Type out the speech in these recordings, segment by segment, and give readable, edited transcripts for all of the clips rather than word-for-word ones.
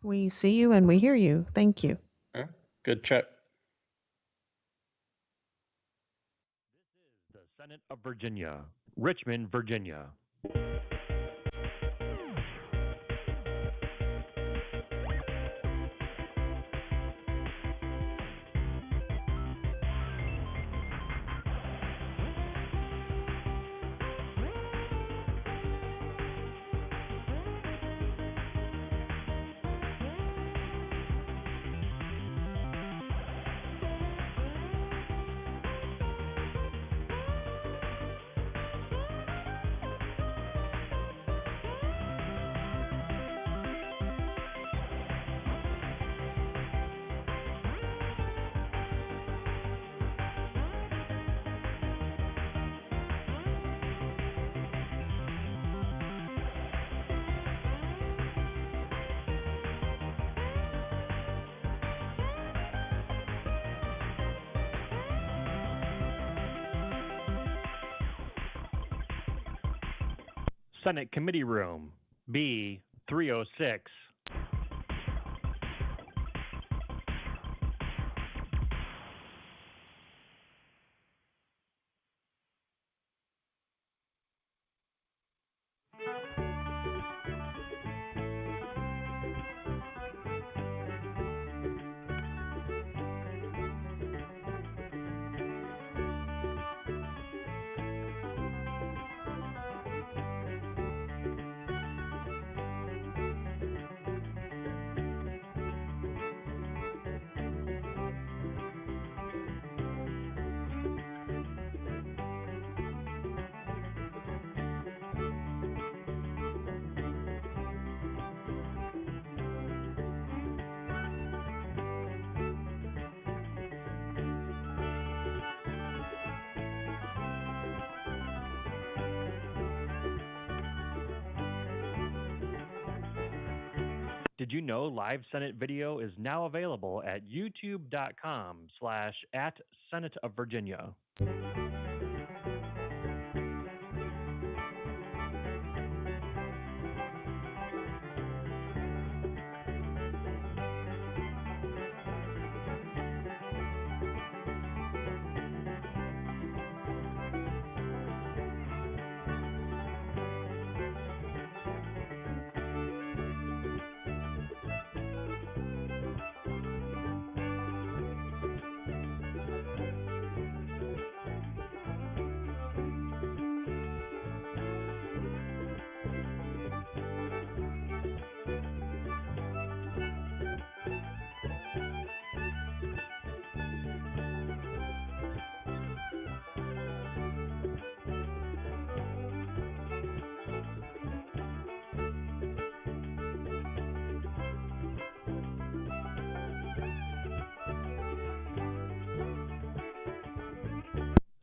We see you and we hear you. Thank you. Yeah, good check. The Senate of Virginia, Richmond, Virginia. Senate Committee Room, B 306. Did you know live Senate video is now available at youtube.com/@Senate of Virginia?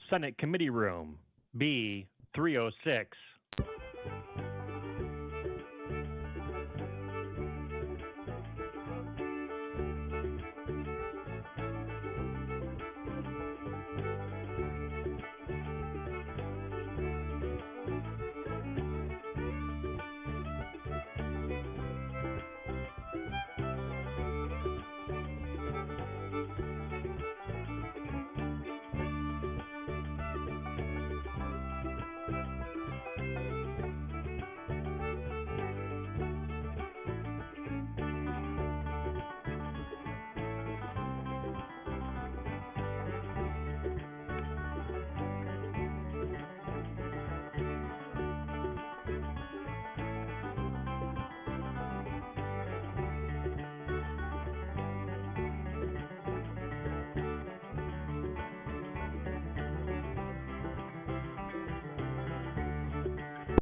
Senate Committee Room, B 306.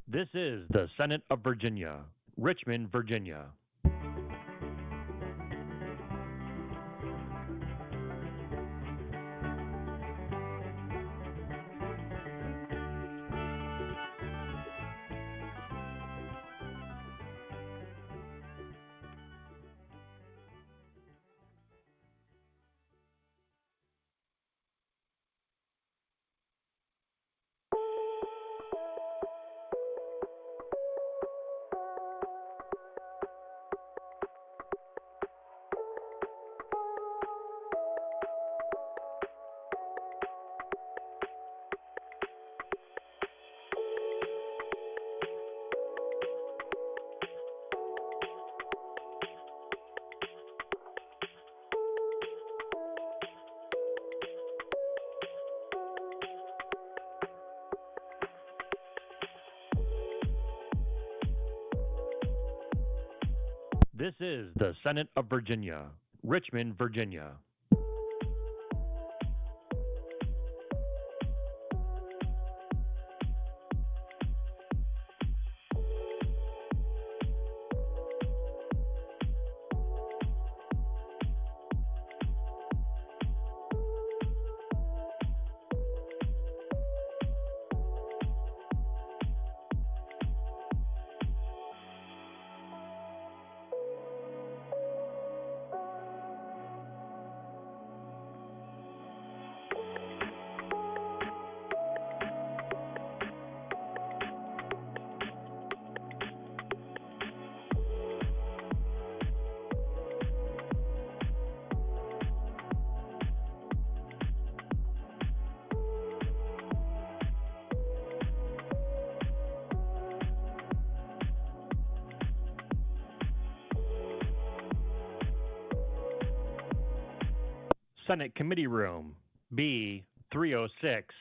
This is the Senate of Virginia, Richmond, Virginia. This is the Senate of Virginia, Richmond, Virginia. Senate Committee Room, B 306.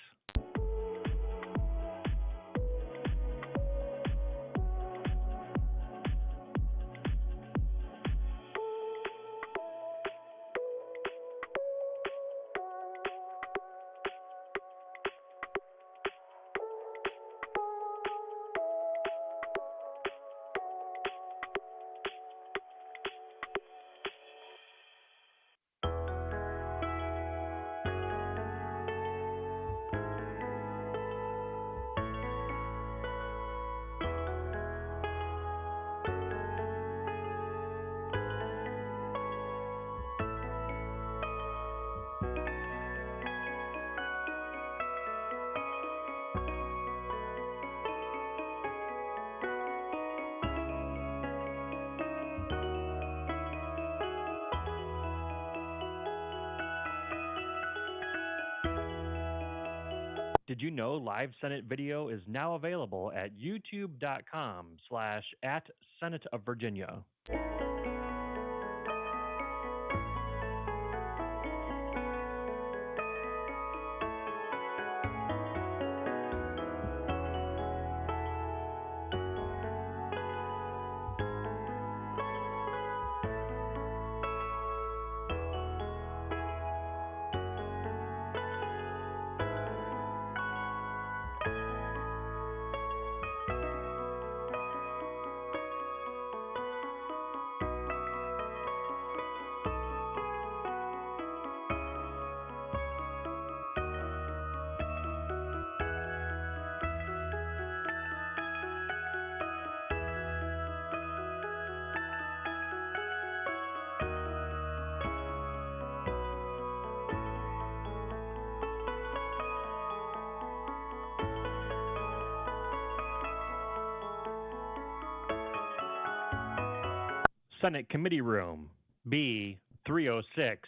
Did you know live Senate video is now available at youtube.com/@Senate of Virginia? Senate Committee Room, B 306.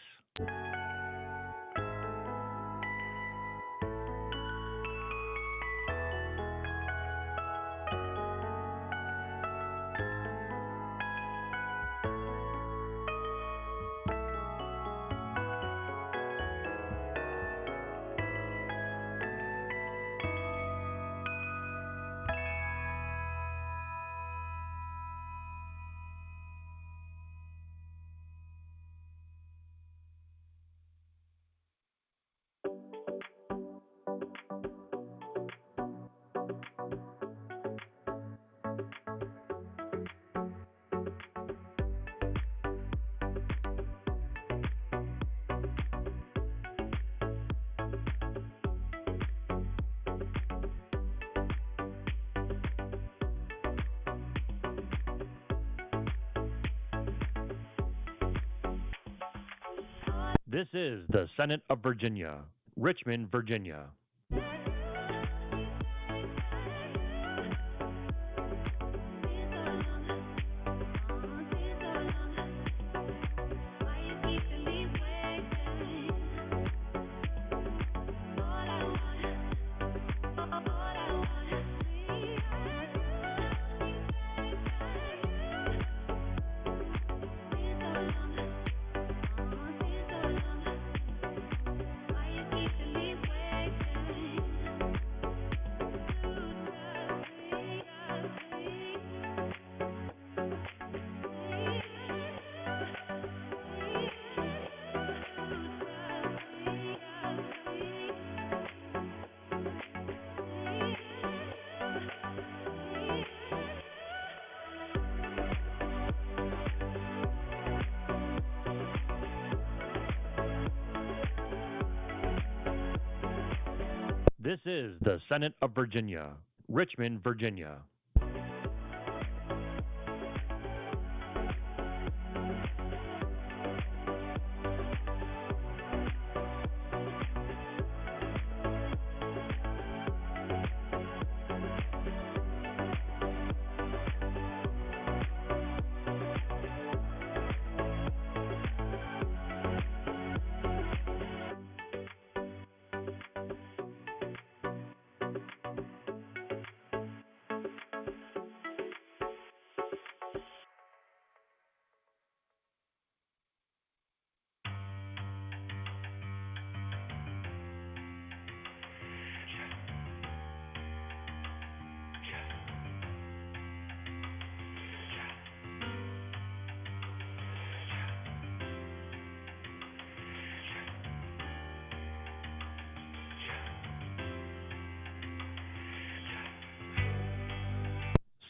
This is the Senate of Virginia, Richmond, Virginia. This is the Senate of Virginia, Richmond, Virginia.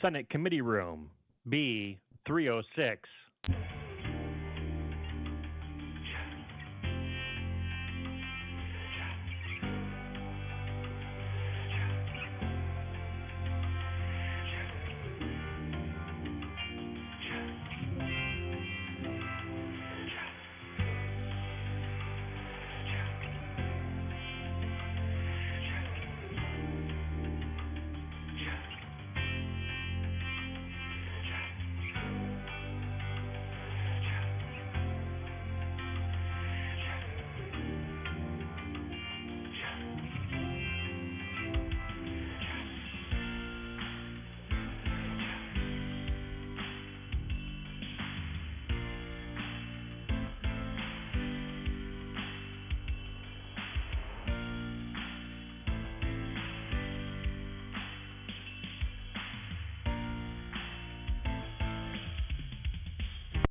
Senate Committee Room, B 306.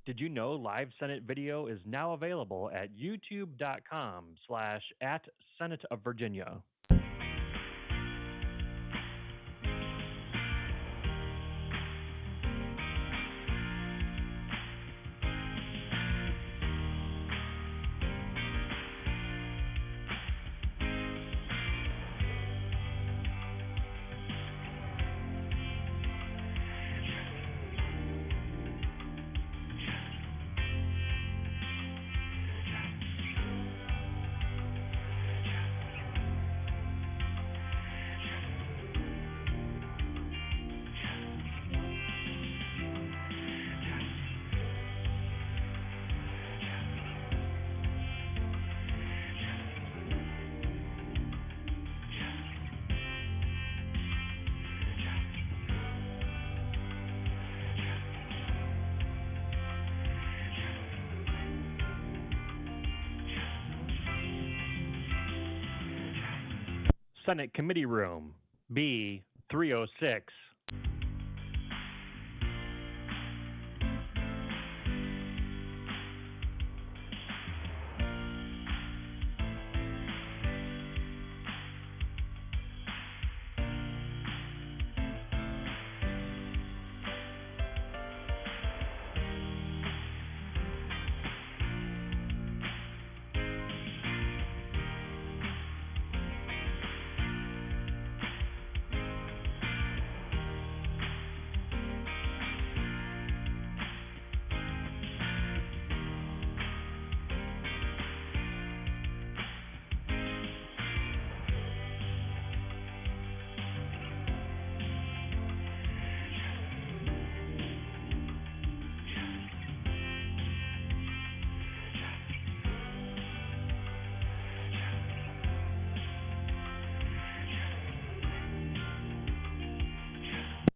Did you know live Senate video is now available at youtube.com/@Senate of Virginia? Senate Committee Room, B 306.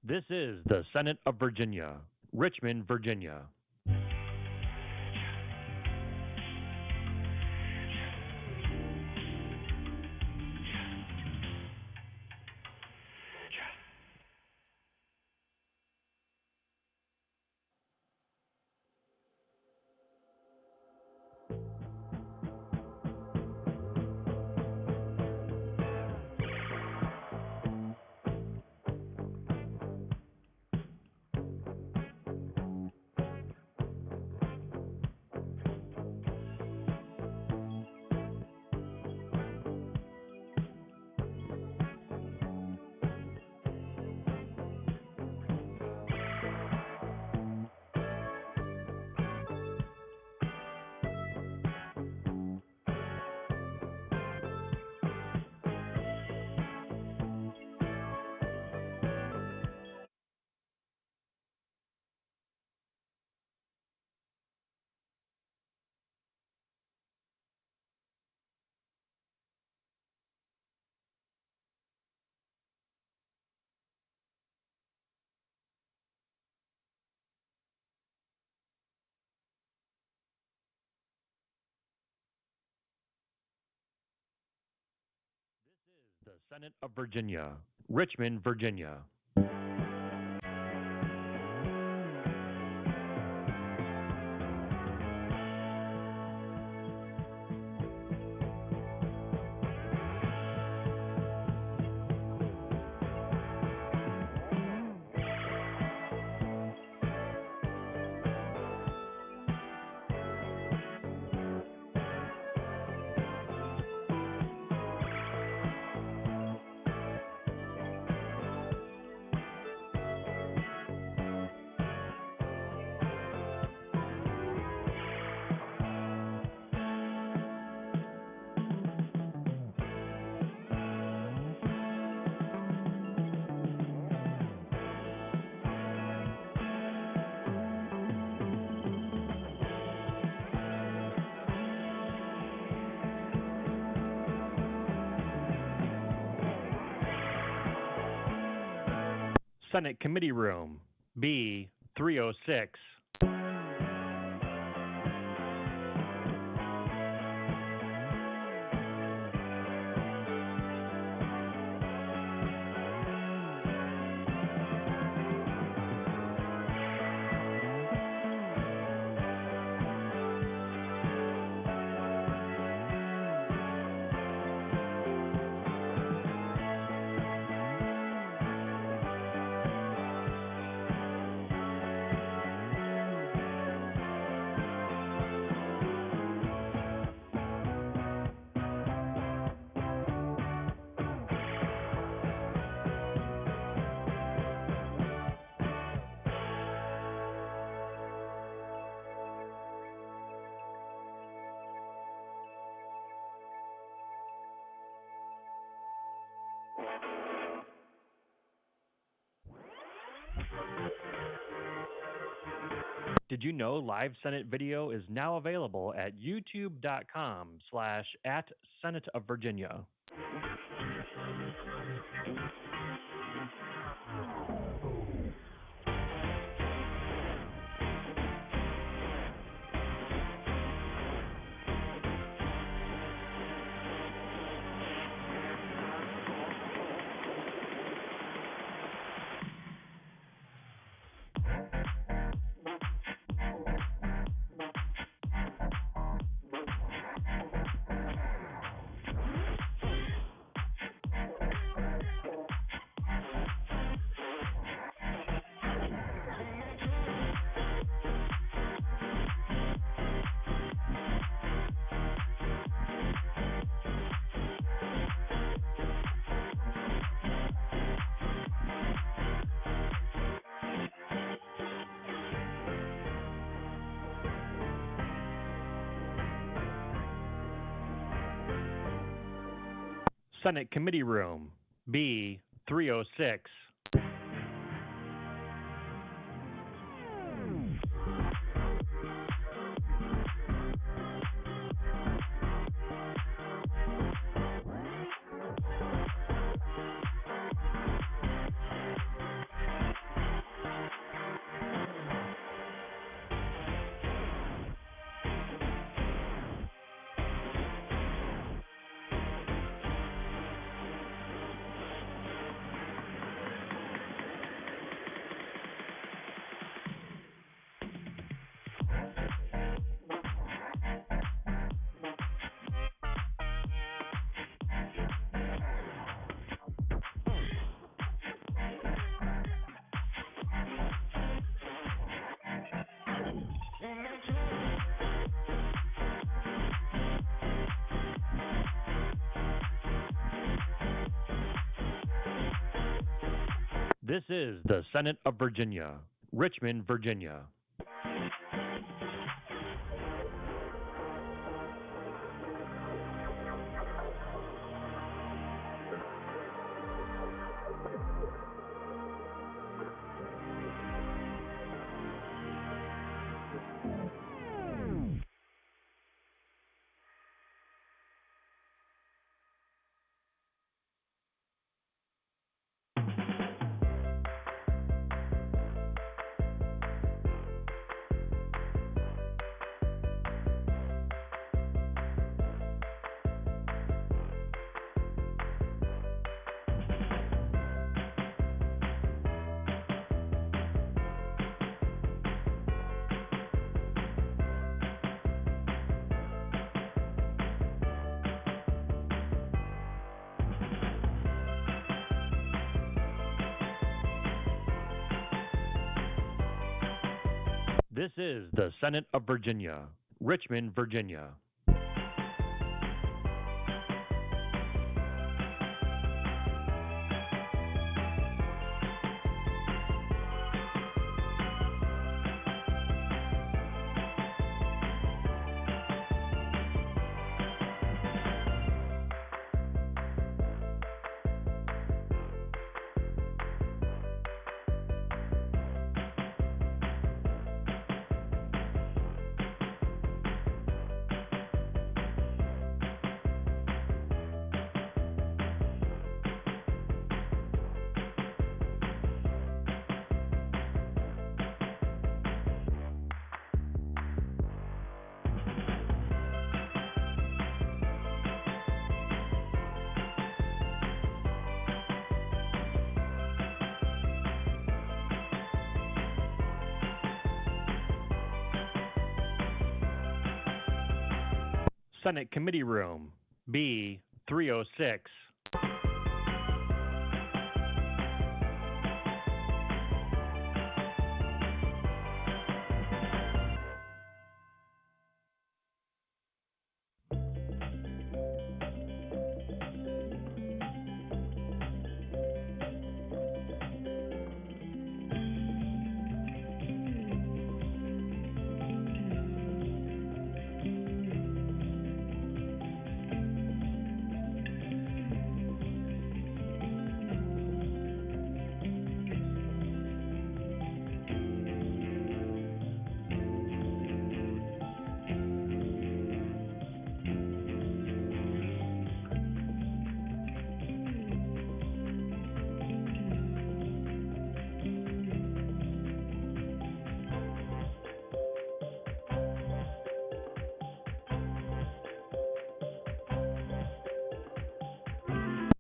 This is the Senate of Virginia, Richmond, Virginia. the Senate of Virginia, Richmond, Virginia. Senate Committee Room, B 306. Did you know live Senate video is now available at youtube.com/@Senate of Virginia. Senate Committee Room, B 306. This is the Senate of Virginia, Richmond, Virginia. This is the Senate of Virginia, Richmond, Virginia. Senate Committee Room, B 306.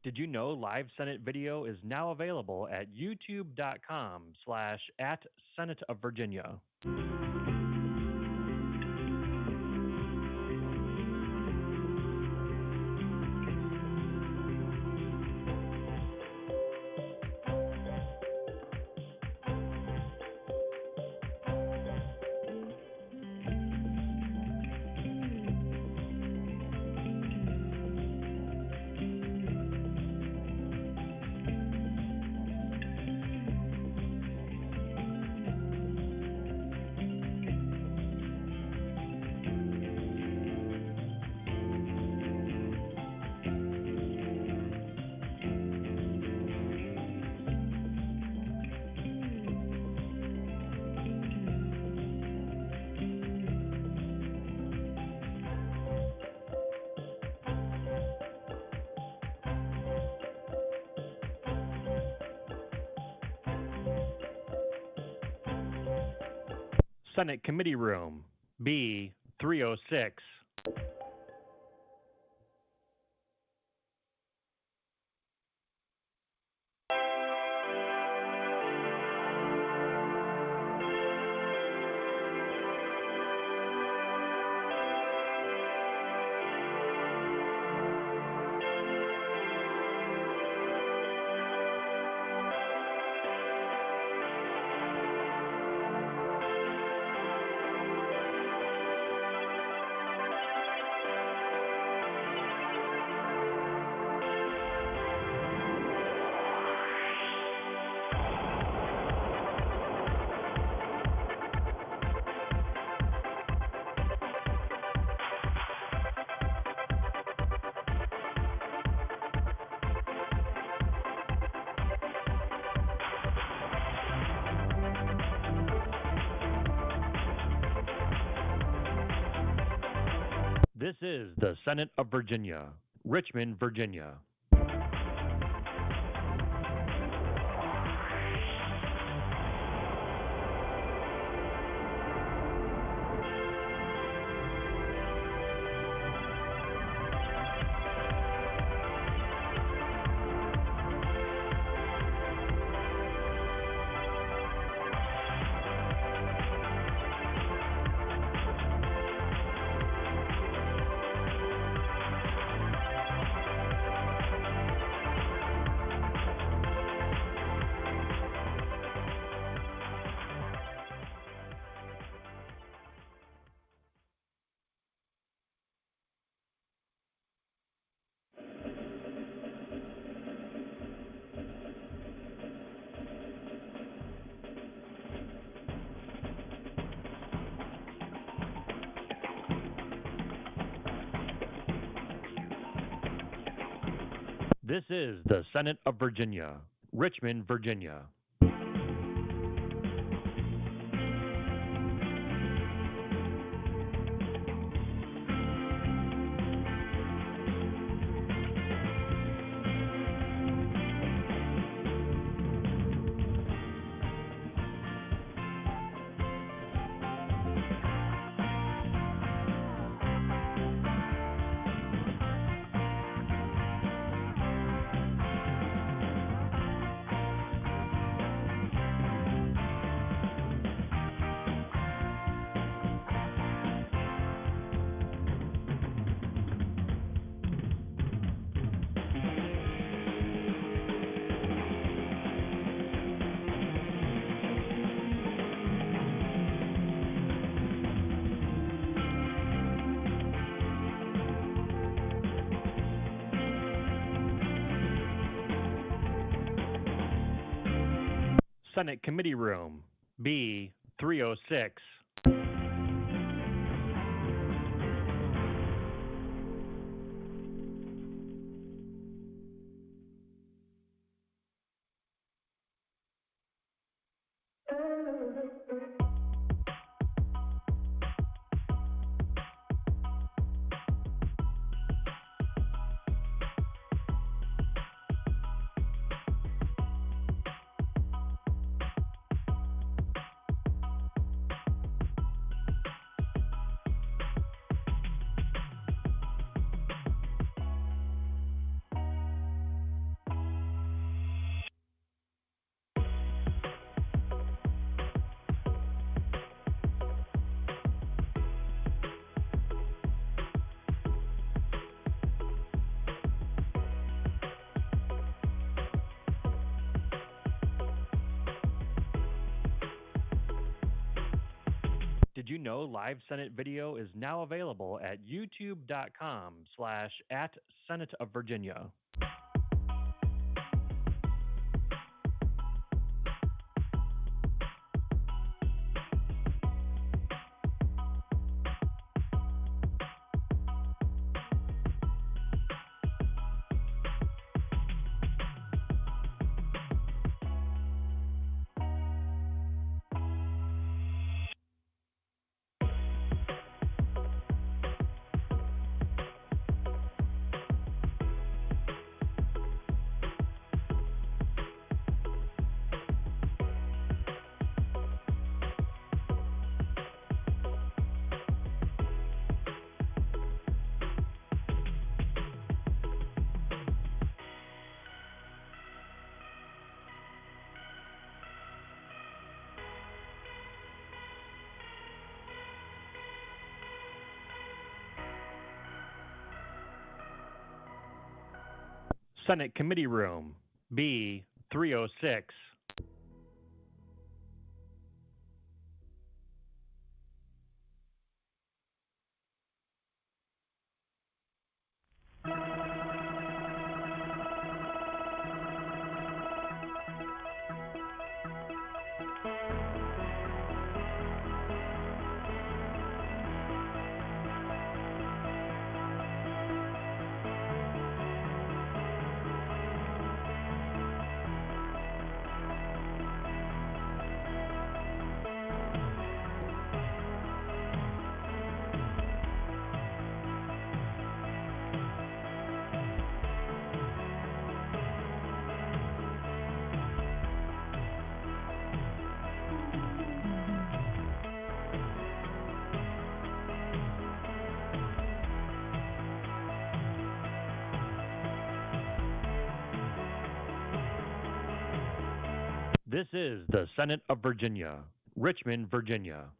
Did you know live Senate video is now available at youtube.com/@Senate of Virginia. Senate Committee Room, B 306. This is the Senate of Virginia, Richmond, Virginia. This is the Senate of Virginia, Richmond, Virginia. Senate Committee Room, B 306. Did you know live Senate video is now available at youtube.com/@Senate of Virginia? Senate Committee Room, B 306. This is the Senate of Virginia, Richmond, Virginia.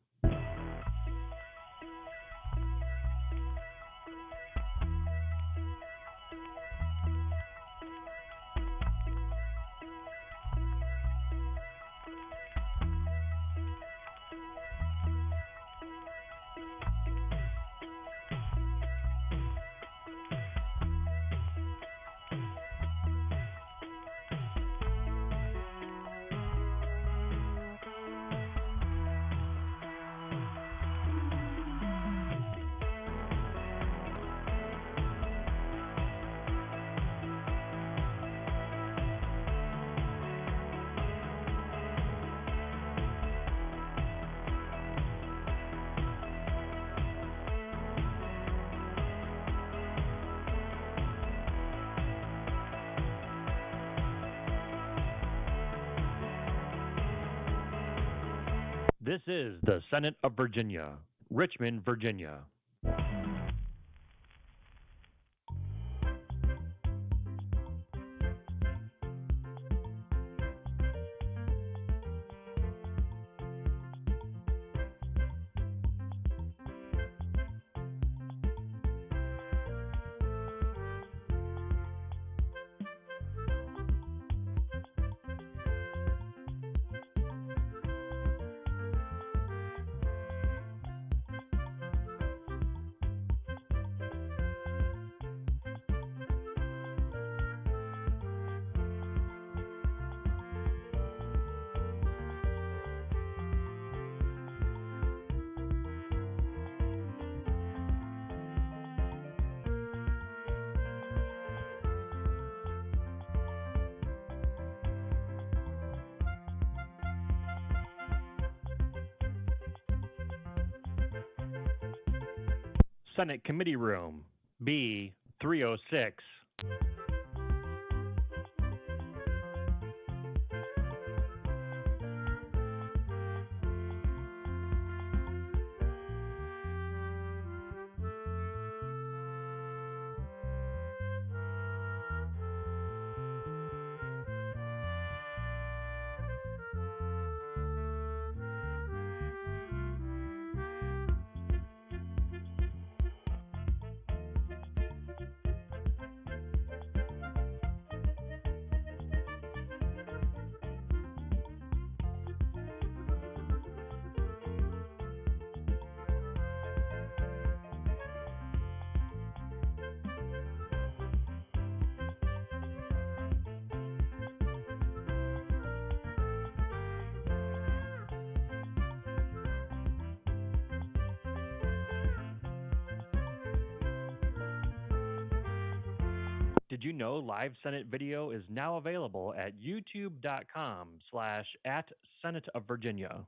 This is the Senate of Virginia, Richmond, Virginia. Senate Committee Room, B 306. Did you know live Senate video is now available at youtube.com/@Senate of Virginia.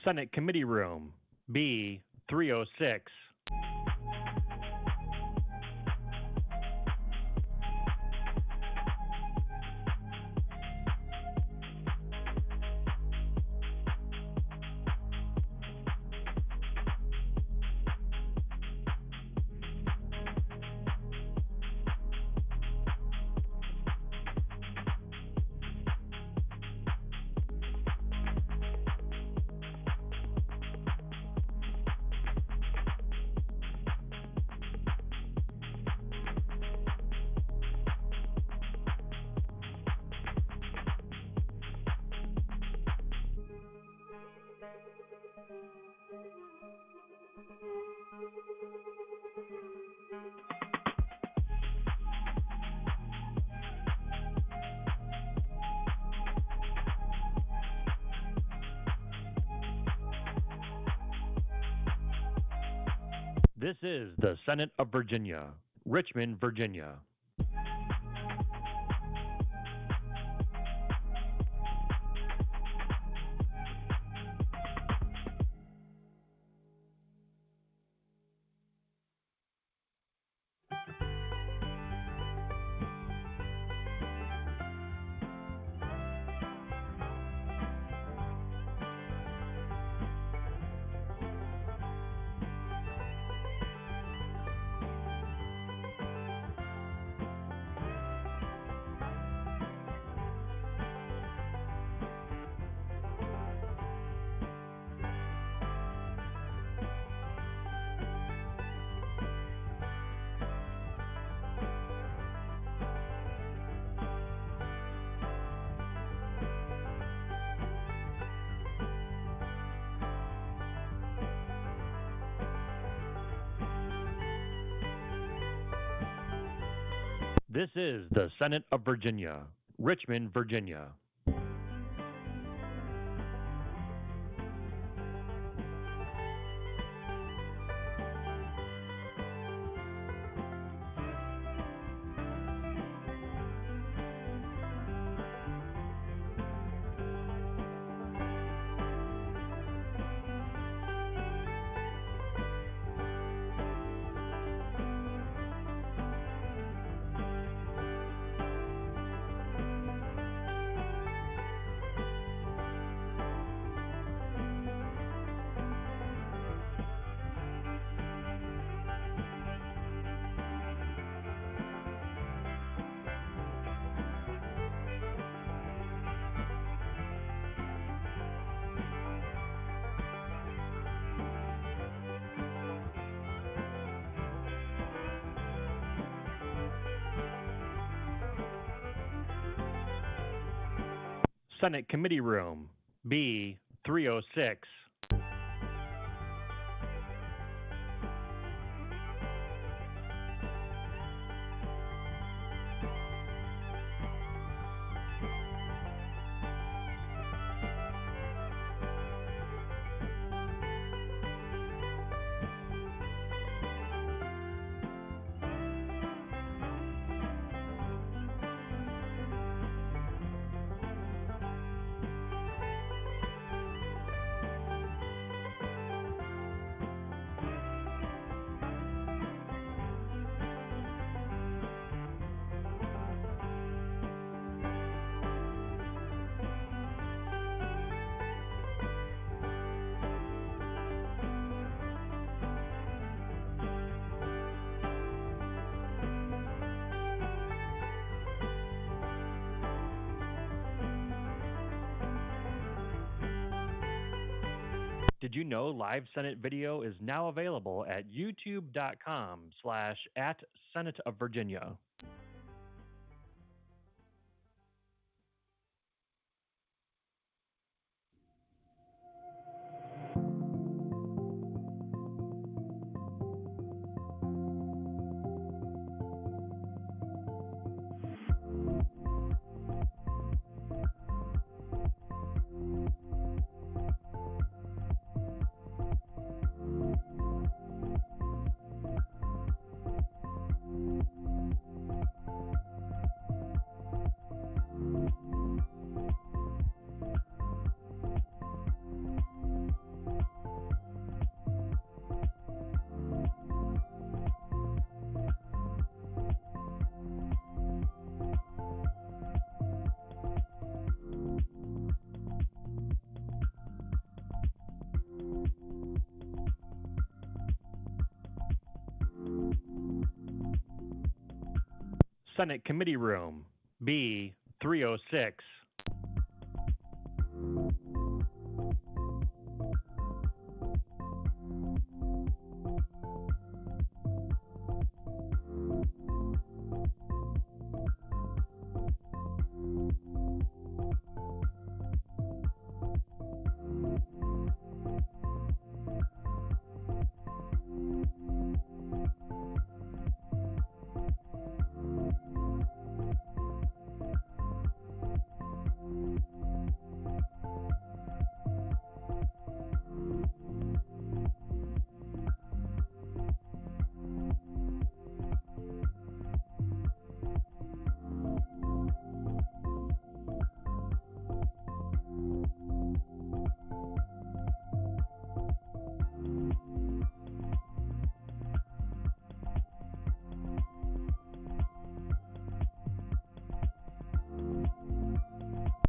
Senate Committee Room, B 306. This is the Senate of Virginia, Richmond, Virginia. This is the Senate of Virginia, Richmond, Virginia. Senate Committee Room, B 306. Did you know live Senate video is now available at youtube.com/@Senate of Virginia? Senate Committee Room, B 306.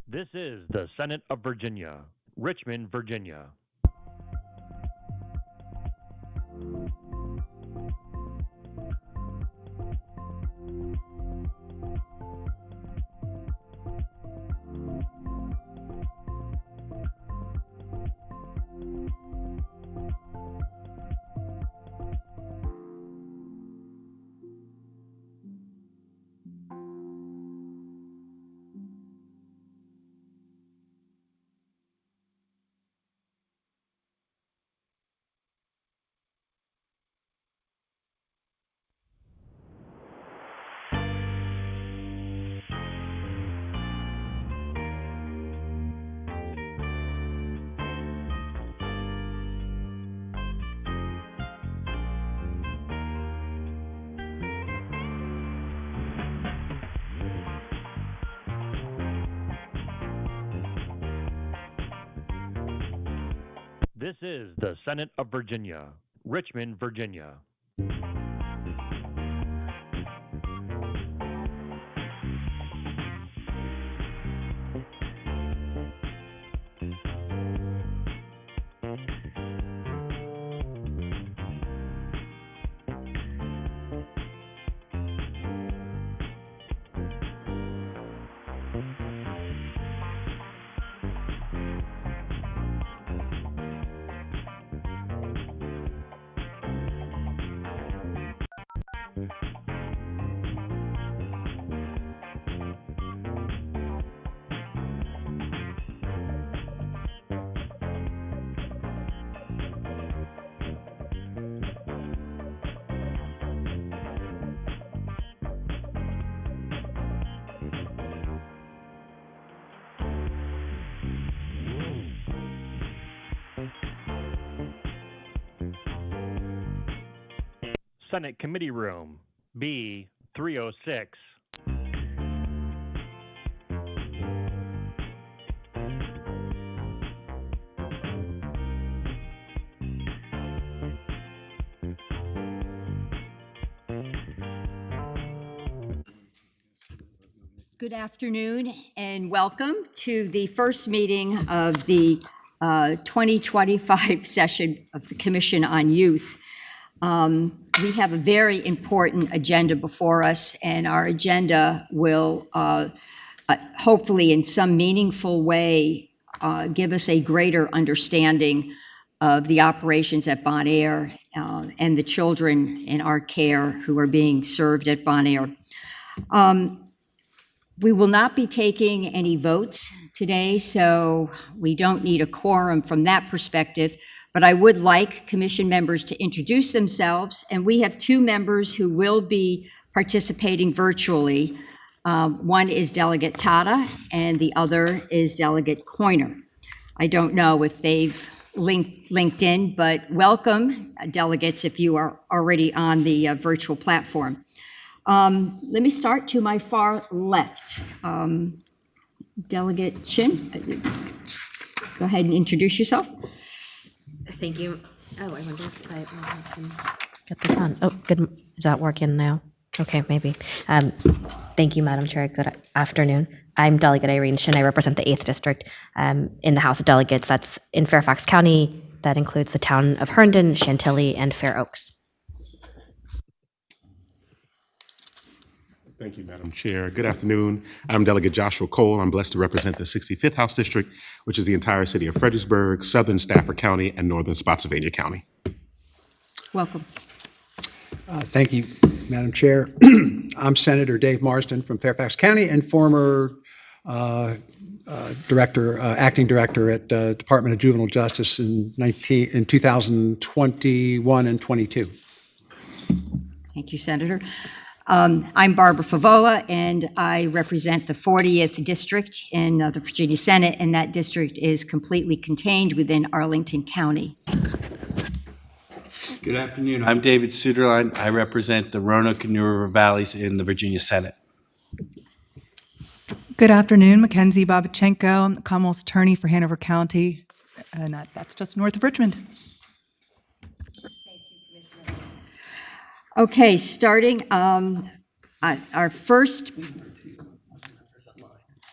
This is the Senate of Virginia, Richmond, Virginia. This is the Senate of Virginia, Richmond, Virginia. Senate Committee Room, B 306. Good afternoon and welcome to the first meeting of the 2025 session of the Commission on Youth. We have a very important agenda before us, and our agenda will hopefully in some meaningful way give us a greater understanding of the operations at Bon Air and the children in our care who are being served at Bon Air. We will not be taking any votes today, so we don't need a quorum from that perspective, but I would like commission members to introduce themselves, and we have two members who will be participating virtually. One is Delegate Tata, and the other is Delegate Coiner. I don't know if they've linked in, but welcome, delegates, if you are already on the virtual platform. Let me start to my far left. Delegate Shin, go ahead and introduce yourself. Thank you. Oh, I wonder if I can get this on. Oh, good. Is that working now? Okay, maybe. Thank you, Madam Chair. Good afternoon. I'm Delegate Irene Shin. I represent the 8th District in the House of Delegates. That's in Fairfax County. That includes the town of Herndon, Chantilly, and Fair Oaks. Thank you, Madam Chair. Good afternoon. I'm Delegate Joshua Cole. I'm blessed to represent the 65th House District, which is the entire city of Fredericksburg, southern Stafford County, and northern Spotsylvania County. Welcome. Thank you, Madam Chair. I'm Senator Dave Marsden from Fairfax County and former acting director at Department of Juvenile Justice in 2021 and 22. Thank you, Senator. I'm Barbara Favola, and I represent the 40th District in the Virginia Senate, and that district is completely contained within Arlington County. Good afternoon. I'm David Suderline. I represent the Roanoke and New River Valleys in the Virginia Senate. Good afternoon. Mackenzie Babachenko. I'm the Commonwealth's Attorney for Hanover County, and that's just north of Richmond. Okay, starting our first.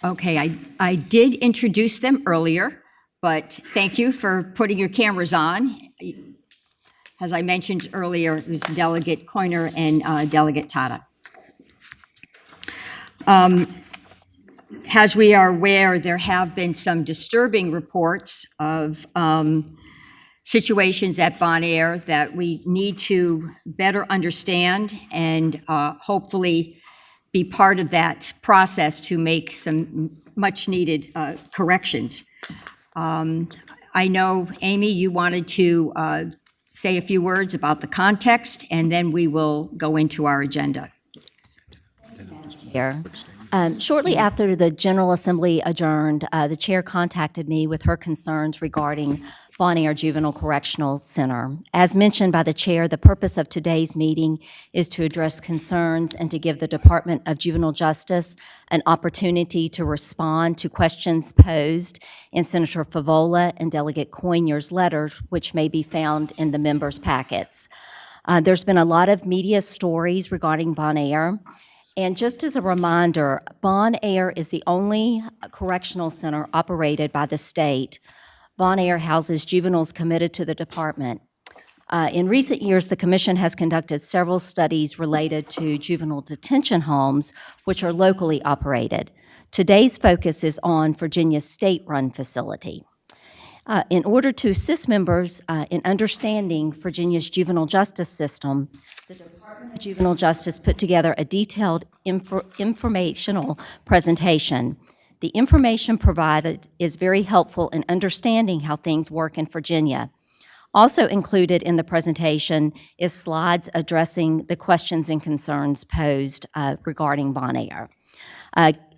Okay, I did introduce them earlier, but thank you for putting your cameras on. As I mentioned earlier, it was Delegate Coiner and Delegate Tata. As we are aware, there have been some disturbing reports of situations at Bon Air that we need to better understand and hopefully be part of that process to make some much needed corrections. I know, Amy, you wanted to say a few words about the context, and then we will go into our agenda. Here. Shortly after the General Assembly adjourned, the chair contacted me with her concerns regarding Bon Air Juvenile Correctional Center. As mentioned by the chair, the purpose of today's meeting is to address concerns and to give the Department of Juvenile Justice an opportunity to respond to questions posed in Senator Favola and Delegate Coinier's letters, which may be found in the members' packets. There's been a lot of media stories regarding Bon Air. And just as a reminder, Bon Air is the only correctional center operated by the state. Bon Air houses juveniles committed to the department. In recent years, the Commission has conducted several studies related to juvenile detention homes, which are locally operated. Today's focus is on Virginia's state-run facility. In order to assist members in understanding Virginia's juvenile justice system, the Department of Juvenile Justice put together a detailed informational presentation. The information provided is very helpful in understanding how things work in Virginia. Also included in the presentation is slides addressing the questions and concerns posed regarding Bon Air.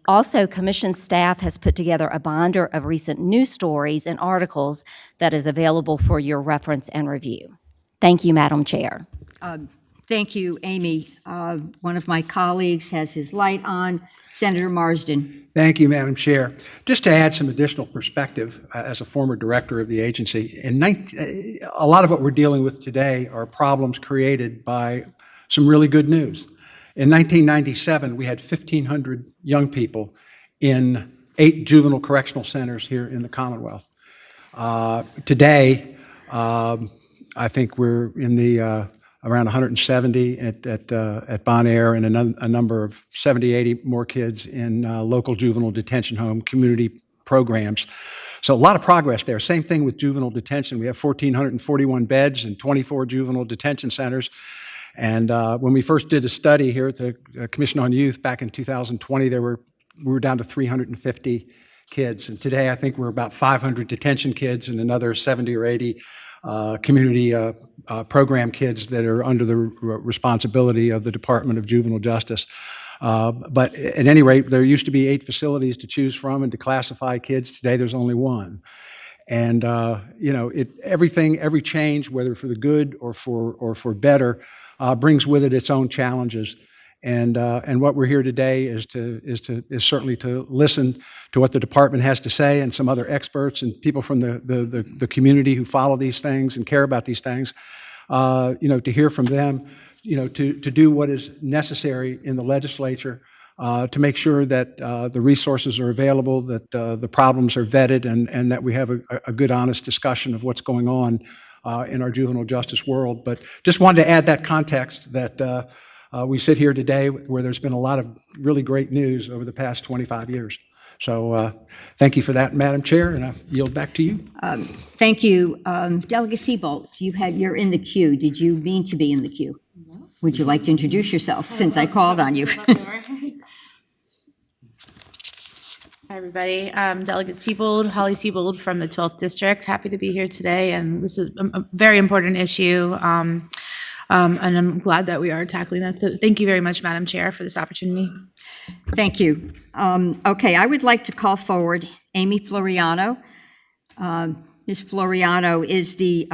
Also, Commission staff has put together a binder of recent news stories and articles that is available for your reference and review. Thank you, Madam Chair. Thank you, Amy. One of my colleagues has his light on. Senator Marsden. Thank you, Madam Chair. Just to add some additional perspective, as a former director of the agency, a lot of what we're dealing with today are problems created by some really good news. In 1997, we had 1,500 young people in 8 juvenile correctional centers here in the Commonwealth. Today, I think we're in the around 170 at Bon Air, and a number of 70, 80 more kids in local juvenile detention home community programs. So a lot of progress there. Same thing with juvenile detention. We have 1,441 beds in 24 juvenile detention centers. And when we first did a study here at the Commission on Youth back in 2020, we were down to 350 kids. And today I think we're about 500 detention kids and another 70 or 80 community program kids that are under the responsibility of the Department of Juvenile Justice. But at any rate, there used to be 8 facilities to choose from and to classify kids. Today there's only 1. And every change, whether for the good or for better, brings with it its own challenges. And what we're here today is certainly to listen to what the department has to say, and some other experts and people from the community who follow these things and care about these things. To hear from them, to do what is necessary in the legislature to make sure that the resources are available, that the problems are vetted, and that we have a good, honest discussion of what's going on in our juvenile justice world. But just wanted to add that context that we sit here today where there's been a lot of really great news over the past 25 years. So thank you for that, Madam Chair, and I yield back to you. Thank you. Delegate Seabolt, you're in the queue. Did you mean to be in the queue? No. Would you like to introduce yourself since I called on you? Hi, everybody. Delegate Siebold, Holly Siebold from the 12th District. Happy to be here today, and this is a very important issue, and I'm glad that we are tackling that. Thank you very much, Madam Chair, for this opportunity. Thank you. Okay, I would like to call forward Amy Floriano. Ms. Floriano is the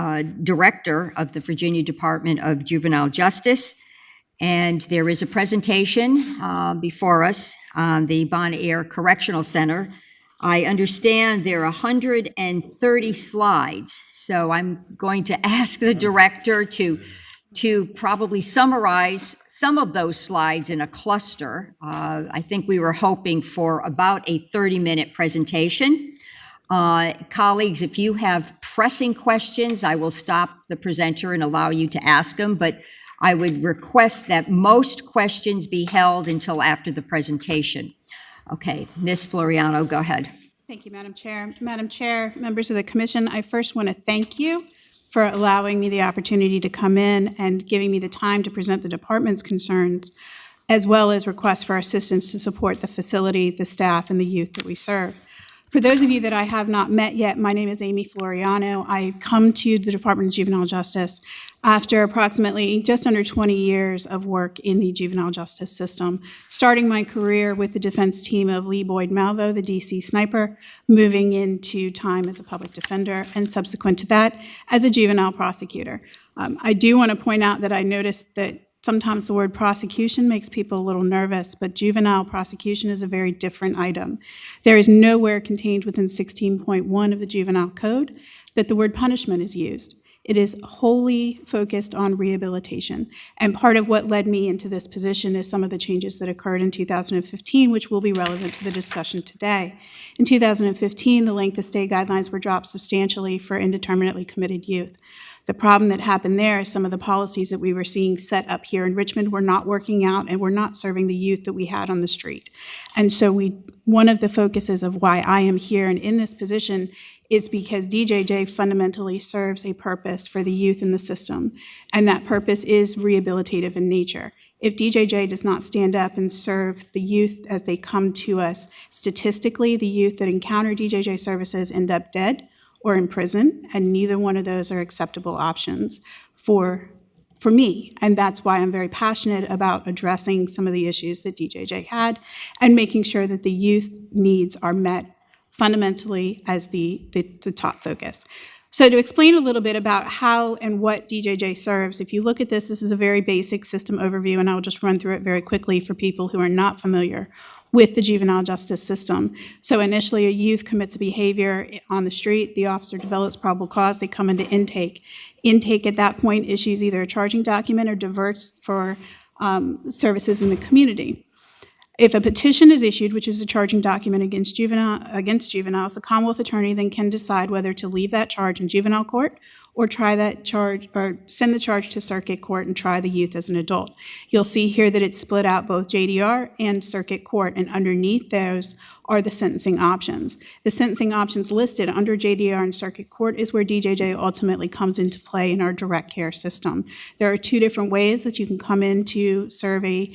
Director of the Virginia Department of Juvenile Justice, and there is a presentation before us on the Bon Air Correctional Center. I understand there are 130 slides, so I'm going to ask the Director to probably summarize some of those slides in a cluster. I think we were hoping for about a 30-minute presentation. Colleagues, if you have pressing questions, I will stop the presenter and allow you to ask them, but I would request that most questions be held until after the presentation. Okay, Ms. Floriano, go ahead. Thank you, Madam Chair. Madam Chair, members of the Commission, I first want to thank you for allowing me the opportunity to come in and giving me the time to present the department's concerns, as well as requests for assistance to support the facility, the staff, and the youth that we serve. For those of you that I have not met yet, my name is Amy Floriano. I come to the Department of Juvenile Justice after approximately just under 20 years of work in the juvenile justice system, starting my career with the defense team of Lee Boyd Malvo, the DC sniper, moving into time as a public defender, and subsequent to that, as a juvenile prosecutor. I do want to point out that I noticed that sometimes the word prosecution makes people a little nervous, but juvenile prosecution is a very different item. There is nowhere contained within 16.1 of the Juvenile Code that the word punishment is used. It is wholly focused on rehabilitation. And part of what led me into this position is some of the changes that occurred in 2015, which will be relevant to the discussion today. In 2015, the length of stay guidelines were dropped substantially for indeterminately committed youth. The problem that happened there is some of the policies that we were seeing set up here in Richmond were not working out and were not serving the youth that we had on the street. And so one of the focuses of why I am here and in this position is because DJJ fundamentally serves a purpose for the youth in the system, and that purpose is rehabilitative in nature. If DJJ does not stand up and serve the youth as they come to us, statistically, the youth that encounter DJJ services end up dead or in prison, and neither one of those are acceptable options for me. And that's why I'm very passionate about addressing some of the issues that DJJ had and making sure that the youth needs are met fundamentally as the top focus. So to explain a little bit about how and what DJJ serves, if you look at this is a very basic system overview, and I'll just run through it very quickly for people who are not familiar with the juvenile justice system. So initially, a youth commits a behavior on the street. The officer develops probable cause. They come into intake. Intake at that point issues either a charging document or diverts for services in the community. If a petition is issued, which is a charging document against juveniles, the Commonwealth Attorney then can decide whether to leave that charge in juvenile court or try that charge or send the charge to circuit court and try the youth as an adult. You'll see here that it's split out both JDR and circuit court, and underneath those are the sentencing options. The sentencing options listed under JDR and circuit court is where DJJ ultimately comes into play in our direct care system. There are two different ways that you can come in to serve a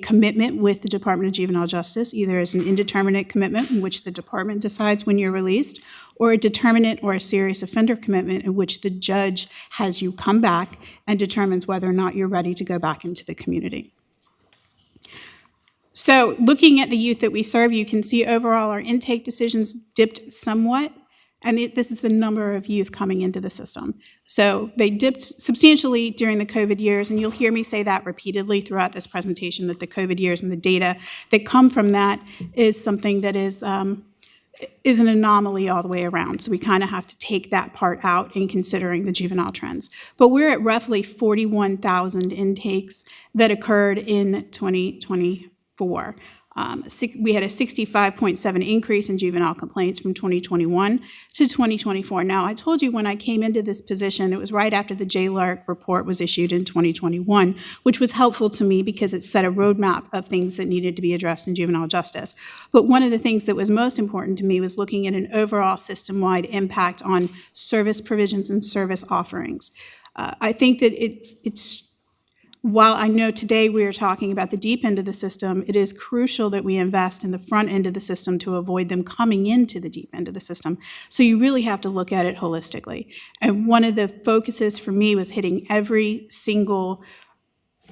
commitment with the Department of Juvenile Justice, either as an indeterminate commitment in which the department decides when you're released, or a determinate or a serious offender commitment in which the judge has you come back and determines whether or not you're ready to go back into the community. So looking at the youth that we serve, you can see overall our intake decisions dipped somewhat, and this is the number of youth coming into the system. So they dipped substantially during the COVID years, and you'll hear me say that repeatedly throughout this presentation, that the COVID years and the data that come from that is something that is an anomaly all the way around. So we kind of have to take that part out in considering the juvenile trends. But we're at roughly 41,000 intakes that occurred in 2024. We had a 65.7 increase in juvenile complaints from 2021 to 2024. Now, I told you when I came into this position, it was right after the JLARC report was issued in 2021, which was helpful to me because it set a roadmap of things that needed to be addressed in juvenile justice. But one of the things that was most important to me was looking at an overall system-wide impact on service provisions and service offerings. I think that while I know today we are talking about the deep end of the system, it is crucial that we invest in the front end of the system to avoid them coming into the deep end of the system. So you really have to look at it holistically. And one of the focuses for me was hitting every single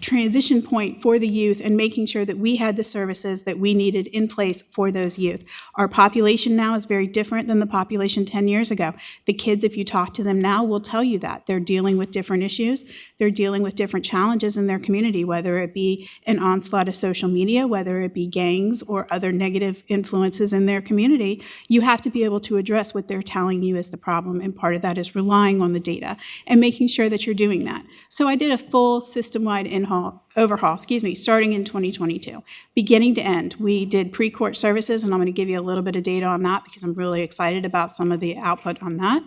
transition point for the youth and making sure that we had the services that we needed in place for those youth. Our population now is very different than the population 10 years ago. The kids, if you talk to them now, will tell you that. They're dealing with different issues. They're dealing with different challenges in their community, whether it be an onslaught of social media, whether it be gangs or other negative influences in their community. You have to be able to address what they're telling you is the problem, and part of that is relying on the data and making sure that you're doing that. So I did a full system-wide overhaul, starting in 2022. Beginning to end, we did pre-court services, and I'm going to give you a little bit of data on that because I'm really excited about some of the output on that.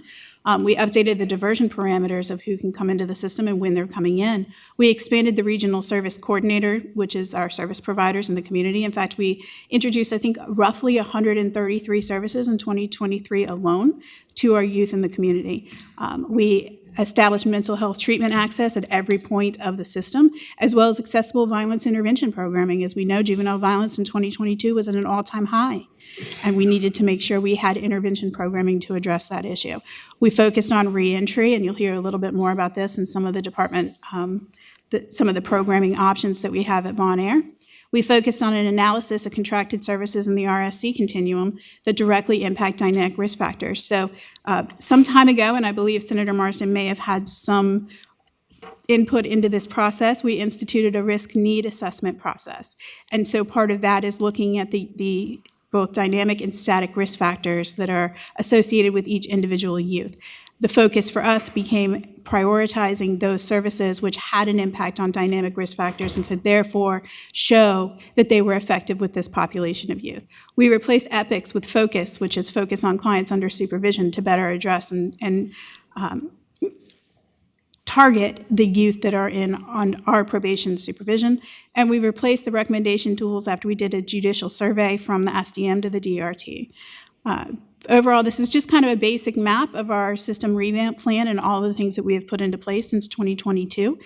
We updated the diversion parameters of who can come into the system and when they're coming in. We expanded the regional service coordinator, which is our service providers in the community. In fact, we introduced, I think, roughly 133 services in 2023 alone to our youth in the community. We establish mental health treatment access at every point of the system, as well as accessible violence intervention programming. As we know, juvenile violence in 2022 was at an all-time high, and we needed to make sure we had intervention programming to address that issue. We focused on reentry, and you'll hear a little bit more about this in some of the department, some of the programming options that we have at Bon Air. We focused on an analysis of contracted services in the RSC continuum that directly impact dynamic risk factors. So some time ago, and I believe Senator Marsden may have had some input into this process, we instituted a risk need assessment process. And so part of that is looking at the both dynamic and static risk factors that are associated with each individual youth. The focus for us became prioritizing those services which had an impact on dynamic risk factors and could therefore show that they were effective with this population of youth. We replaced EPICS with FOCUS, which is focus on clients under supervision, to better address and target the youth that are on our probation supervision. And we replaced the recommendation tools after we did a judicial survey from the SDM to the DRT. Overall, this is just kind of a basic map of our system revamp plan and all of the things that we have put into place since 2022,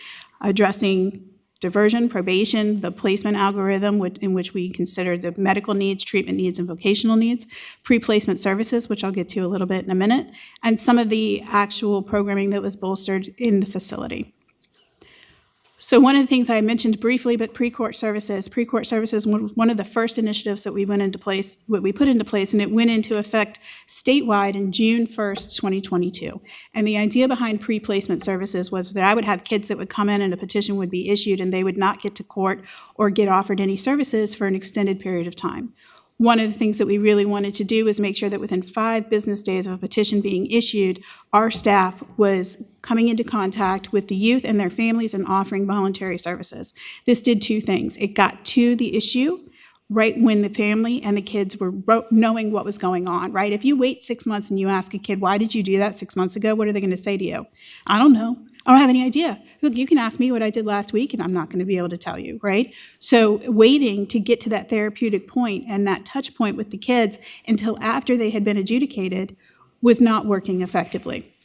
addressing diversion, probation, the placement algorithm in which we consider the medical needs, treatment needs, and vocational needs, pre-placement services, which I'll get to a little bit in a minute, and some of the actual programming that was bolstered in the facility. So one of the things I mentioned briefly, but pre-court services was one of the first initiatives that we put into place, and it went into effect statewide in June 1st, 2022. And the idea behind pre-placement services was that I would have kids that would come in and a petition would be issued and they would not get to court or get offered any services for an extended period of time. One of the things that we really wanted to do was make sure that within 5 business days of a petition being issued, our staff was coming into contact with the youth and their families and offering voluntary services. This did 2 things. It got to the issue right when the family and the kids were knowing what was going on, right? If you wait 6 months and you ask a kid, why did you do that 6 months ago? What are they going to say to you? I don't know. I don't have any idea. Look, you can ask me what I did last week and I'm not going to be able to tell you, right? So waiting to get to that therapeutic point and that touch point with the kids until after they had been adjudicated was not working effectively.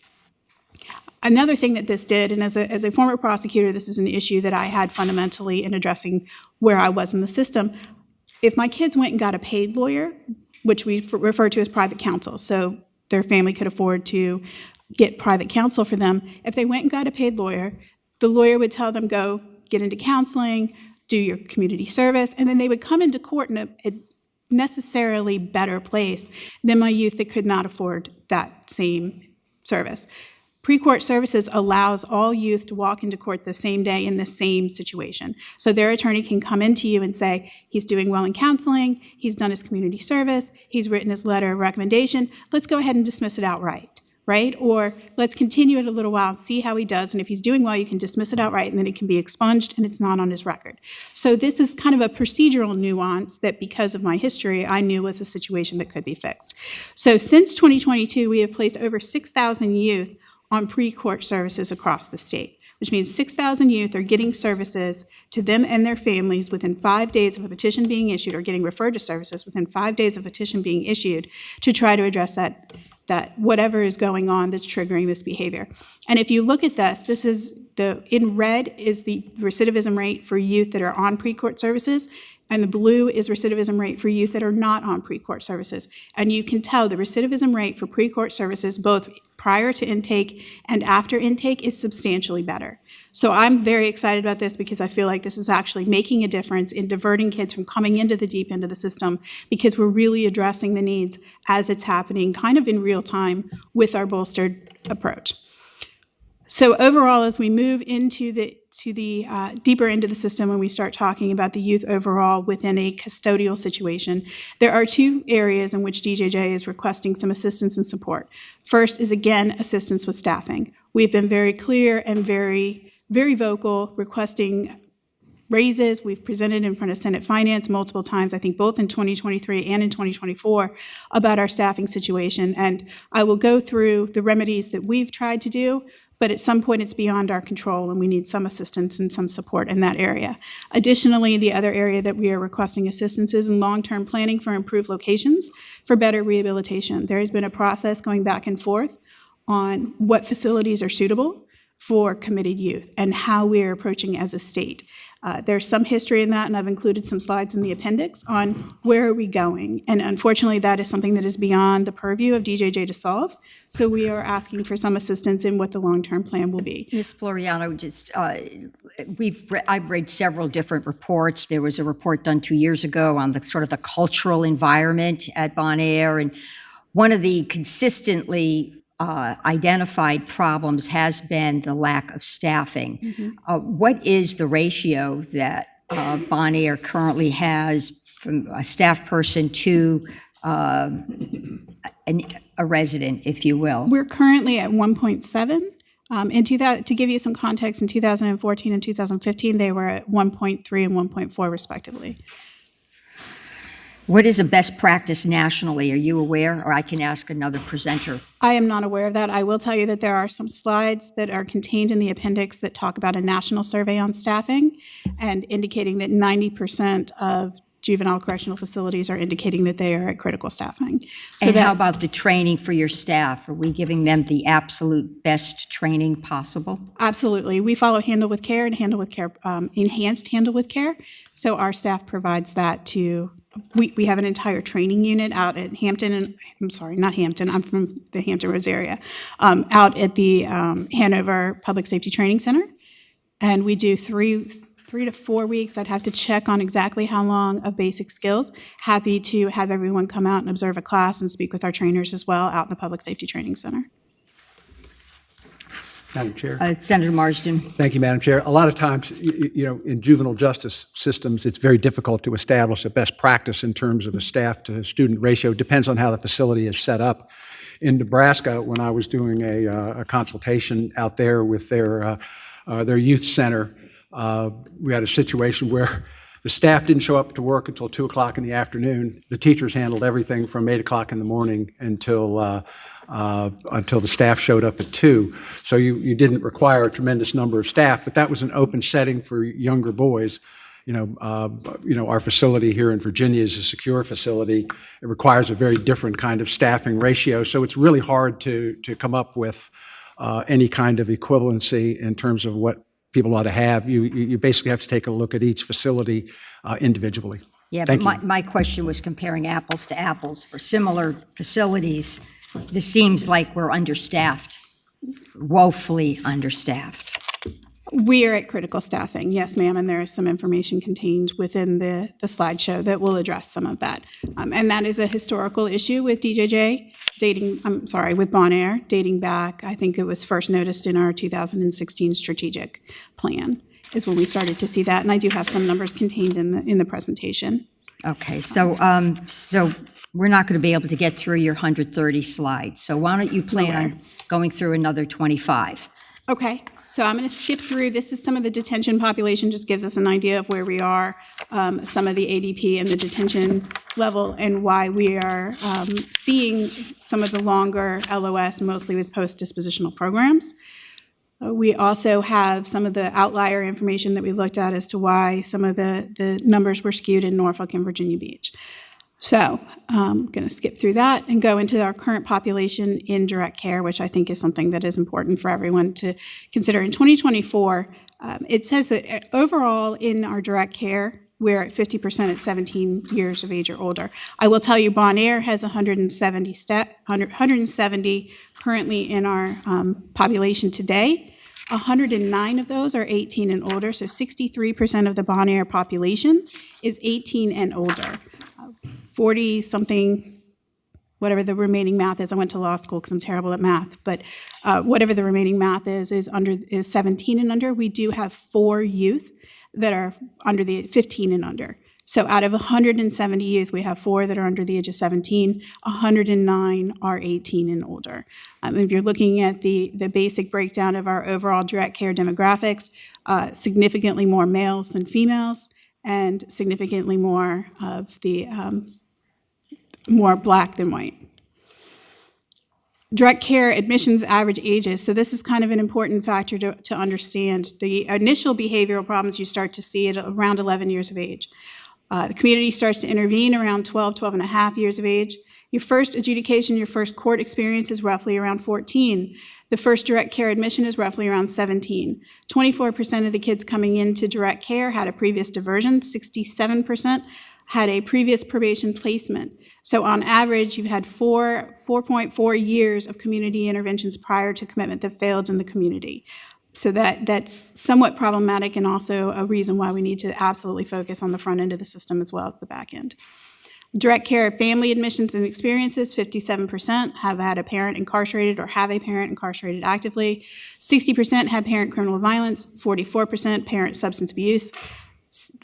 Another thing that this did, and as a former prosecutor, this is an issue that I had fundamentally in addressing where I was in the system. If my kids went and got a paid lawyer, which we refer to as private counsel, so their family could afford to get private counsel for them, if they went and got a paid lawyer, the lawyer would tell them, go get into counseling, do your community service, and then they would come into court in a necessarily better place than my youth that could not afford that same service. Pre-court services allows all youth to walk into court the same day in the same situation. So their attorney can come into you and say, he's doing well in counseling, he's done his community service, he's written his letter of recommendation, let's go ahead and dismiss it outright, right? Or let's continue it a little while and see how he does, and if he's doing well, you can dismiss it outright and then it can be expunged and it's not on his record. So this is kind of a procedural nuance that because of my history, I knew was a situation that could be fixed. So since 2022, we have placed over 6,000 youth on pre-court services across the state, which means 6,000 youth are getting services to them and their families within 5 days of a petition being issued, or getting referred to services within 5 days of a petition being issued to try to address that whatever is going on that's triggering this behavior. And if you look at this is in red is the recidivism rate for youth that are on pre-court services, and the blue is recidivism rate for youth that are not on pre-court services. And you can tell the recidivism rate for pre-court services, both prior to intake and after intake, is substantially better. So I'm very excited about this because I feel like this is actually making a difference in diverting kids from coming into the deep end of the system, because we're really addressing the needs as it's happening kind of in real time with our bolstered approach. So overall, as we move into the deeper into the system and we start talking about the youth overall within a custodial situation, there are 2 areas in which DJJ is requesting some assistance and support. First is, again, assistance with staffing. We've been very clear and very, very vocal requesting raises. We've presented in front of Senate Finance multiple times, I think both in 2023 and in 2024, about our staffing situation. And I will go through the remedies that we've tried to do, but at some point it's beyond our control and we need some assistance and some support in that area. Additionally, the other area that we are requesting assistance is in long-term planning for improved locations for better rehabilitation. There has been a process going back and forth on what facilities are suitable for committed youth and how we're approaching as a state. There's some history in that, and I've included some slides in the appendix on where are we going. And unfortunately, that is something that is beyond the purview of DJJ to solve. So we are asking for some assistance in what the long-term plan will be. Ms. Floriano, I've read several different reports. There was a report done 2 years ago on the sort of the cultural environment at Bon Air, and one of the consistently identified problems has been the lack of staffing. What is the ratio that Bon Air currently has from a staff person to a resident, if you will? We're currently at 1.7. To give you some context, in 2014 and 2015, they were at 1.3 and 1.4 respectively. What is a best practice nationally? Are you aware? Or I can ask another presenter. I am not aware of that. I will tell you that there are some slides that are contained in the appendix that talk about a national survey on staffing and indicating that 90% of juvenile correctional facilities are indicating that they are at critical staffing. So And how about the training for your staff? Are we giving them the absolute best training possible? Absolutely. We follow Handle with Care and Handle with Care, enhanced Handle with Care. So our staff provides that to, we have an entire training unit out at Hampton, and I'm sorry, not Hampton, I'm from the Hampton Roads area, out at the Hanover Public Safety Training Center. And we do three to 4 weeks. I'd have to check on exactly how long of basic skills. Happy to have everyone come out and observe a class and speak with our trainers as well out in the Public Safety Training Center. Madam Chair. Senator Marsden. Thank you, Madam Chair. A lot of times, in juvenile justice systems, it's very difficult to establish a best practice in terms of a staff to student ratio. It depends on how the facility is set up. In Nebraska, when I was doing a consultation out there with their youth center, we had a situation where the staff didn't show up to work until 2 o'clock in the afternoon. The teachers handled everything from 8 o'clock in the morning until the staff showed up at 2. So you didn't require a tremendous number of staff, but that was an open setting for younger boys. Our facility here in Virginia is a secure facility. It requires a very different kind of staffing ratio. So it's really hard to come up with any kind of equivalency in terms of what people ought to have. You basically have to take a look at each facility individually. Yeah, Thank but you. my question was comparing apples to apples. For similar facilities, this seems like we're understaffed, woefully understaffed. We are at critical staffing, yes, ma'am, and there is some information contained within the slideshow that will address some of that. And that is a historical issue with DJJ, with Bon Air, dating back, I think it was first noticed in our 2016 strategic plan, is when we started to see that, and I do have some numbers contained in the presentation. Okay, so we're not going to be able to get through your 130 slides, so why don't you plan on going through another 25? Okay. So I'm going to skip through. This is some of the detention population, just gives us an idea of where we are, some of the ADP and the detention level, and why we are seeing some of the longer LOS, mostly with post-dispositional programs. We also have some of the outlier information that we looked at as to why some of the numbers were skewed in Norfolk and Virginia Beach. So I'm going to skip through that and go into our current population in direct care, which I think is something that is important for everyone to consider. In 2024, it says that overall in our direct care, we're at 50% at 17 years of age or older. I will tell you, Bon Air has 170 currently in our population today. 109 of those are 18 and older, so 63% of the Bon Air population is 18 and older. 40-something, whatever the remaining math is. I went to law school because I'm terrible at math, but whatever the remaining math is 17 and under. We do have 4 youth that are under the 15 and under. So out of 170 youth, we have 4 that are under the age of 17, 109 are 18 and older. If you're looking at the basic breakdown of our overall direct care demographics, significantly more males than females, and significantly more of the more black than white. Direct care admissions average ages. So this is kind of an important factor to understand. The initial behavioral problems you start to see at around 11 years of age. The community starts to intervene around 12 and a half years of age. Your first adjudication, your first court experience is roughly around 14. The first direct care admission is roughly around 17. 24% of the kids coming into direct care had a previous diversion. 67% had a previous probation placement. So on average, you've had 4.4 years of community interventions prior to commitment that failed in the community. So that's somewhat problematic and also a reason why we need to absolutely focus on the front end of the system as well as the back end. Direct care family admissions and experiences, 57% have had a parent incarcerated or have a parent incarcerated actively. 60% had parent criminal violence, 44% parent substance abuse,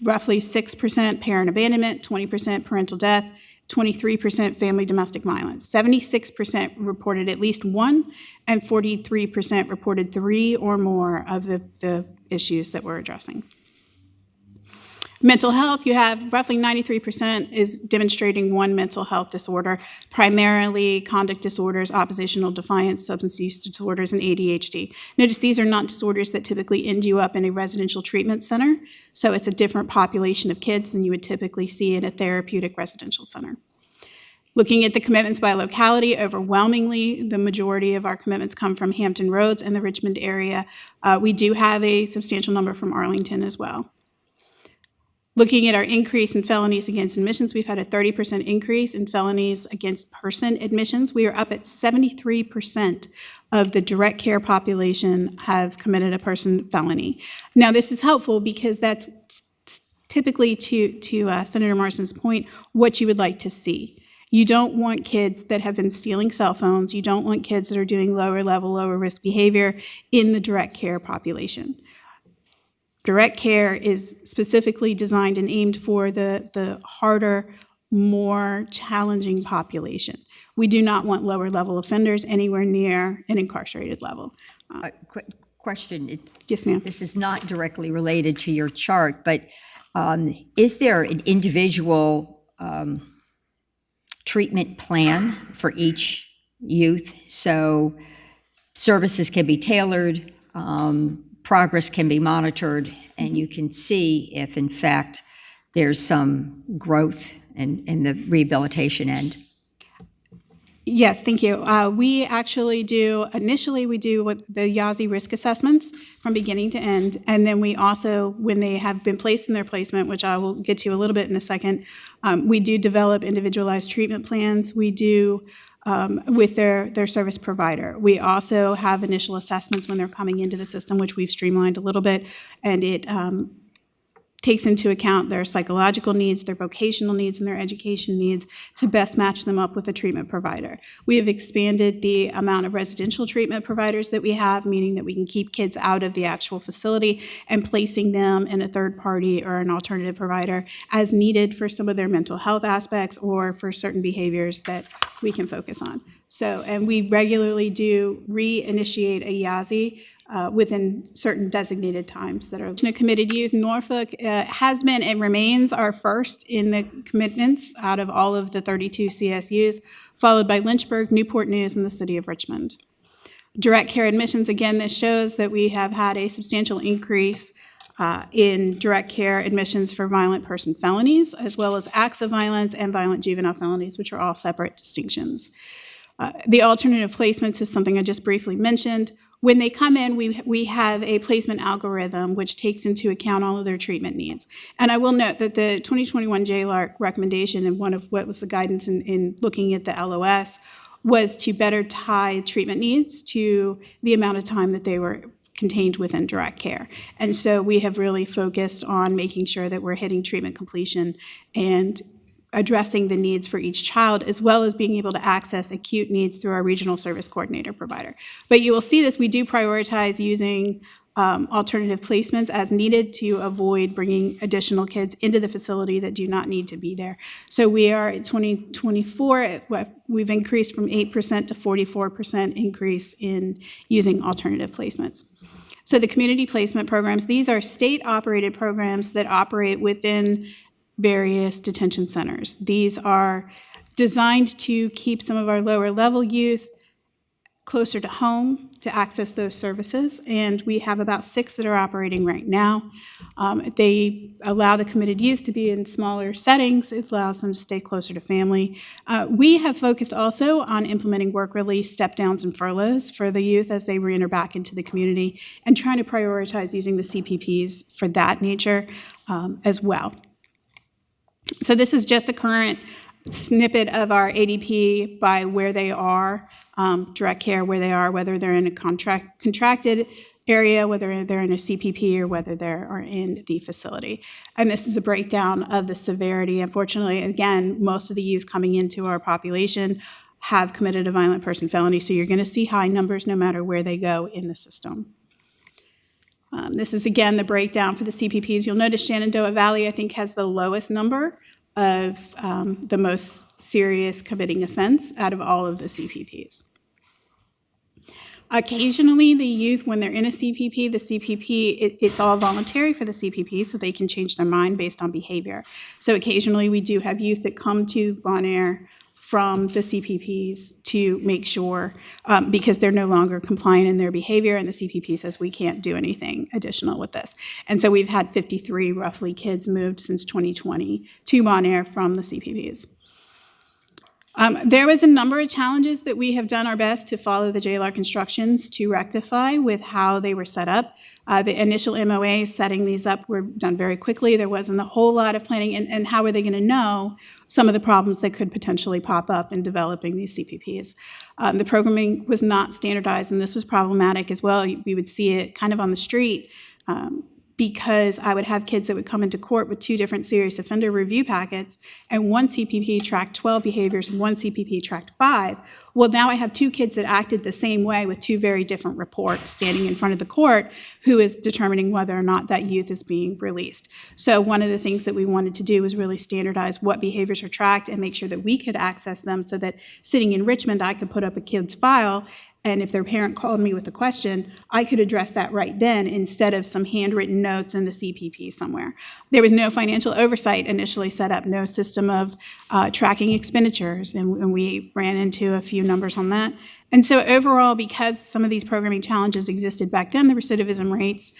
roughly 6% parent abandonment, 20% parental death, 23% family domestic violence. 76% reported at least one, and 43% reported 3 or more of the issues that we're addressing. Mental health, you have roughly 93% is demonstrating one mental health disorder, primarily conduct disorders, oppositional defiance, substance use disorders, and ADHD. Notice these are not disorders that typically end you up in a residential treatment center, so it's a different population of kids than you would typically see in a therapeutic residential center. Looking at the commitments by locality, overwhelmingly, the majority of our commitments come from Hampton Roads and the Richmond area. We do have a substantial number from Arlington as well. Looking at our increase in felonies against admissions, we've had a 30% increase in felonies against person admissions. We are up at 73% of the direct care population have committed a person felony. Now, this is helpful because that's typically, to Senator Marsden's point, what you would like to see. You don't want kids that have been stealing cell phones. You don't want kids that are doing lower level, lower risk behavior in the direct care population. Direct care is specifically designed and aimed for the harder, more challenging population. We do not want lower level offenders anywhere near an incarcerated level. Question. Yes, ma'am. This is not directly related to your chart, but is there an individual treatment plan for each youth so services can be tailored, progress can be monitored, and you can see if, in fact, there's some growth in the rehabilitation end? Yes, thank you. We actually do, initially we do what the YAZI risk assessments from beginning to end, and then we also, when they have been placed in their placement, which I will get to a little bit in a second, we do develop individualized treatment plans. We do with their service provider. We also have initial assessments when they're coming into the system, which we've streamlined a little bit, and it takes into account their psychological needs, their vocational needs, and their education needs to best match them up with a treatment provider. We have expanded the amount of residential treatment providers that we have, meaning that we can keep kids out of the actual facility and placing them in a third party or an alternative provider as needed for some of their mental health aspects or for certain behaviors that we can focus on. So, and we regularly do reinitiate a YAZI within certain designated times that are committed youth. Norfolk has been and remains our first in the commitments out of all of the 32 CSUs, followed by Lynchburg, Newport News, and the city of Richmond. Direct care admissions, again, this shows that we have had a substantial increase in direct care admissions for violent person felonies, as well as acts of violence and violent juvenile felonies, which are all separate distinctions. The alternative placements is something I just briefly mentioned. When they come in, we have a placement algorithm which takes into account all of their treatment needs. And I will note that the 2021 JLARC recommendation and one of what was the guidance in looking at the LOS was to better tie treatment needs to the amount of time that they were contained within direct care. And so we have really focused on making sure that we're hitting treatment completion and addressing the needs for each child, as well as being able to access acute needs through our regional service coordinator provider. But you will see this, we do prioritize using alternative placements as needed to avoid bringing additional kids into the facility that do not need to be there. So we are at 2024, we've increased from 8% to 44% increase in using alternative placements. So the community placement programs, these are state-operated programs that operate within various detention centers. These are designed to keep some of our lower level youth closer to home to access those services, and we have about 6 that are operating right now. They allow the committed youth to be in smaller settings. It allows them to stay closer to family. We have focused also on implementing work release, step downs, and furloughs for the youth as they reenter back into the community, and trying to prioritize using the CPPs for that nature as well. So this is just a current snippet of our ADP by where they are, direct care, where they are, whether they're in a contracted area, whether they're in a CPP, or whether they are in the facility. And this is a breakdown of the severity. Unfortunately, again, most of the youth coming into our population have committed a violent person felony, so you're going to see high numbers no matter where they go in the system. This is, again, the breakdown for the CPPs. You'll notice Shenandoah Valley, I think, has the lowest number of the most serious committing offense out of all of the CPPs. Occasionally, the youth, when they're in a CPP, the CPP, it's all voluntary for the CPP, so they can change their mind based on behavior. So occasionally, we do have youth that come to Bon Air from the CPPs to make sure, because they're no longer compliant in their behavior, and the CPP says we can't do anything additional with this. And so we've had 53 roughly kids moved since 2020 to Bon Air from the CPPs. There was a number of challenges that we have done our best to follow the JLARC instructions to rectify with how they were set up. The initial MOA setting these up were done very quickly. There wasn't a whole lot of planning, and how are they going to know some of the problems that could potentially pop up in developing these CPPs. The programming was not standardized, and this was problematic as well. We would see it kind of on the street, because I would have kids that would come into court with 2 different serious offender review packets, and one CPP tracked 12 behaviors and one CPP tracked 5. Well, now I have 2 kids that acted the same way with 2 very different reports standing in front of the court who is determining whether or not that youth is being released. So one of the things that we wanted to do was really standardize what behaviors are tracked and make sure that we could access them, so that sitting in Richmond, I could put up a kid's file, and if their parent called me with a question, I could address that right then instead of some handwritten notes in the CPP somewhere. There was no financial oversight initially set up, no system of tracking expenditures, and we ran into a few numbers on that. And so overall, because some of these programming challenges existed back then, the recidivism rates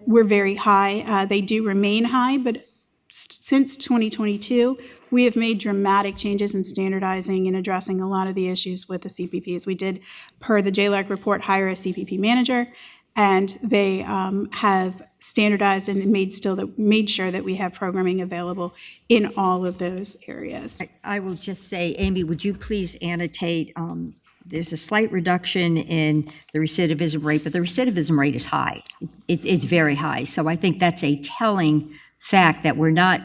were very high. They do remain high, but since 2022, we have made dramatic changes in standardizing and addressing a lot of the issues with the CPPs. We did, per the JLARC report, hire a CPP manager, and they have standardized and made sure that we have programming available in all of those areas. I will just say, Amy, would you please annotate, there's a slight reduction in the recidivism rate, but the recidivism rate is high. It's very high. So I think that's a telling fact that we're not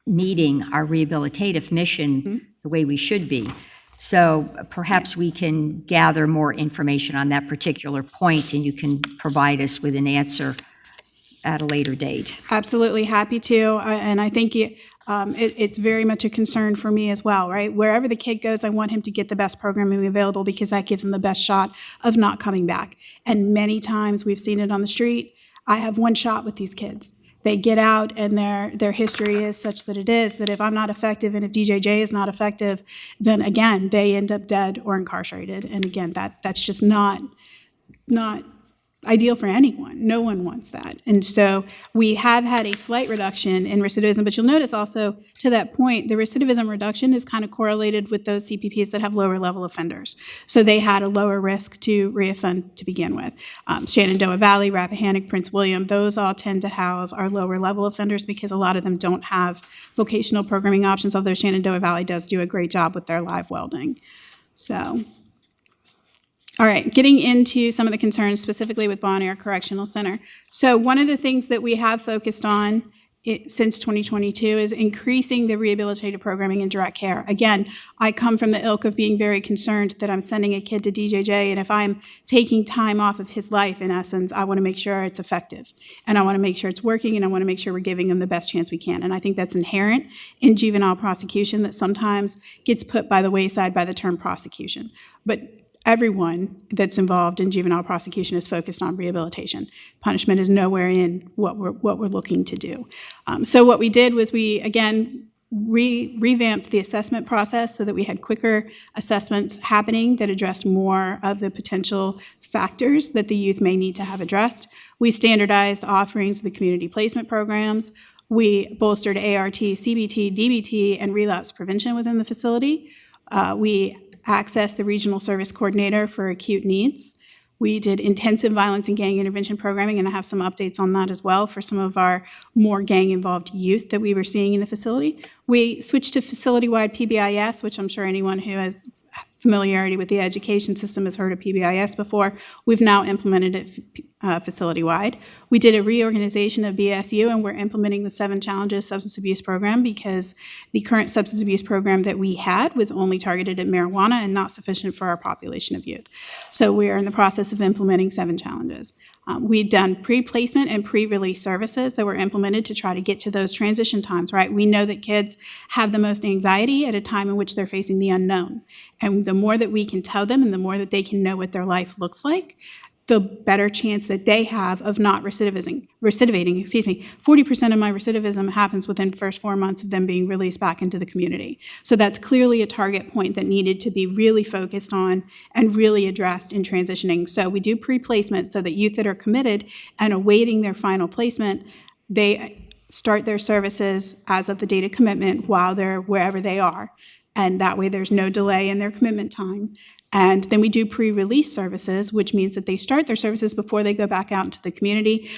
meeting our rehabilitative mission the way we should be. So perhaps we can gather more information on that particular point, and you can provide us with an answer at a later date. Absolutely happy to, and I think it's very much a concern for me as well, right? Wherever the kid goes, I want him to get the best programming available, because that gives him the best shot of not coming back. And many times we've seen it on the street. I have one shot with these kids. They get out, and their history is such that it is that if I'm not effective and if DJJ is not effective, then again, they end up dead or incarcerated. And again, that's just not ideal for anyone. No one wants that. And so we have had a slight reduction in recidivism, but you'll notice also, to that point, the recidivism reduction is kind of correlated with those CPPs that have lower level offenders. So they had a lower risk to reoffend to begin with. Shenandoah Valley, Rappahannock, Prince William, those all tend to house our lower level offenders because a lot of them don't have vocational programming options, although Shenandoah Valley does do a great job with their live welding. So, all right, getting into some of the concerns specifically with Bon Air Correctional Center. So one of the things that we have focused on since 2022 is increasing the rehabilitative programming in direct care. Again, I come from the ilk of being very concerned that I'm sending a kid to DJJ, and if I'm taking time off of his life, in essence, I want to make sure it's effective, and I want to make sure it's working, and I want to make sure we're giving him the best chance we can. And I think that's inherent in juvenile prosecution that sometimes gets put by the wayside by the term prosecution. But everyone that's involved in juvenile prosecution is focused on rehabilitation. Punishment is nowhere in what we're looking to do. So what we did was we, again, revamped the assessment process so that we had quicker assessments happening that addressed more of the potential factors that the youth may need to have addressed. We standardized offerings of the community placement programs. We bolstered ART, CBT, DBT, and relapse prevention within the facility. We accessed the regional service coordinator for acute needs. We did intensive violence and gang intervention programming, and I have some updates on that as well for some of our more gang-involved youth that we were seeing in the facility. We switched to facility-wide PBIS, which I'm sure anyone who has familiarity with the education system has heard of PBIS before. We've now implemented it facility-wide. We did a reorganization of BSU, and we're implementing the 7 Challenges Substance Abuse Program because the current substance abuse program that we had was only targeted at marijuana and not sufficient for our population of youth. So we are in the process of implementing 7 challenges. We've done pre-placement and pre-release services that were implemented to try to get to those transition times, right? We know that kids have the most anxiety at a time in which they're facing the unknown. And the more that we can tell them and the more that they can know what their life looks like, the better chance that they have of not recidivating. 40% of my recidivism happens within the first 4 months of them being released back into the community. So that's clearly a target point that needed to be really focused on and really addressed in transitioning. So we do pre-placement so that youth that are committed and awaiting their final placement, they start their services as of the date of commitment while they're wherever they are. And that way there's no delay in their commitment time. And then we do pre-release services, which means that they start their services before they go back out into the community.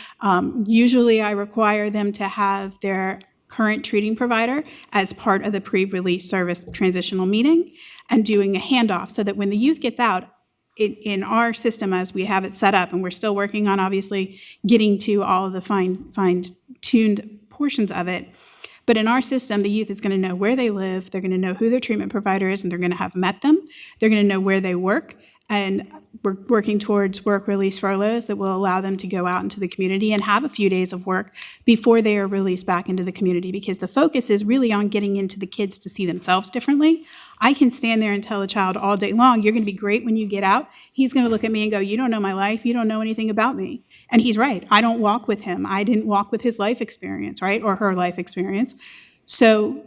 Usually I require them to have their current treating provider as part of the pre-release service transitional meeting and doing a handoff so that when the youth gets out, in our system as we have it set up, and we're still working on obviously getting to all of the fine-tuned portions of it, but in our system, the youth is going to know where they live, they're going to know who their treatment provider is, and they're going to have met them. They're going to know where they work, and we're working towards work release furloughs that will allow them to go out into the community and have a few days of work before they are released back into the community, because the focus is really on getting into the kids to see themselves differently. I can stand there and tell a child all day long, you're going to be great when you get out. He's going to look at me and go, you don't know my life, you don't know anything about me. And he's right. I don't walk with him. I didn't walk with his life experience, right, or her life experience. So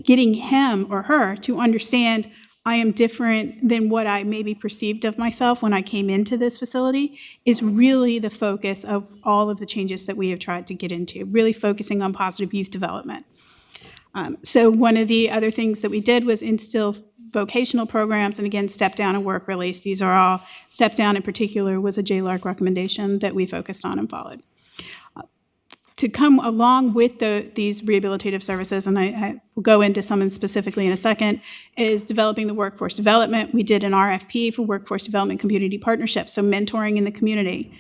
getting him or her to understand I am different than what I maybe perceived of myself when I came into this facility is really the focus of all of the changes that we have tried to get into, really focusing on positive youth development. So one of the other things that we did was instill vocational programs, and again, step down and work release. These are all, step down in particular was a JLARC recommendation that we focused on and followed. To come along with these rehabilitative services, and I will go into some specifically in a second, is developing the workforce development. We did an RFP for workforce development community partnerships, so mentoring in the community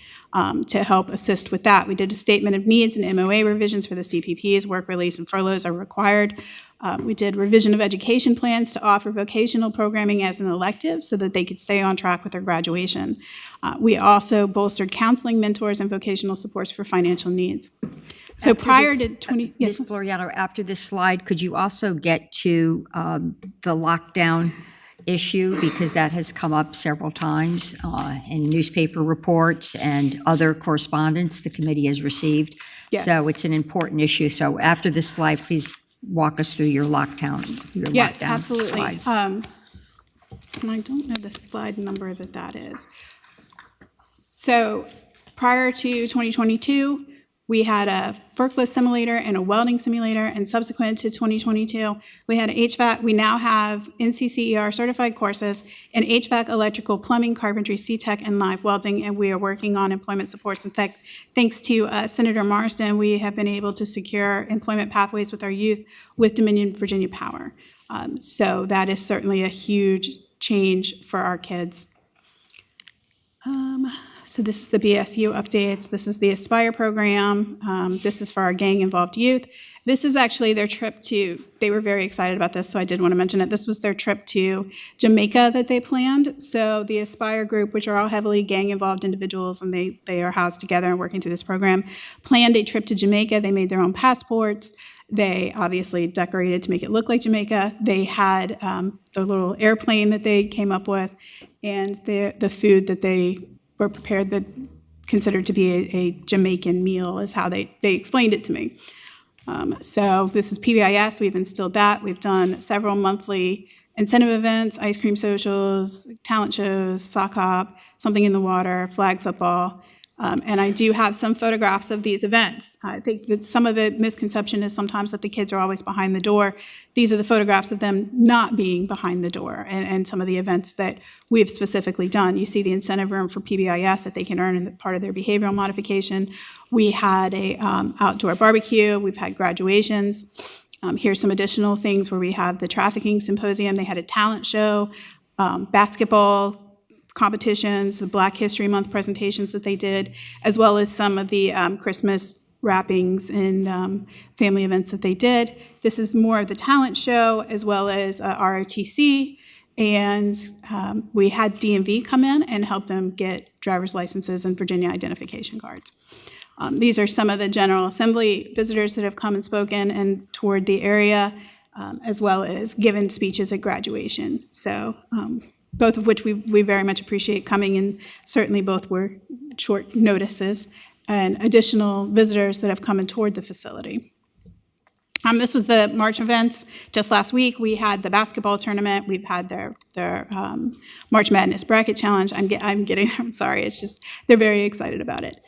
to help assist with that. We did a statement of needs and MOA revisions for the CPPs. Work release and furloughs are required. We did revision of education plans to offer vocational programming as an elective so that they could stay on track with their graduation. We also bolstered counseling mentors and vocational supports for financial needs. So prior to 20, yes. Ms. Floriano, after this slide, could you also get to the lockdown issue, because that has come up several times in newspaper reports and other correspondence the committee has received. Yes. So it's an important issue. So after this slide, please walk us through your lockdown Yes, absolutely. slides. And I don't know the slide number that is. So prior to 2022, we had a forklift simulator and a welding simulator, and subsequent to 2022, we had HVAC. We now have NCCER certified courses in HVAC, electrical, plumbing, carpentry, C-Tech, and live welding, and we are working on employment supports. In fact, thanks to Senator Marsden, we have been able to secure employment pathways with our youth with Dominion Virginia Power. So that is certainly a huge change for our kids. So this is the BSU updates. This is the Aspire program. This is for our gang-involved youth. This is actually their trip to, they were very excited about this, so I did want to mention it. This was their trip to Jamaica that they planned. So the Aspire group, which are all heavily gang-involved individuals, and they are housed together and working through this program, planned a trip to Jamaica. They made their own passports. They obviously decorated to make it look like Jamaica. They had the little airplane that they came up with, and the food that they were prepared that considered to be a Jamaican meal is how they explained it to me. So this is PBIS. We've instilled that. We've done several monthly incentive events, ice cream socials, talent shows, sock hop, something in the water, flag football. And I do have some photographs of these events. I think that some of the misconception is sometimes that the kids are always behind the door. These are the photographs of them not being behind the door and some of the events that we've specifically done. You see the incentive room for PBIS that they can earn in part of their behavioral modification. We had a outdoor barbecue. We've had graduations. Here's some additional things where we have the trafficking symposium. They had a talent show, basketball competitions, the Black History Month presentations that they did, as well as some of the Christmas wrappings and family events that they did. This is more of the talent show as well as ROTC. And we had DMV come in and help them get driver's licenses and Virginia identification cards. These are some of the General Assembly visitors that have come and spoken and toured the area, as well as given speeches at graduation. So both of which we very much appreciate coming, and certainly both were short notices, and additional visitors that have come and toured the facility. This was the March events. Just last week, we had the basketball tournament. We've had their March Madness bracket challenge. I'm sorry, it's just, they're very excited about it.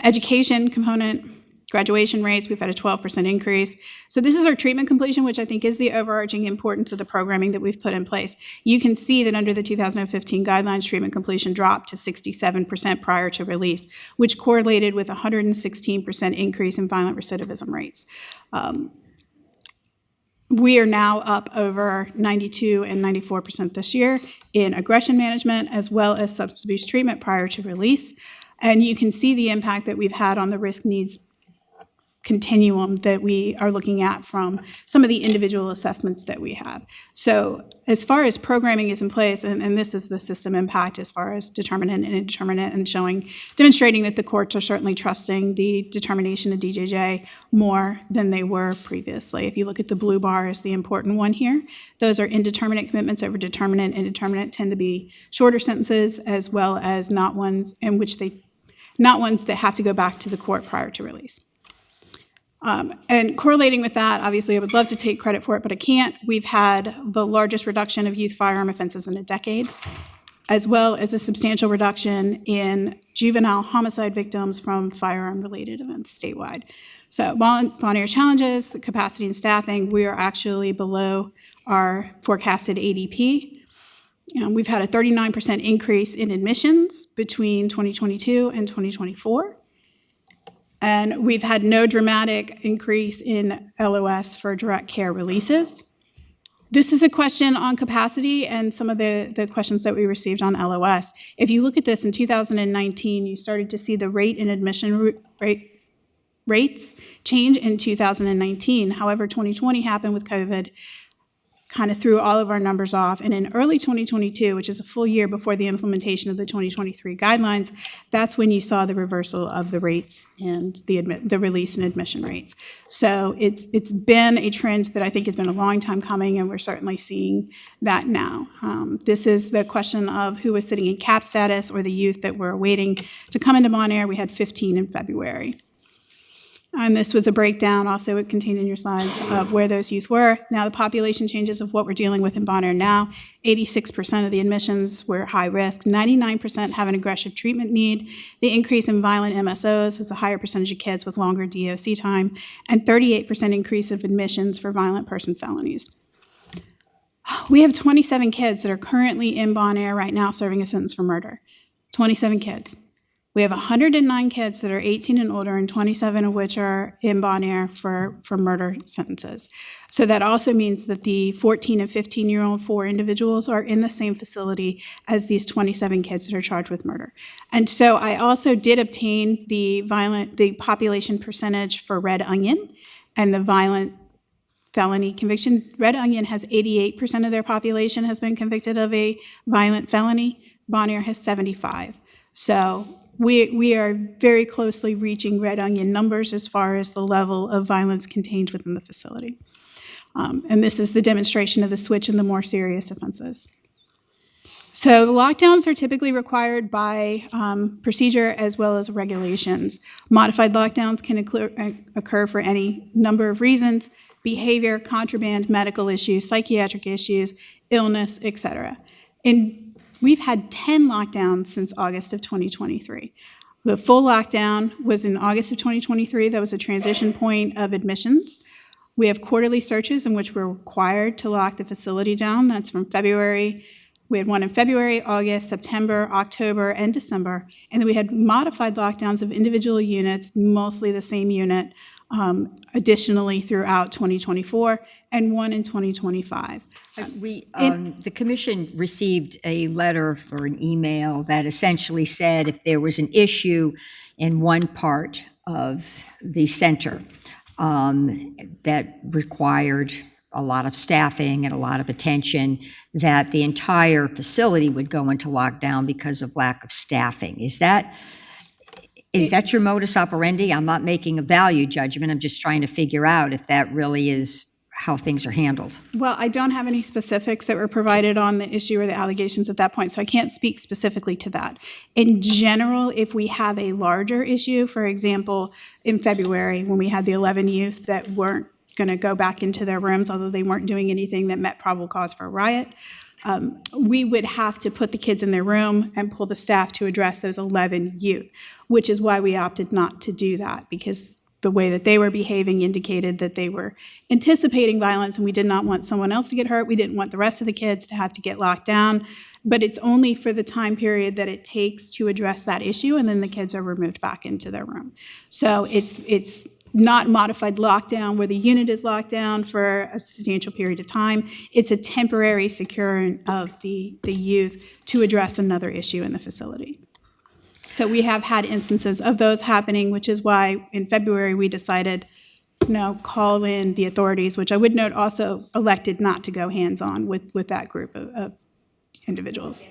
Education component, graduation rates, we've had a 12% increase. So this is our treatment completion, which I think is the overarching importance of the programming that we've put in place. You can see that under the 2015 guidelines, treatment completion dropped to 67% prior to release, which correlated with a 116% increase in violent recidivism rates. We are now up over 92 and 94% this year in aggression management as well as substance abuse treatment prior to release. And you can see the impact that we've had on the risk needs continuum that we are looking at from some of the individual assessments that we have. So as far as programming is in place, and this is the system impact as far as determinant and indeterminate, and demonstrating that the courts are certainly trusting the determination of DJJ more than they were previously. If you look at the blue bar as the important one here, those are indeterminate commitments over determinate. Indeterminate tend to be shorter sentences as well as not ones that have to go back to the court prior to release. And correlating with that, obviously I would love to take credit for it, but I can't. We've had the largest reduction of youth firearm offenses in a decade, as well as a substantial reduction in juvenile homicide victims from firearm-related events statewide. So Bon Air challenges, the capacity and staffing, we are actually below our forecasted ADP. We've had a 39% increase in admissions between 2022 and 2024. And we've had no dramatic increase in LOS for direct care releases. This is a question on capacity and some of the questions that we received on LOS. If you look at this in 2019, you started to see the rate in admission rates change in 2019. However, 2020 happened with COVID, kind of threw all of our numbers off. And in early 2022, which is a full year before the implementation of the 2023 guidelines, that's when you saw the reversal of the rates and the release and admission rates. So it's been a trend that I think has been a long time coming, and we're certainly seeing that now. This is the question of who was sitting in CAP status or the youth that were waiting to come into Bon Air. We had 15 in February. And this was a breakdown, also it contained in your slides, of where those youth were. Now the population changes of what we're dealing with in Bon Air now. 86% of the admissions were high risk. 99% have an aggressive treatment need. The increase in violent MSOs is a higher percentage of kids with longer DOC time, and 38% increase of admissions for violent person felonies. We have 27 kids that are currently in Bon Air right now serving a sentence for murder. 27 kids. We have 109 kids that are 18 and older, and 27 of which are in Bon Air for murder sentences. So that also means that the 14 and 15-year-old 4 individuals are in the same facility as these 27 kids that are charged with murder. And so I also did obtain the population percentage for Red Onion and the violent felony conviction. Red Onion has 88% of their population has been convicted of a violent felony. Bon Air has 75. So we are very closely reaching Red Onion numbers as far as the level of violence contained within the facility. And this is the demonstration of the switch in the more serious offenses. So the lockdowns are typically required by procedure as well as regulations. Modified lockdowns can occur for any number of reasons: behavior, contraband, medical issues, psychiatric issues, illness, etc. And we've had 10 lockdowns since August of 2023. The full lockdown was in August of 2023. That was a transition point of admissions. We have quarterly searches in which we're required to lock the facility down. That's from February. We had one in February, August, September, October, and December. And then we had modified lockdowns of individual units, mostly the same unit, additionally throughout 2024, and one in 2025. The commission received a letter or an email that essentially said if there was an issue in one part of the center that required a lot of staffing and a lot of attention, that the entire facility would go into lockdown because of lack of staffing. Is that your modus operandi? I'm not making a value judgment. I'm just trying to figure out if that really is how things are handled. Well, I don't have any specifics that were provided on the issue or the allegations at that point, so I can't speak specifically to that. In general, if we have a larger issue, for example, in February, when we had the 11 youth that weren't going to go back into their rooms, although they weren't doing anything that met probable cause for a riot, we would have to put the kids in their room and pull the staff to address those 11 youth, which is why we opted not to do that, because the way that they were behaving indicated that they were anticipating violence, and we did not want someone else to get hurt. We didn't want the rest of the kids to have to get locked down, but it's only for the time period that it takes to address that issue, and then the kids are removed back into their room. So it's not modified lockdown where the unit is locked down for a substantial period of time. It's a temporary securing of the youth to address another issue in the facility. So we have had instances of those happening, which is why in February we decided, call in the authorities, which I would note also elected not to go hands-on with that group of individuals.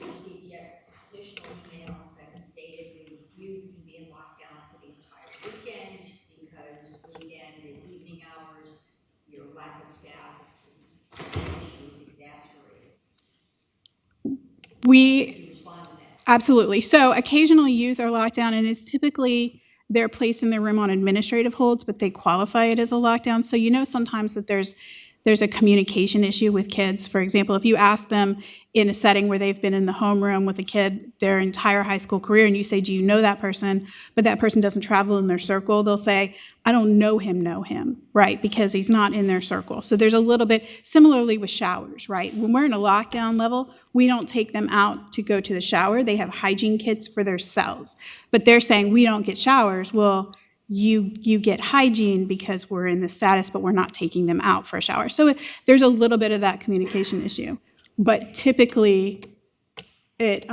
We received yet additional emails that stated the youth can be in lockdown for the entire weekend because weekend and evening hours, your lack of staff is exacerbated. Could you respond to that? Absolutely. So occasionally youth are locked down, and it's typically they're placed in their room on administrative holds, but they qualify it as a lockdown. So sometimes that there's a communication issue with kids. For example, if you ask them in a setting where they've been in the homeroom with a kid their entire high school career, and you say, do you know that person? But that person doesn't travel in their circle, they'll say, I don't know him, right? Because he's not in their circle. So there's a little bit, similarly with showers, right? When we're in a lockdown level, we don't take them out to go to the shower. They have hygiene kits for their cells. But they're saying, we don't get showers. Well, you get hygiene because we're in this status, but we're not taking them out for a shower. So there's a little bit of that communication issue. But typically, it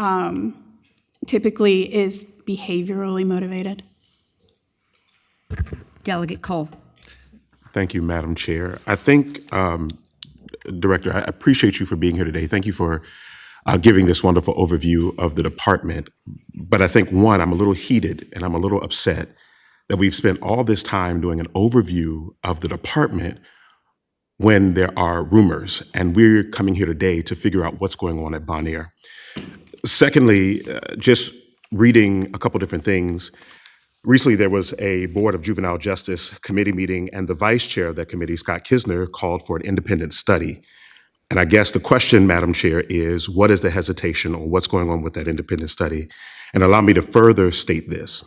typically is behaviorally motivated. Delegate Cole. Thank you, Madam Chair. I think, Director, I appreciate you for being here today. Thank you for giving this wonderful overview of the department. But I think, one, I'm a little heated and I'm a little upset that we've spent all this time doing an overview of the department when there are rumors, and we're coming here today to figure out what's going on at Bon Air. Secondly, just reading a couple different things. Recently, there was a Board of Juvenile Justice committee meeting, and the vice chair of that committee, Scott Kisner, called for an independent study. And I guess the question, Madam Chair, is what is the hesitation or what's going on with that independent study? And allow me to further state this.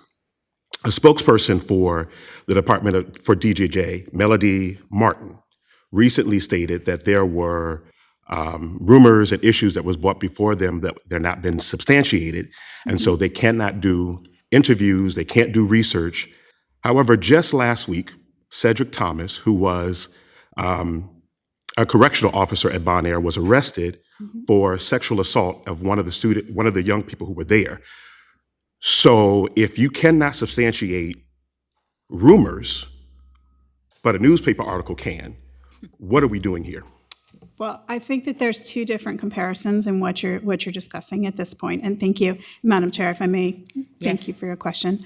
A spokesperson for the Department for DJJ, Melody Martin, recently stated that there were rumors and issues that was brought before them that they're not been substantiated, and so they cannot do interviews, they can't do research. However, just last week, Cedric Thomas, who was a correctional officer at Bon Air, was arrested for sexual assault of one of the young people who were there. So if you cannot substantiate rumors, but a newspaper article can, what are we doing here? Well, I think that there's two different comparisons in what you're discussing at this point. And thank you, Madam Chair, if I may, thank you for your question.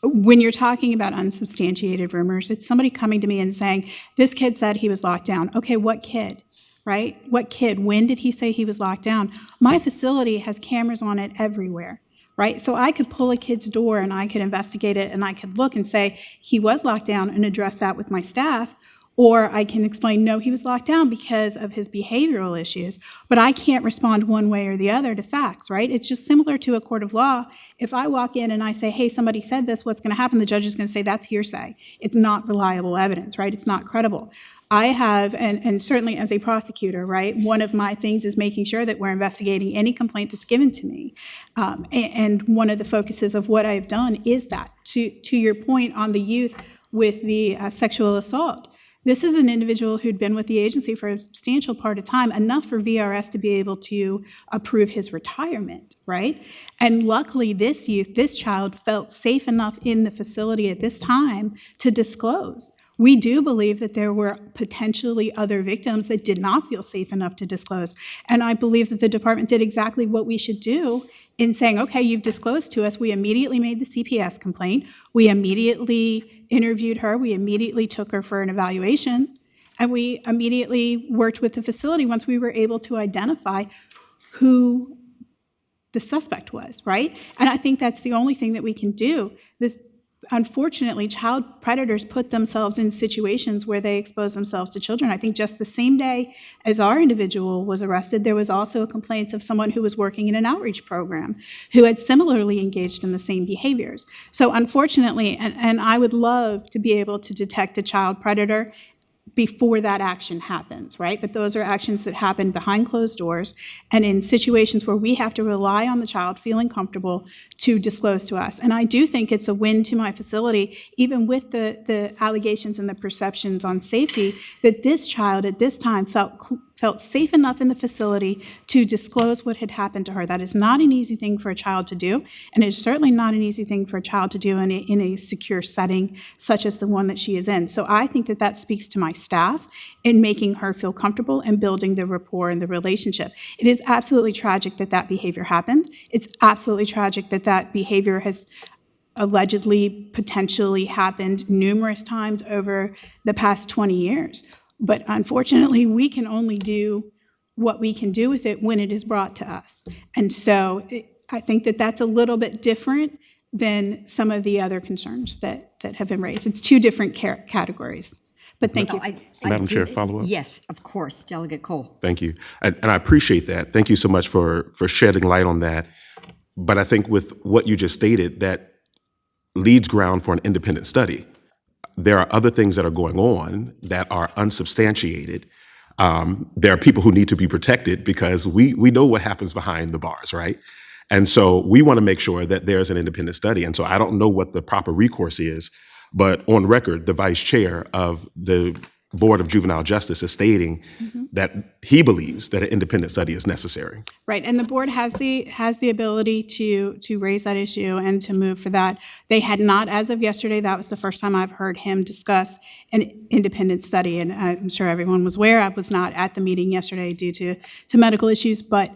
When you're talking about unsubstantiated rumors, it's somebody coming to me and saying, this kid said he was locked down. Okay, what kid? right? What kid? When did he say he was locked down? My facility has cameras on it everywhere, right? So I could pull a kid's door and I could investigate it and I could look and say he was locked down and address that with my staff. Or I can explain, no, he was locked down because of his behavioral issues, but I can't respond one way or the other to facts, right? It's just similar to a court of law. If I walk in and I say, hey, somebody said this, what's going to happen? The judge is going to say that's hearsay. It's not reliable evidence, right? It's not credible. I have, and certainly as a prosecutor, right, one of my things is making sure that we're investigating any complaint that's given to me. And one of the focuses of what I've done is that, to your point on the youth with the sexual assault. This is an individual who'd been with the agency for a substantial part of time, enough for VRS to be able to approve his retirement, right? And luckily, this youth, this child, felt safe enough in the facility at this time to disclose. We do believe that there were potentially other victims that did not feel safe enough to disclose. And I believe that the department did exactly what we should do in saying, okay, you've disclosed to us. We immediately made the CPS complaint. We immediately interviewed her. We immediately took her for an evaluation. And we immediately worked with the facility once we were able to identify who the suspect was, right? And I think that's the only thing that we can do. Unfortunately, child predators put themselves in situations where they expose themselves to children. I think just the same day as our individual was arrested, there was also a complaint of someone who was working in an outreach program who had similarly engaged in the same behaviors. So unfortunately, and I would love to be able to detect a child predator before that action happens, right? But those are actions that happen behind closed doors and in situations where we have to rely on the child feeling comfortable to disclose to us. And I do think it's a win to my facility, even with the allegations and the perceptions on safety, that this child at this time felt safe enough in the facility to disclose what had happened to her. That is not an easy thing for a child to do, and it's certainly not an easy thing for a child to do in a secure setting such as the one that she is in. So I think that that speaks to my staff in making her feel comfortable and building the rapport and the relationship. It is absolutely tragic that that behavior happened. It's absolutely tragic that that behavior has allegedly, potentially happened numerous times over the past 20 years. But unfortunately, we can only do what we can do with it when it is brought to us. And so I think that that's a little bit different than some of the other concerns that have been raised. It's two different categories. But thank you. Madam Chair, follow up? Yes, of course, Delegate Cole. Thank you. And I appreciate that. Thank you so much for shedding light on that. But I think with what you just stated, that leads ground for an independent study. There are other things that are going on that are unsubstantiated. There are people who need to be protected because we know what happens behind the bars, right? And so we want to make sure that there's an independent study. And so I don't know what the proper recourse is, but on record, the vice chair of the Board of Juvenile Justice is stating that he believes that an independent study is necessary. Right, and the board has the ability to raise that issue and to move for that. They had not, as of yesterday, that was the first time I've heard him discuss an independent study, and I'm sure everyone was aware. I was not at the meeting yesterday due to medical issues, but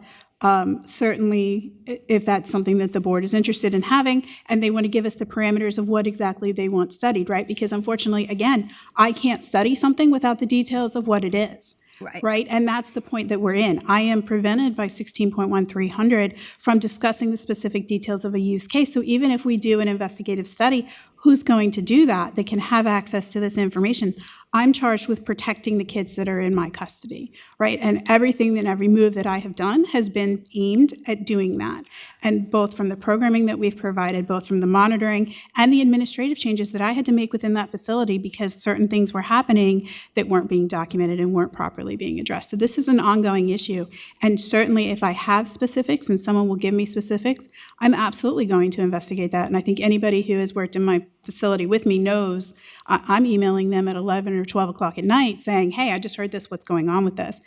certainly if that's something that the board is interested in having and they want to give us the parameters of what exactly they want studied, right? Because unfortunately, again, I can't study something without the details of what it is. Right. And that's the point that we're in. I am prevented by 16.1300 from discussing the specific details of a use case. So even if we do an investigative study, who's going to do that can have access to this information? I'm charged with protecting the kids that are in my custody, right? And everything and every move that I have done has been aimed at doing that. And both from the programming that we've provided, both from the monitoring and the administrative changes that I had to make within that facility because certain things were happening that weren't being documented and weren't properly being addressed. So this is an ongoing issue. And certainly if I have specifics and someone will give me specifics, I'm absolutely going to investigate that. And I think anybody who has worked in my facility with me knows I'm emailing them at 11 or 12 o'clock at night saying, hey, I just heard this, what's going on with this?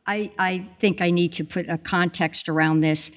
I think I need to put a context around this.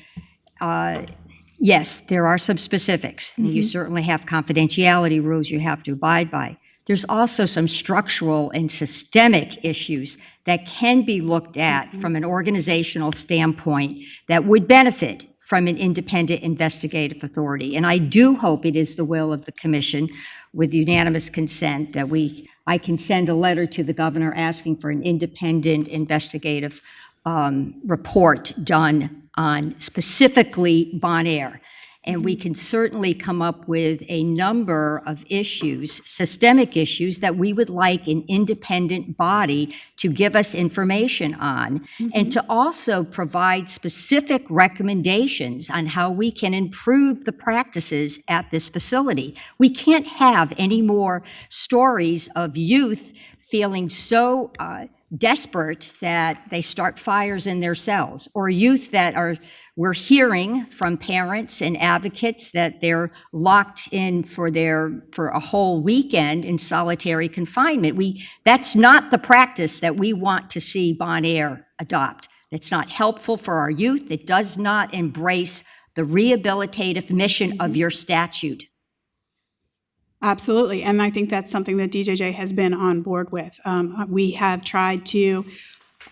Yes, there are some specifics. You certainly have confidentiality rules you have to abide by. There's also some structural and systemic issues that can be looked at from an organizational standpoint that would benefit from an independent investigative authority. And I do hope it is the will of the commission with unanimous consent that we I can send a letter to the governor asking for an independent investigative report done on specifically Bon Air. And we can certainly come up with a number of issues, systemic issues, that we would like an independent body to give us information on, and to also provide specific recommendations on how we can improve the practices at this facility. We can't have any more stories of youth feeling so desperate that they start fires in their cells, or youth that we're hearing from parents and advocates that they're locked in for a whole weekend in solitary confinement. That's not the practice that we want to see Bon Air adopt. It's not helpful for our youth. It does not embrace the rehabilitative mission of your statute. Absolutely, and I think that's something that DJJ has been on board with. We have tried to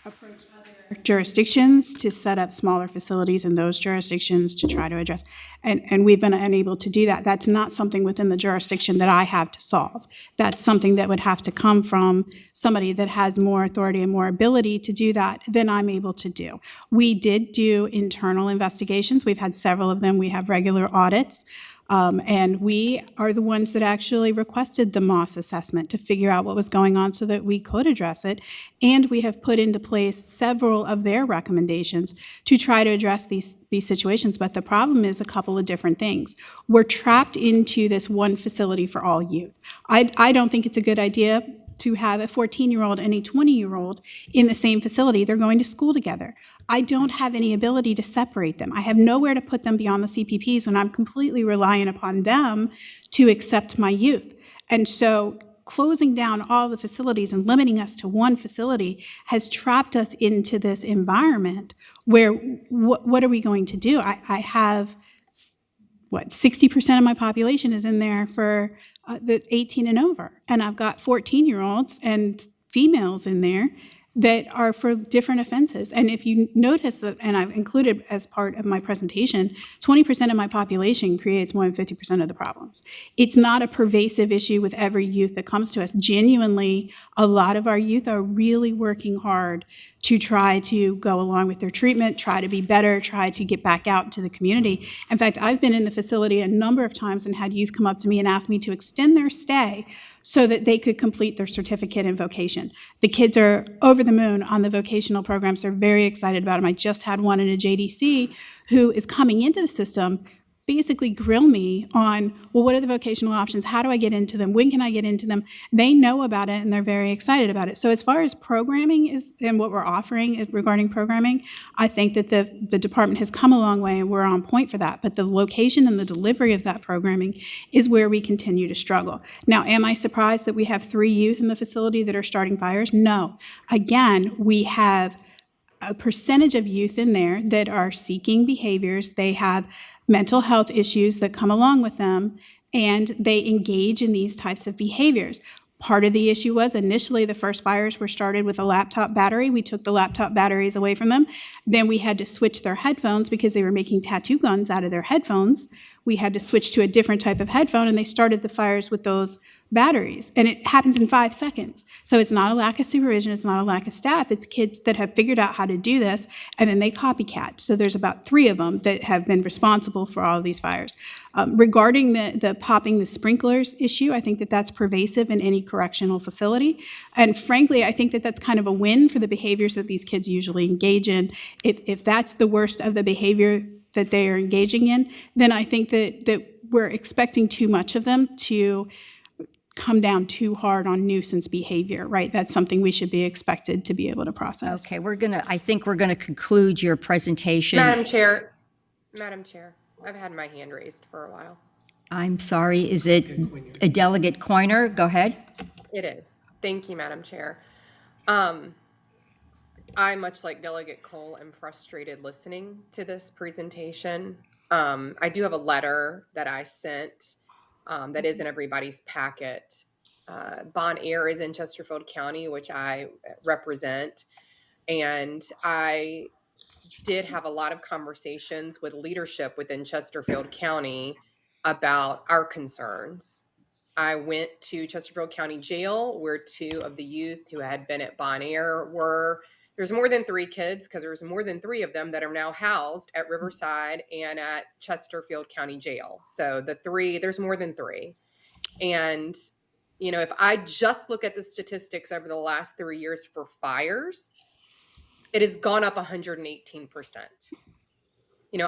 approach other jurisdictions to set up smaller facilities in those jurisdictions to try to address, and we've been unable to do that. That's not something within the jurisdiction that I have to solve. That's something that would have to come from somebody that has more authority and more ability to do that than I'm able to do. We did do internal investigations. We've had several of them. We have regular audits. And we are the ones that actually requested the Moss assessment to figure out what was going on so that we could address it. And we have put into place several of their recommendations to try to address these situations. But the problem is a couple of different things. We're trapped into this one facility for all youth. I don't think it's a good idea to have a 14-year-old and a 20-year-old in the same facility. They're going to school together. I don't have any ability to separate them. I have nowhere to put them beyond the CPPs, and I'm completely reliant upon them to accept my youth. And so closing down all the facilities and limiting us to one facility has trapped us into this environment where what are we going to do? I have, 60% of my population is in there for the 18 and over. And I've got 14-year-olds and females in there that are for different offenses. And if you notice that, and I've included as part of my presentation, 20% of my population creates more than 50% of the problems. It's not a pervasive issue with every youth that comes to us. Genuinely, a lot of our youth are really working hard to try to go along with their treatment, try to be better, try to get back out into the community. In fact, I've been in the facility a number of times and had youth come up to me and ask me to extend their stay so that they could complete their certificate in vocation. The kids are over the moon on the vocational programs. They're very excited about them. I just had one in a JDC who is coming into the system basically grill me on, well, what are the vocational options? How do I get into them? When can I get into them? They know about it and they're very excited about it. So as far as programming is and what we're offering regarding programming, I think that the department has come a long way and we're on point for that. But the location and the delivery of that programming is where we continue to struggle. Now, am I surprised that we have 3 youth in the facility that are starting fires? No. Again, we have a percentage of youth in there that are seeking behaviors. They have mental health issues that come along with them, and they engage in these types of behaviors. Part of the issue was initially the first fires were started with a laptop battery. We took the laptop batteries away from them. Then we had to switch their headphones because they were making tattoo guns out of their headphones. We had to switch to a different type of headphone, and they started the fires with those batteries. And it happens in 5 seconds. So it's not a lack of supervision. It's not a lack of staff. It's kids that have figured out how to do this, and then they copycat. So there's about 3 of them that have been responsible for all of these fires. Regarding the popping the sprinklers issue, I think that that's pervasive in any correctional facility. And frankly, I think that that's kind of a win for the behaviors that these kids usually engage in. If that's the worst of the behavior that they are engaging in, then I think that we're expecting too much of them to come down too hard on nuisance behavior, right? That's something we should be expected to be able to process. Okay, I think we're gonna conclude your presentation. Madam Chair, I've had my hand raised for a while. I'm sorry, is it a Delegate Coiner? Go ahead. It is. Thank you, Madam Chair. I, much like Delegate Cole, am frustrated listening to this presentation. I do have a letter that I sent that is in everybody's packet. Bon Air is in Chesterfield County, which I represent, and I did have a lot of conversations with leadership within Chesterfield County about our concerns. I went to Chesterfield County Jail, where 2 of the youth who had been at Bon Air were. There's more than 3 kids, because there's more than 3 of them that are now housed at Riverside and at Chesterfield County Jail. So there's more than 3. And, if I just look at the statistics over the last 3 years for fires, it has gone up 118%.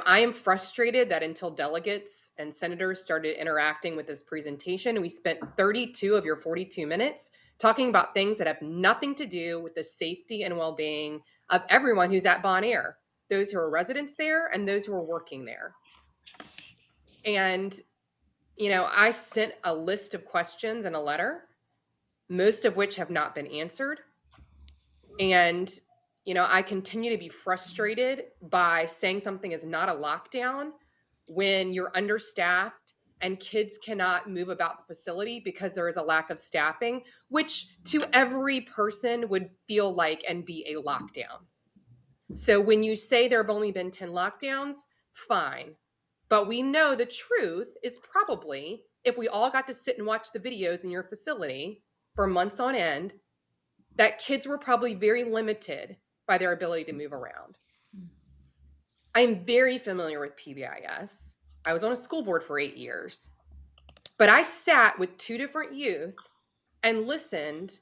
I am frustrated that until delegates and senators started interacting with this presentation, we spent 32 of your 42 minutes talking about things that have nothing to do with the safety and well-being of everyone who's at Bon Air, those who are residents there and those who are working there. And, I sent a list of questions in a letter, most of which have not been answered. And I continue to be frustrated by saying something is not a lockdown when you're understaffed and kids cannot move about the facility because there is a lack of staffing, which to every person would feel like and be a lockdown. So when you say there have only been 10 lockdowns, fine. But we know the truth is probably, if we all got to sit and watch the videos in your facility for months on end, that kids were probably very limited by their ability to move around. I'm very familiar with PBIS. I was on a school board for 8 years. But I sat with 2 different youth and listened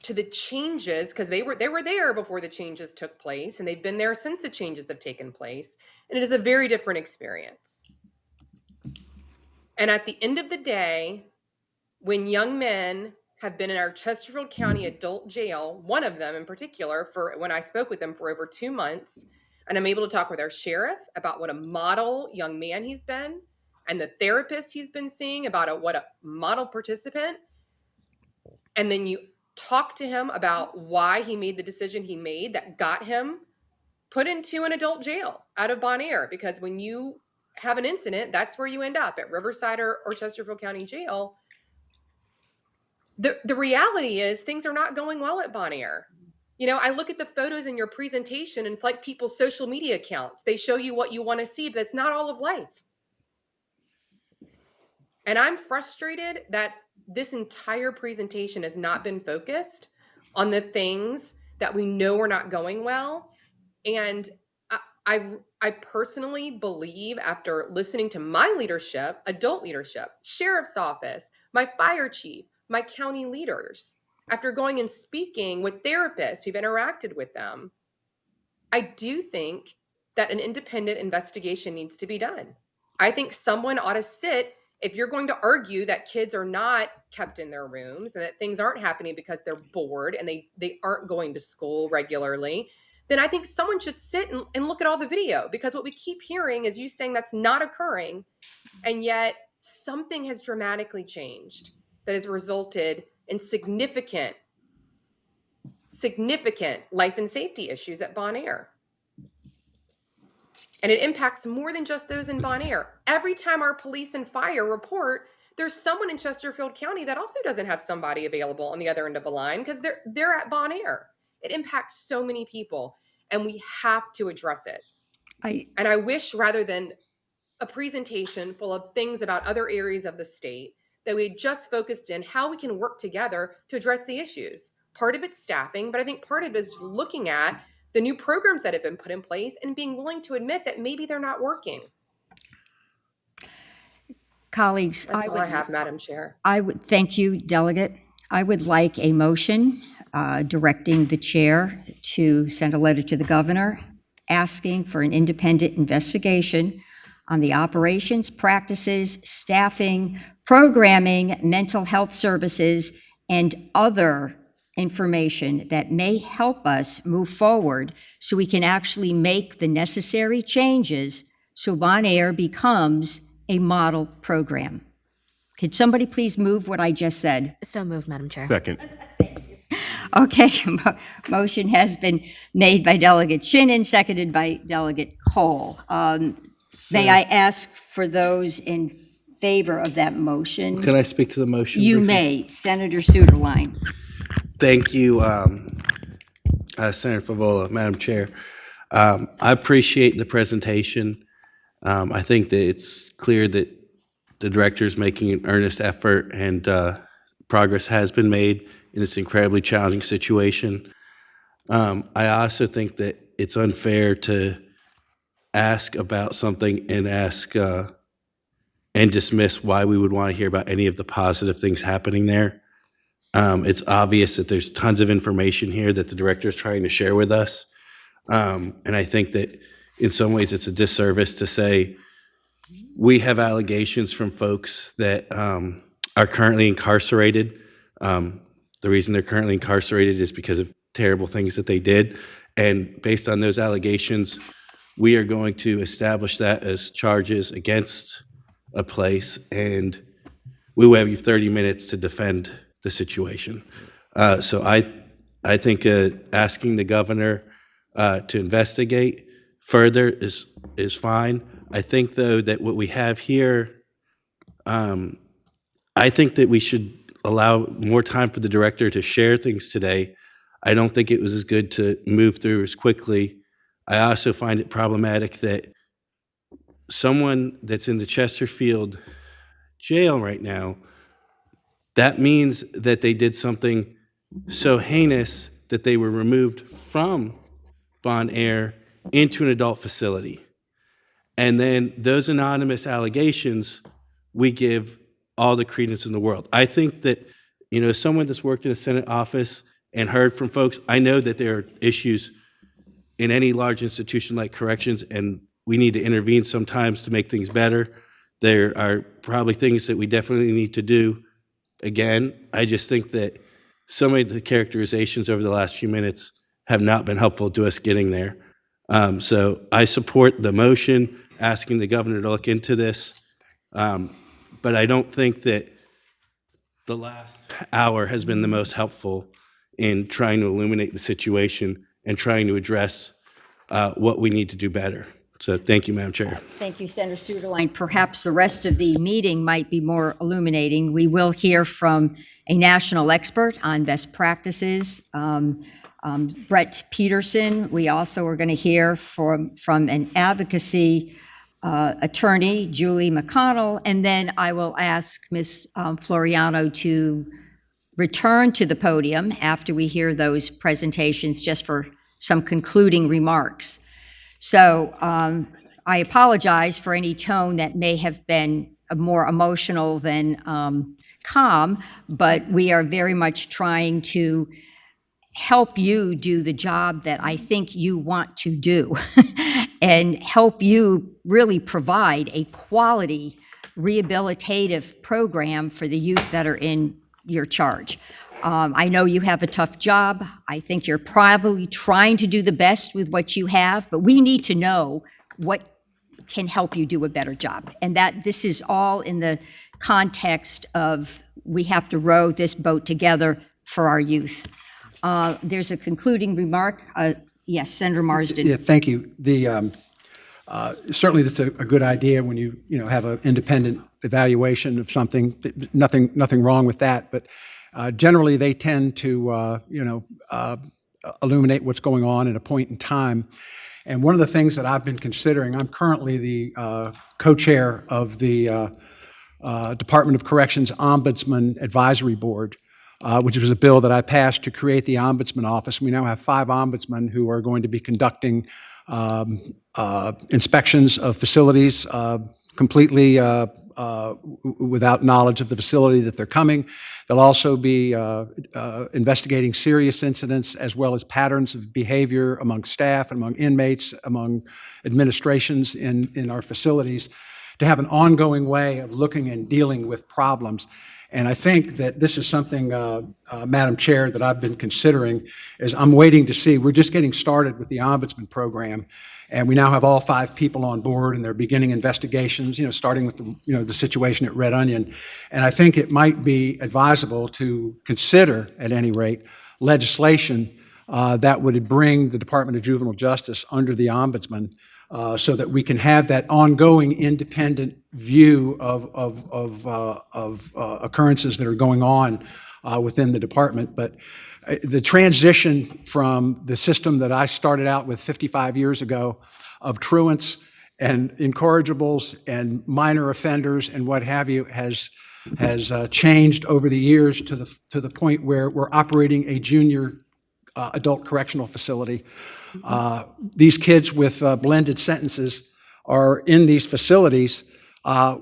to the changes, because they were there before the changes took place, and they've been there since the changes have taken place. And it is a very different experience. And at the end of the day, when young men have been in our Chesterfield County adult jail, one of them in particular, for when I spoke with them for over 2 months, and I'm able to talk with our sheriff about what a model young man he's been, and the therapist he's been seeing about what a model participant, and then you talk to him about why he made the decision he made that got him put into an adult jail out of Bon Air, because when you have an incident, that's where you end up, at Riverside or Chesterfield County Jail. The reality is things are not going well at Bon Air. I look at the photos in your presentation, and it's like people's social media accounts. They show you what you want to see, but that's not all of life. And I'm frustrated that this entire presentation has not been focused on the things that we know are not going well. And I personally believe, after listening to my leadership, adult leadership, sheriff's office, my fire chief, my county leaders, after going and speaking with therapists who've interacted with them, I do think that an independent investigation needs to be done. I think someone ought to sit, if you're going to argue that kids are not kept in their rooms and that things aren't happening because they're bored and they aren't going to school regularly, then I think someone should sit and look at all the video, because what we keep hearing is you saying that's not occurring, and yet something has dramatically changed that has resulted in significant life and safety issues at Bon Air. And it impacts more than just those in Bon Air. Every time our police and fire report, there's someone in Chesterfield County that also doesn't have somebody available on the other end of the line, because they're at Bon Air. It impacts so many people, and we have to address it. And I wish, rather than a presentation full of things about other areas of the state, that we had just focused in how we can work together to address the issues. Part of it's staffing, but I think part of it is looking at the new programs that have been put in place and being willing to admit that maybe they're not working. Colleagues, That's all I have, Madam Chair. I would thank you, Delegate. I would like a motion directing the chair to send a letter to the governor asking for an independent investigation on the operations, practices, staffing, programming, mental health services, and other information that may help us move forward so we can actually make the necessary changes so Bon Air becomes a model program. Could somebody please move what I just said? So moved, Madam Chair. Second. Okay, motion has been made by Delegate Shinnon, seconded by Delegate Cole. May I ask for those in favor of that motion? Can I speak to the motion? You briefly? may. Senator Suderline. Thank you, Senator Favola, Madam Chair. I appreciate the presentation. I think that it's clear that The director is making an earnest effort, and progress has been made in this incredibly challenging situation. I also think that it's unfair to ask about something and and dismiss why we would want to hear about any of the positive things happening there. It's obvious that there's tons of information here that the director is trying to share with us. And I think that in some ways it's a disservice to say we have allegations from folks that are currently incarcerated. The reason they're currently incarcerated is because of terrible things that they did. And based on those allegations, we are going to establish that as charges against a place, and we will have you 30 minutes to defend the situation. So I think asking the governor to investigate further is fine. I think, though, that what we have here, I think that we should allow more time for the director to share things today. I don't think it was as good to move through as quickly. I also find it problematic that someone that's in the Chesterfield jail right now, that means that they did something so heinous that they were removed from Bon Air into an adult facility. And then those anonymous allegations, we give all the credence in the world. I think that, someone that's worked in a Senate office and heard from folks, I know that there are issues in any large institution like corrections, and we need to intervene sometimes to make things better. There are probably things that we definitely need to do. Again, I just think that some of the characterizations over the last few minutes have not been helpful to us getting there. So I support the motion asking the governor to look into this, but I don't think that the last hour has been the most helpful in trying to illuminate the situation and trying to address what we need to do better. So thank you, Madam Chair. Thank you, Senator Suderline. Perhaps the rest of the meeting might be more illuminating. We will hear from a national expert on best practices, Brett Peterson. We also are going to hear from an advocacy attorney, Julie McConnell, and then I will ask Ms. Floriano to return to the podium after we hear those presentations just for some concluding remarks. So I apologize for any tone that may have been more emotional than calm, but we are very much trying to help you do the job that I think you want to do and help you really provide a quality rehabilitative program for the youth that are in your charge. I know you have a tough job. I think you're probably trying to do the best with what you have, but we need to know what can help you do a better job. And that this is all in the context of we have to row this boat together for our youth. There's a concluding remark. Yes, Senator Marsden. Yeah, thank you. Certainly that's a good idea when you have an independent evaluation of something. Nothing wrong with that, but generally they tend to illuminate what's going on at a point in time. And one of the things that I've been considering, I'm currently the co-chair of the Department of Corrections Ombudsman Advisory Board, which was a bill that I passed to create the Ombudsman Office. We now have 5 ombudsmen who are going to be conducting inspections of facilities completely without knowledge of the facility that they're coming. They'll also be investigating serious incidents as well as patterns of behavior among staff, among inmates, among administrations in our facilities, to have an ongoing way of looking and dealing with problems. And I think that this is something, Madam Chair, that I've been considering, is I'm waiting to see, we're just getting started with the Ombudsman program, and we now have all 5 people on board, and they're beginning investigations, starting with the situation at Red Onion. And I think it might be advisable to consider, at any rate, legislation that would bring the Department of Juvenile Justice under the Ombudsman, so that we can have that ongoing independent view of occurrences that are going on within the department. But the transition from the system that I started out with 55 years ago of truants and incorrigibles and minor offenders and what have you has changed over the years to the point where we're operating a junior adult correctional facility. These kids with blended sentences are in these facilities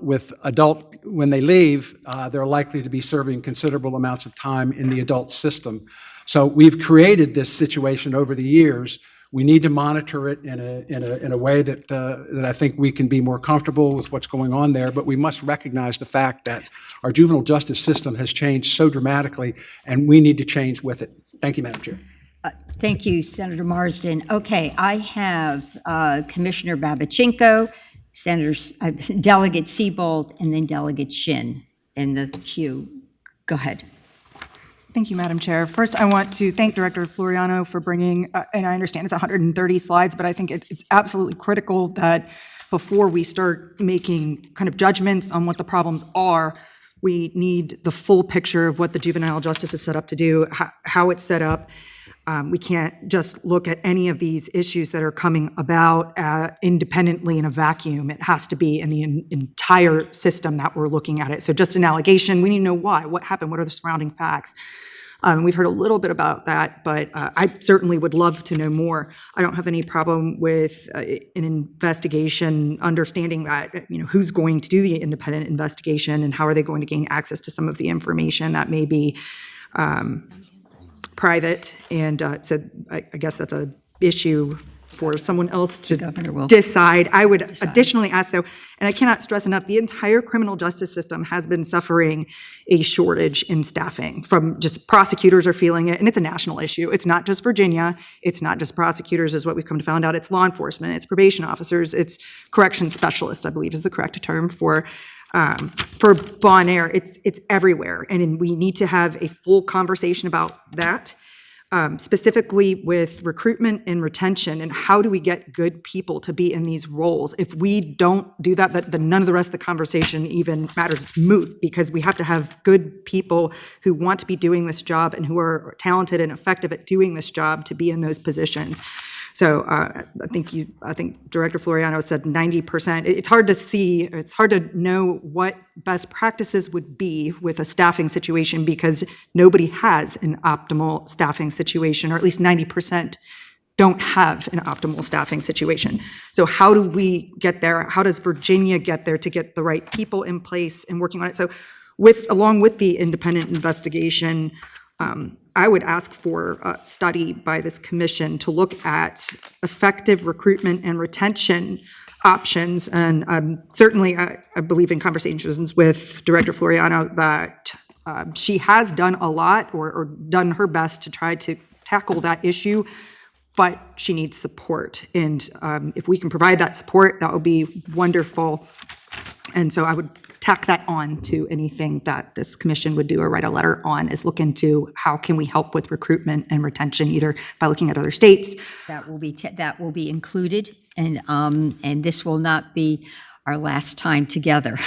with adult, when they leave, they're likely to be serving considerable amounts of time in the adult system. So we've created this situation over the years. We need to monitor it in a way that I think we can be more comfortable with what's going on there, but we must recognize the fact that our juvenile justice system has changed so dramatically, and we need to change with it. Thank you, Madam Chair. Thank you, Senator Marsden. Okay, I have Commissioner Babichenko, Delegate Seabold, and then Delegate Shin in the queue. Go ahead. Thank you, Madam Chair. First, I want to thank Director Floriano for bringing, and I understand it's 130 slides, but I think it's absolutely critical that before we start making kind of judgments on what the problems are, we need the full picture of what the juvenile justice is set up to do, how it's set up. We can't just look at any of these issues that are coming about independently in a vacuum. It has to be in the entire system that we're looking at it. So just an allegation, we need to know why, what happened, what are the surrounding facts. We've heard a little bit about that, but I certainly would love to know more. I don't have any problem with an investigation, understanding that, who's going to do the independent investigation and how are they going to gain access to some of the information that may be private, and so I guess that's an issue for someone else to decide. I would additionally ask, though, and I cannot stress enough, the entire criminal justice system has been suffering a shortage in staffing. From just prosecutors are feeling it, and it's a national issue. It's not just Virginia. It's not just prosecutors, is what we've come to find out. It's law enforcement. It's probation officers. It's corrections specialists, I believe is the correct term for Bon Air. It's everywhere, and we need to have a full conversation about that, specifically with recruitment and retention, and how do we get good people to be in these roles. If we don't do that, then none of the rest of the conversation even matters. It's moot, because we have to have good people who want to be doing this job and who are talented and effective at doing this job to be in those positions. So I think Director Floriano said 90%. It's hard to see, it's hard to know what best practices would be with a staffing situation, because nobody has an optimal staffing situation, or at least 90% don't have an optimal staffing situation. So how do we get there? How does Virginia get there to get the right people in place and working on it? So along with the independent investigation, I would ask for a study by this commission to look at effective recruitment and retention options. And certainly, I believe in conversations with Director Floriano that she has done a lot or done her best to try to tackle that issue, but she needs support. And if we can provide that support, that would be wonderful. And so I would tack that on to anything that this commission would do or write a letter on, is look into how can we help with recruitment and retention, either by looking at other states. That will be included, and this will not be our last time together.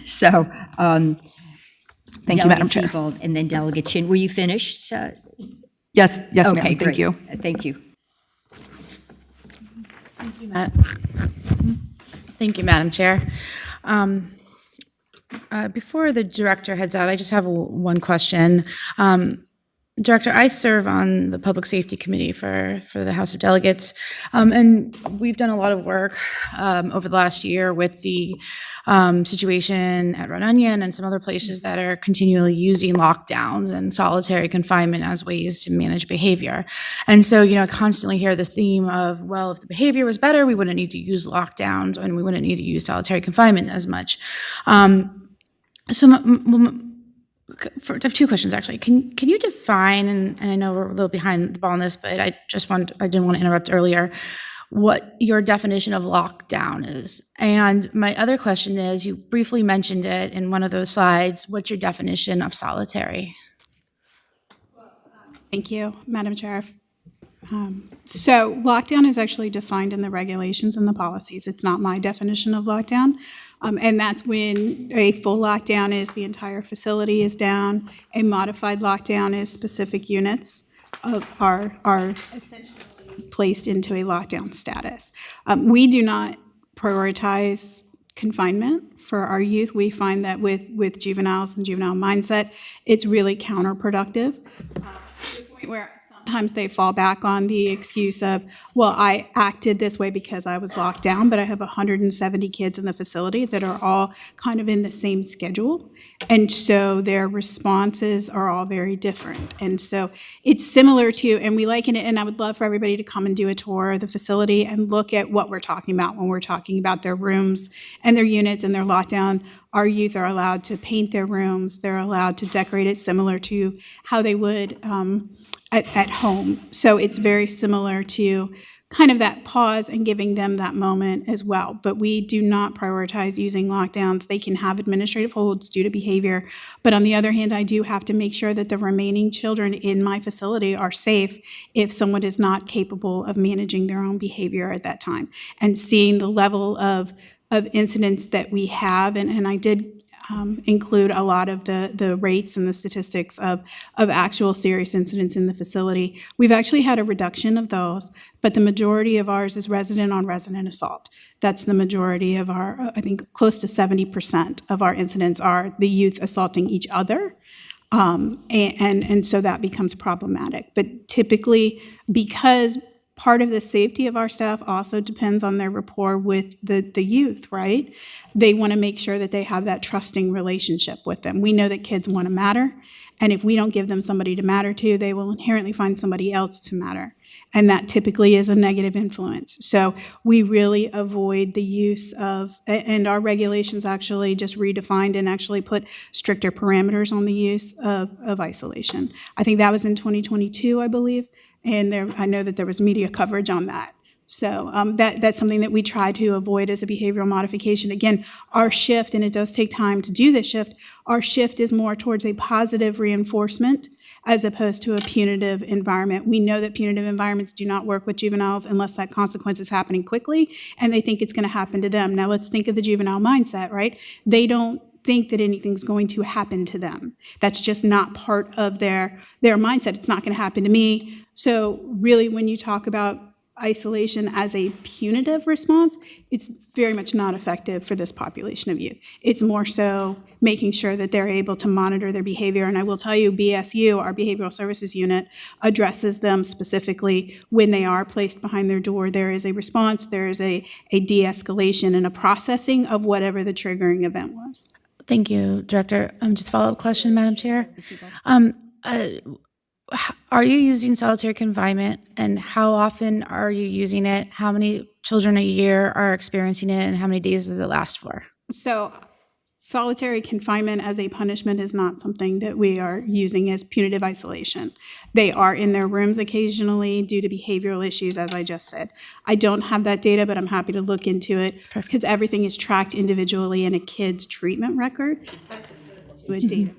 So, thank you, Madam Chair. Seabold, and then Delegate Chin. Were you finished? Yes, okay, ma'am. Great. Thank you. Thank you. Thank you, Thank you, Madam Chair. Before the director heads out, I just have one question. Director, I serve on the Public Safety Committee for the House of Delegates, and we've done a lot of work over the last year with the situation at Red Onion and some other places that are continually using lockdowns and solitary confinement as ways to manage behavior. And so, I constantly hear this theme of, well, if the behavior was better, we wouldn't need to use lockdowns and we wouldn't need to use solitary confinement as much. So I have two questions, actually. Can you define, and I know we're a little behind the ball on this, but I didn't want to interrupt earlier, what your definition of lockdown is? And my other question is, you briefly mentioned it in one of those slides, what's your definition of solitary? Thank you, Madam Chair. So lockdown is actually defined in the regulations and the policies. It's not my definition of lockdown. And that's when a full lockdown is the entire facility is down. A modified lockdown is specific units are essentially placed into a lockdown status. We do not prioritize confinement for our youth. We find that with juveniles and juvenile mindset, it's really counterproductive. To the point where sometimes they fall back on the excuse of, well, I acted this way because I was locked down, but I have 170 kids in the facility that are all kind of in the same schedule. And so their responses are all very different. And so it's similar to, and we liken it, and I would love for everybody to come and do a tour of the facility and look at what we're talking about when we're talking about their rooms and their units and their lockdown. Our youth are allowed to paint their rooms. They're allowed to decorate it similar to how they would at home. So it's very similar to kind of that pause and giving them that moment as well. But we do not prioritize using lockdowns. They can have administrative holds due to behavior. But on the other hand, I do have to make sure that the remaining children in my facility are safe if someone is not capable of managing their own behavior at that time. And seeing the level of incidents that we have, and I did include a lot of the rates and the statistics of actual serious incidents in the facility. We've actually had a reduction of those, but the majority of ours is resident-on-resident assault. That's the majority of our, I think close to 70% of our incidents are the youth assaulting each other. And so that becomes problematic. But typically, because part of the safety of our staff also depends on their rapport with the youth, right? They want to make sure that they have that trusting relationship with them. We know that kids want to matter, and if we don't give them somebody to matter to, they will inherently find somebody else to matter. And that typically is a negative influence. So we really avoid the use of, and our regulations actually just redefined and actually put stricter parameters on the use of isolation. I think that was in 2022, I believe. And I know that there was media coverage on that. So that's something that we try to avoid as a behavioral modification. Again, our shift, and it does take time to do this shift, our shift is more towards a positive reinforcement as opposed to a punitive environment. We know that punitive environments do not work with juveniles unless that consequence is happening quickly and they think it's going to happen to them. Now let's think of the juvenile mindset, right? They don't think that anything's going to happen to them. That's just not part of their mindset. It's not going to happen to me. So really, when you talk about isolation as a punitive response, it's very much not effective for this population of youth. It's more so making sure that they're able to monitor their behavior. And I will tell you, BSU, our behavioral services unit, addresses them specifically when they are placed behind their door. There is a response, there is a de-escalation and a processing of whatever the triggering event was. Thank you, Director. Just a follow-up question, Madam Chair. Are you using solitary confinement, and how often are you using it? How many children a year are experiencing it, and how many days does it last for? So solitary confinement as a punishment is not something that we are using as punitive isolation. They are in their rooms occasionally due to behavioral issues, as I just said. I don't have that data, but I'm happy to look into it because everything is tracked individually in a kid's treatment record as opposed to a data.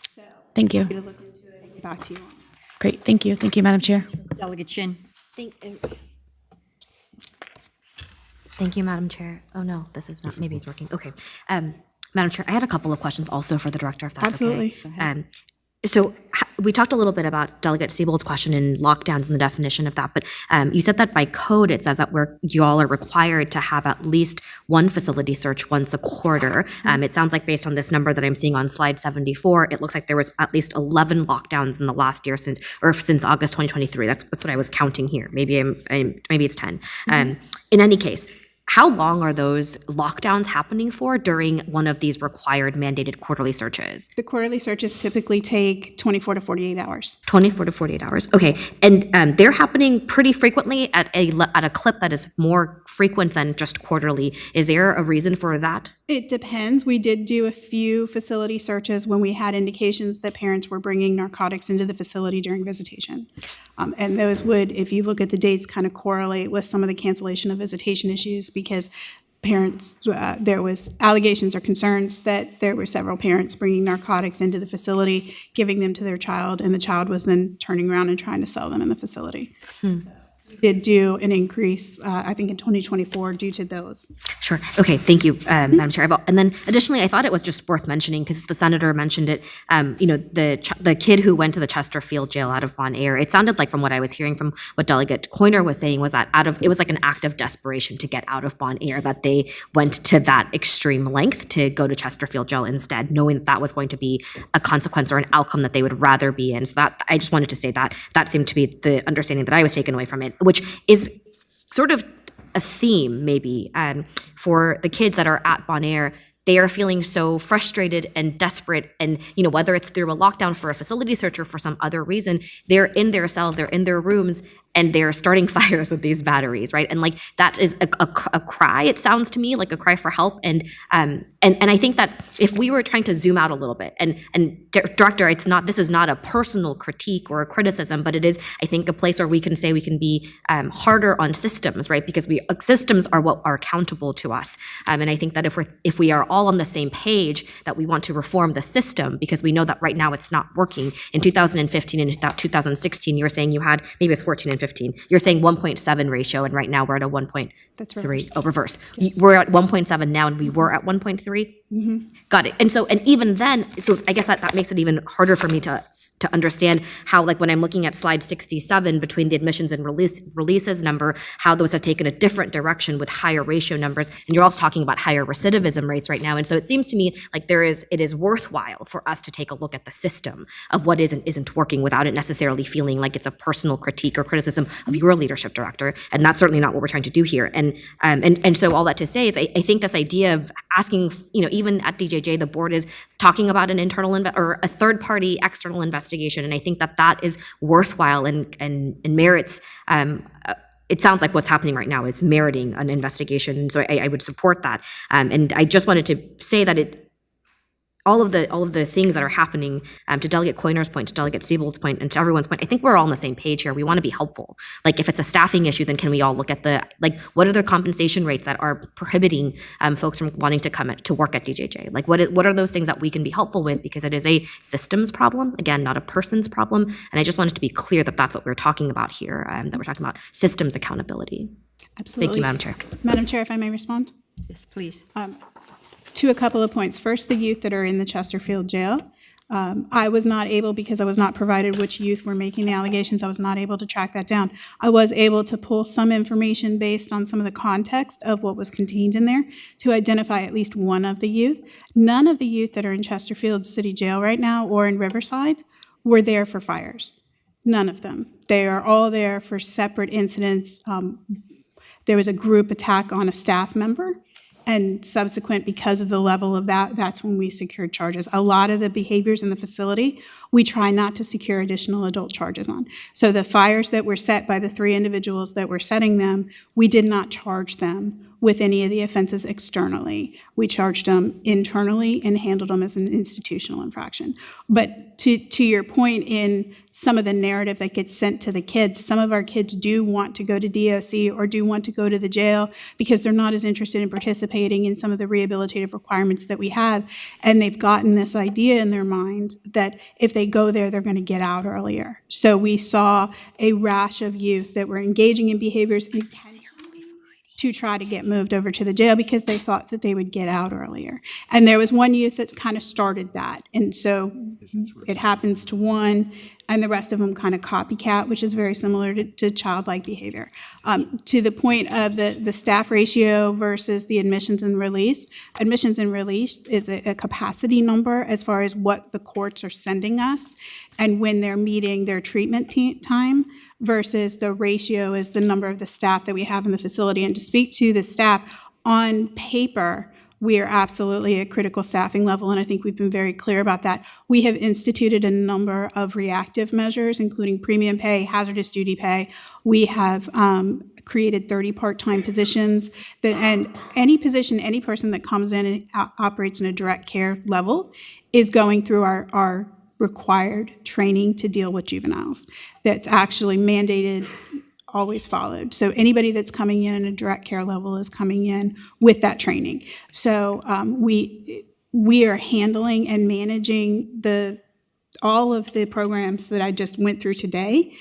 So Thank you. I'm happy to look into it and get back to you on it. Great. Thank you. Thank you, Madam Chair. Delegate Shin. Thank you, Madam Chair. Oh, no, this is not, maybe it's working. Okay. Madam Chair, I had a couple of questions also for the director, if that's Absolutely. okay. So we talked a little bit about Delegate Siebold's question in lockdowns and the definition of that, but you said that by code it says that you all are required to have at least one facility search once a quarter. It sounds like based on this number that I'm seeing on slide 74, it looks like there was at least 11 lockdowns in the last year since August 2023. That's what I was counting here. Maybe maybe it's 10. In any case, how long are those lockdowns happening for during one of these required mandated quarterly searches? The quarterly searches typically take 24 to 48 hours. 24 to 48 hours. Okay. And they're happening pretty frequently at a clip that is more frequent than just quarterly. Is there a reason for that? It depends. We did do a few facility searches when we had indications that parents were bringing narcotics into the facility during visitation. And those would, if you look at the dates, kind of correlate with some of the cancellation of visitation issues because parents, there was allegations or concerns that there were several parents bringing narcotics into the facility, giving them to their child, and the child was then turning around and trying to sell them in the facility. So you did do an increase, I think in 2024 due to those. Sure. Okay. Thank you, Madam Chair. And then additionally, I thought it was just worth mentioning because the senator mentioned it. The kid who went to the Chesterfield jail out of Bon Air. It sounded like from what I was hearing from what Delegate Coiner was saying was that it was like an act of desperation to get out of Bon Air, that they went to that extreme length to go to Chesterfield jail instead, knowing that was going to be a consequence or an outcome that they would rather be in. So that I just wanted to say that seemed to be the understanding that I was taken away from it, which is sort of a theme maybe for the kids that are at Bon Air. They are feeling so frustrated and desperate, and whether it's through a lockdown for a facility search or for some other reason, they're in their cells, they're in their rooms, and they're starting fires with these batteries, right? And like that is a cry. It sounds to me like a cry for help. And I think that if we were trying to zoom out a little bit, and Director, this is not a personal critique or a criticism, but it is, I think, a place where we can say we can be harder on systems, right? Because systems are what are accountable to us. And I think that if we are all on the same page that we want to reform the system, because we know that right now it's not working. In 2015 and 2016, you were saying you had, maybe it's 14 and 15, you're saying 1.7 ratio, and right now we're at a 1.3. That's reversed. Oh, reverse. Yes. We're at 1.7 now, and we were at 1.3. Mm-hmm. Got it. And even then, so I guess that makes it even harder for me to understand how, like when I'm looking at slide 67 between the admissions and releases number, how those have taken a different direction with higher ratio numbers, and you're also talking about higher recidivism rates right now. And so it seems to me like it is worthwhile for us to take a look at the system of what is and isn't working without it necessarily feeling like it's a personal critique or criticism of your leadership, Director. And that's certainly not what we're trying to do here. And so all that to say is I think this idea of asking, even at DJJ, the board is talking about an internal or a third-party external investigation, and I think that is worthwhile and merits. It sounds like what's happening right now is meriting an investigation, so I would support that. And I just wanted to say that all of the things that are happening, to Delegate Coiner's point, to Delegate Siebold's point, and to everyone's point, I think we're all on the same page here. We want to be helpful. Like if it's a staffing issue, then can we all look at what are the compensation rates that are prohibiting folks from wanting to come to work at DJJ? Like what are those things that we can be helpful with, because it is a systems problem, again, not a person's problem. And I just wanted to be clear that that's what we're talking about here, that we're talking about systems accountability. Absolutely. Thank you, Madam Chair. Madam Chair, if I may respond? Yes, please. To a couple of points. First, the youth that are in the Chesterfield jail. I was not able, because I was not provided which youth were making the allegations, I was not able to track that down. I was able to pull some information based on some of the context of what was contained in there to identify at least one of the youth. None of the youth that are in Chesterfield City Jail right now or in Riverside were there for fires. None of them. They are all there for separate incidents. There was a group attack on a staff member, and subsequent, because of the level of that's when we secured charges. A lot of the behaviors in the facility, we try not to secure additional adult charges on. So the fires that were set by the 3 individuals that were setting them, we did not charge them with any of the offenses externally. We charged them internally and handled them as an institutional infraction. But to your point, in some of the narrative that gets sent to the kids, some of our kids do want to go to DOC or do want to go to the jail because they're not as interested in participating in some of the rehabilitative requirements that we have. And they've gotten this idea in their mind that if they go there, they're going to get out earlier. So we saw a rash of youth that were engaging in behaviors intentionally to try to get moved over to the jail because they thought that they would get out earlier. And there was one youth that kind of started that. And so it happens to one, and the rest of them kind of copycat, which is very similar to childlike behavior. To the point of the staff ratio versus the admissions and release is a capacity number as far as what the courts are sending us and when they're meeting their treatment time, versus the ratio is the number of the staff that we have in the facility. And to speak to the staff, on paper, we are absolutely at critical staffing level, and I think we've been very clear about that. We have instituted a number of reactive measures, including premium pay, hazardous duty pay. We have created 30 part-time positions, and any person that comes in and operates in a direct care level is going through our required training to deal with juveniles. That's actually mandated, always followed. So anybody that's coming in a direct care level is coming in with that training. So we are handling and managing the all of the programs that I just went through today.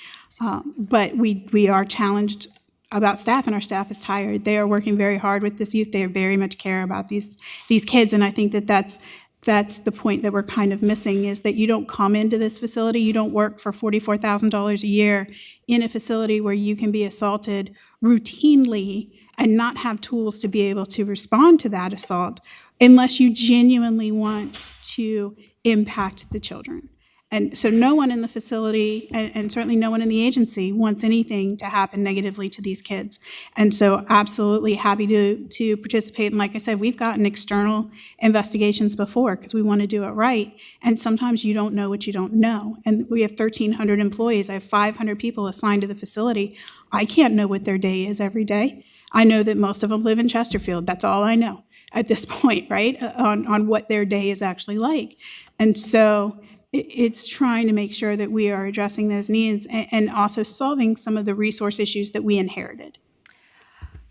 But we are challenged about staff, and our staff is tired. They are working very hard with this youth. They very much care about these kids, and I think that that's the point that we're kind of missing, is that you don't come into this facility, you don't work for $44,000 a year in a facility where you can be assaulted routinely and not have tools to be able to respond to that assault unless you genuinely want to impact the children. And so no one in the facility, and certainly no one in the agency, wants anything to happen negatively to these kids. And so absolutely happy to participate. And like I said, we've gotten external investigations before because we want to do it right. And sometimes you don't know what you don't know. And we have 1,300 employees. I have 500 people assigned to the facility. I can't know what their day is every day. I know that most of them live in Chesterfield. That's all I know at this point, right, on what their day is actually like. And so it's trying to make sure that we are addressing those needs and also solving some of the resource issues that we inherited.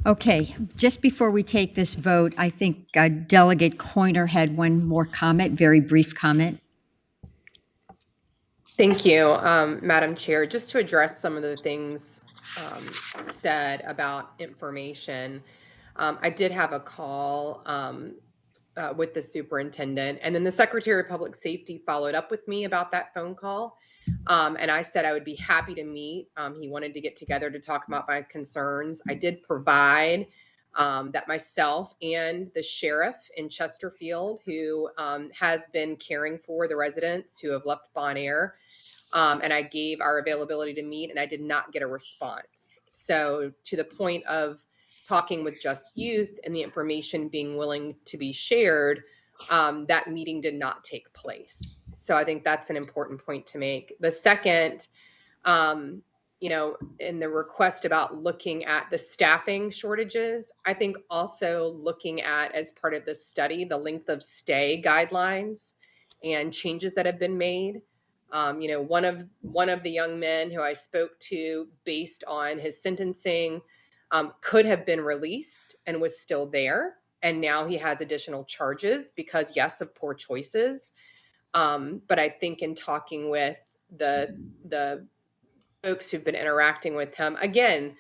Okay, just before we take this vote, I think Delegate Coiner had one more comment, very brief comment. Thank you, Madam Chair. Just to address some of the things said about information, I did have a call with the superintendent, and then the Secretary of Public Safety followed up with me about that phone call. And I said I would be happy to meet. He wanted to get together to talk about my concerns. I did provide that myself and the sheriff in Chesterfield, who has been caring for the residents who have left Bon Air, and I gave our availability to meet, and I did not get a response. So to the point of talking with Just Youth and the information being willing to be shared, that meeting did not take place. So I think that's an important point to make. The second, in the request about looking at the staffing shortages, I think also looking at, as part of this study, the length of stay guidelines and changes that have been made. One of the young men who I spoke to, based on his sentencing, could have been released and was still there. And now he has additional charges because, yes, of poor choices. But I think in talking with the folks who've been interacting with him, again,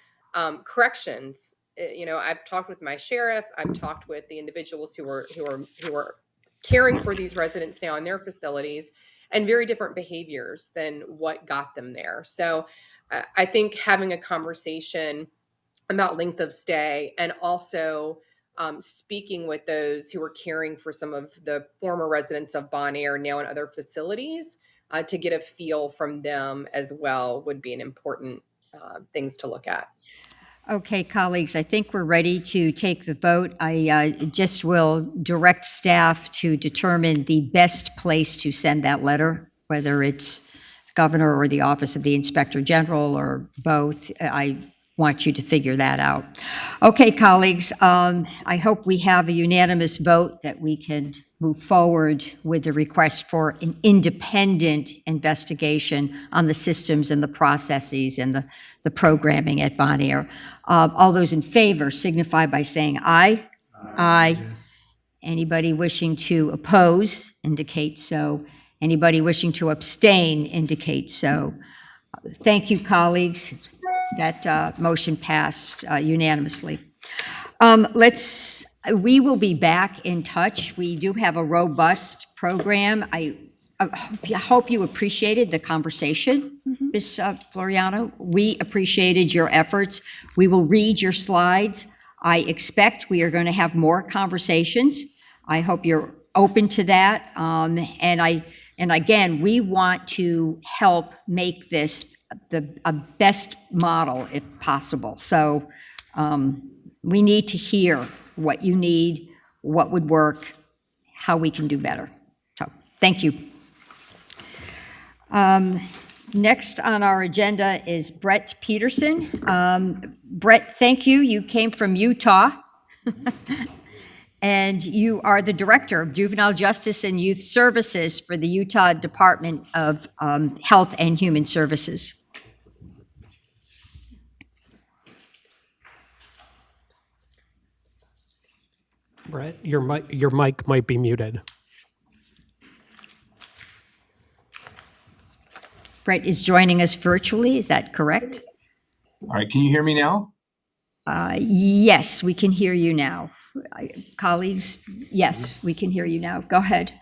corrections. I've talked with my sheriff. I've talked with the individuals who are caring for these residents now in their facilities, and very different behaviors than what got them there. So I think having a conversation about length of stay, and also speaking with those who are caring for some of the former residents of Bon Air now in other facilities, to get a feel from them as well, would be an important things to look at. Okay, colleagues, I think we're ready to take the vote. I just will direct staff to determine the best place to send that letter, whether it's governor or the Office of the Inspector General or both. I want you to figure that out. Okay, colleagues, I hope we have a unanimous vote that we can move forward with the request for an independent investigation on the systems and the processes and the programming at Bon Air. All those in favor signify by saying aye. Aye. Yes. Anybody wishing to oppose, indicate so. Anybody wishing to abstain, indicate so. Thank you, colleagues. That motion passed unanimously. We will be back in touch. We do have a robust program. I hope you appreciated the conversation, Ms. Floriano. We appreciated your efforts. We will read your slides. I expect we are going to have more conversations. I hope you're open to that. And again, we want to help make this a best model if possible. So we need to hear what you need, what would work, how we can do better. So thank you. Next on our agenda is Brett Peterson. Brett, thank you. You came from Utah. And you are the Director of Juvenile Justice and Youth Services for the Utah Department of Health and Human Services. Brett, your mic might be muted. Brett is joining us virtually, is that correct? All right, can you hear me now? Yes, we can hear you now. Colleagues, yes, we can hear you now. Go ahead.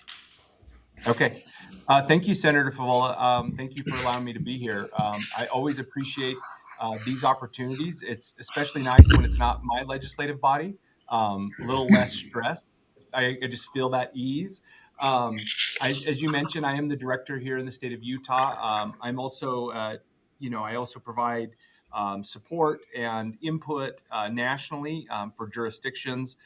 Okay. Thank you, Senator Favola. Thank you for allowing me to be here. I always appreciate these opportunities. It's especially nice when it's not my legislative body, a little less stress. I just feel that ease. As you mentioned, I am the director here in the state of Utah. I'm also, I also provide support and input nationally for jurisdictions,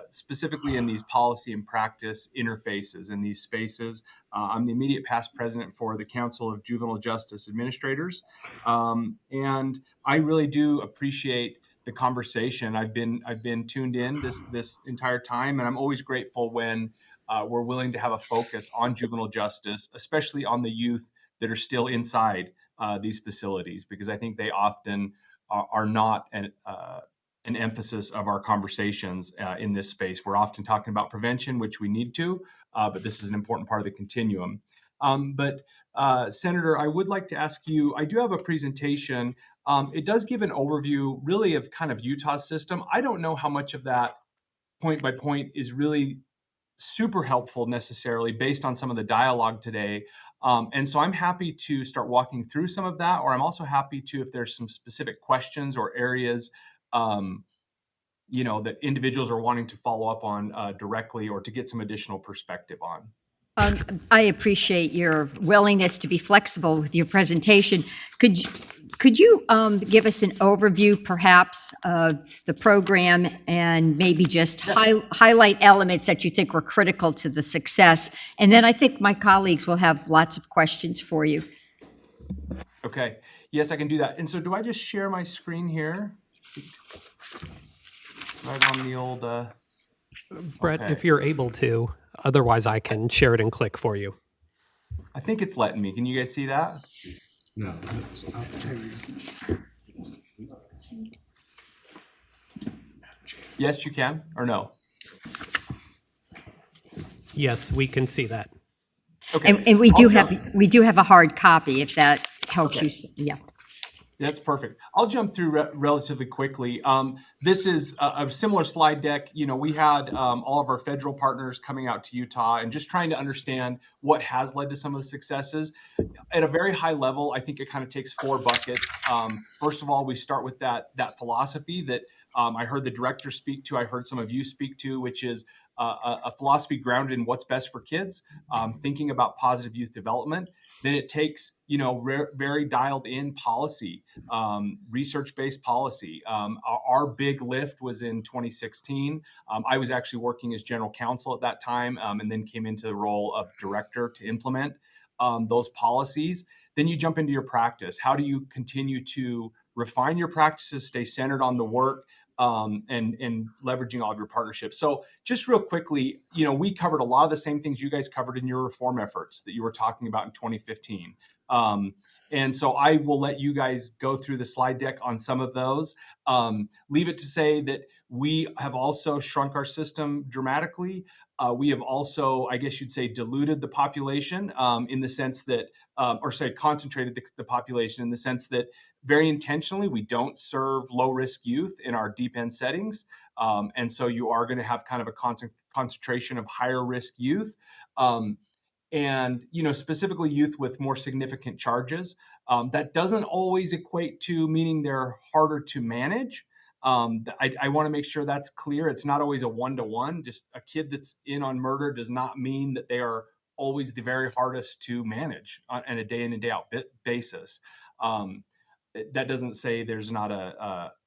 specifically in these policy and practice interfaces in these spaces. I'm the immediate past president for the Council of Juvenile Justice Administrators, and I really do appreciate the conversation. I've been tuned in this entire time, and I'm always grateful when we're willing to have a focus on juvenile justice, especially on the youth that are still inside these facilities, because I think they often are not an emphasis of our conversations in this space. We're often talking about prevention, which we need to, but this is an important part of the continuum. Senator, I would like to ask you, I do have a presentation. It does give an overview really of kind of Utah's system. I don't know how much of that point by point is really super helpful necessarily based on some of the dialogue today. And so I'm happy to start walking through some of that, or I'm also happy to, if there's some specific questions or areas that individuals are wanting to follow up on directly or to get some additional perspective on. I appreciate your willingness to be flexible with your presentation. Could you give us an overview, perhaps, of the program and maybe just highlight elements that you think were critical to the success? And then I think my colleagues will have lots of questions for you. Okay. Yes, I can do that. And so do I just share my screen here? Right on the old... Brett, okay. if you're able to. Otherwise, I can share it and click for you. I think it's letting me. Can you guys see that? No. Yes, you can, or no? Yes, we can see that. Okay. And we do have a hard copy if that helps you. Yeah. That's perfect. I'll jump through relatively quickly. This is a similar slide deck. We had all of our federal partners coming out to Utah and just trying to understand what has led to some of the successes. At a very high level, I think it kind of takes four buckets. First of all, we start with that philosophy that I heard the director speak to, I heard some of you speak to, which is a philosophy grounded in what's best for kids, thinking about positive youth development. Then it takes, very dialed in policy, research-based policy. Our big lift was in 2016. I was actually working as general counsel at that time, and then came into the role of director to implement those policies. Then you jump into your practice. How do you continue to refine your practices, stay centered on the work, and leveraging all of your partnerships? So just real quickly, we covered a lot of the same things you guys covered in your reform efforts that you were talking about in 2015. And so I will let you guys go through the slide deck on some of those. Leave it to say that we have also shrunk our system dramatically. We have also, I guess you'd say, diluted the population in the sense that, concentrated the population in the sense that very intentionally, we don't serve low-risk youth in our deep end settings. And so you are going to have kind of a concentration of higher risk youth. And specifically youth with more significant charges. That doesn't always equate to meaning they're harder to manage. I want to make sure that's clear. It's not always a one-to-one. Just a kid that's in on murder does not mean that they are always the very hardest to manage on a day in and day out basis. That doesn't say there's not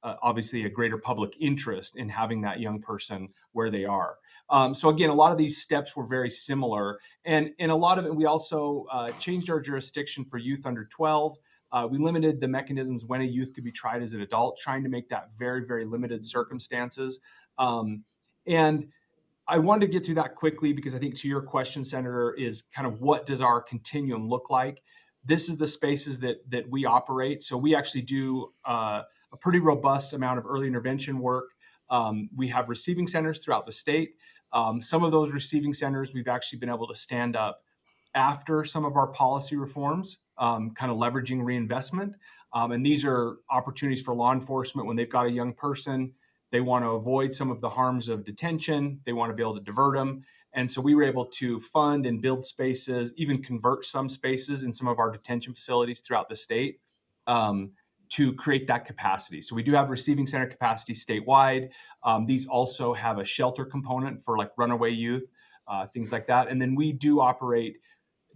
obviously a greater public interest in having that young person where they are. So again, a lot of these steps were very similar, and in a lot of it, we also changed our jurisdiction for youth under 12. We limited the mechanisms when a youth could be tried as an adult, trying to make that very, very limited circumstances. And I wanted to get through that quickly because I think to your question, Senator, is kind of what does our continuum look like? This is the spaces that we operate. So we actually do a pretty robust amount of early intervention work. We have receiving centers throughout the state. Some of those receiving centers we've actually been able to stand up after some of our policy reforms. kind of leveraging reinvestment. And these are opportunities for law enforcement when they've got a young person. They want to avoid some of the harms of detention. They want to be able to divert them. And so we were able to fund and build spaces, even convert some spaces in some of our detention facilities throughout the state to create that capacity. So we do have receiving center capacity statewide. These also have a shelter component for like runaway youth, things like that. And then we do operate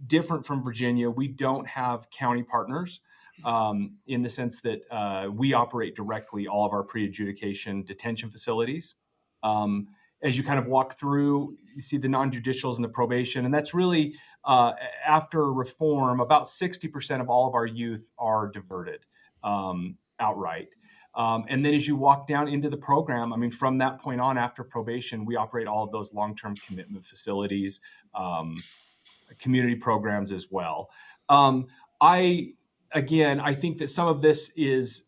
different from Virginia. We don't have county partners in the sense that we operate directly all of our pre-adjudication detention facilities. As you kind of walk through, you see the non-judicials and the probation, and that's really after reform, about 60% of all of our youth are diverted outright. And then as you walk down into the program, I mean, from that point on, after probation, we operate all of those long-term commitment facilities, community programs as well. I think that some of this is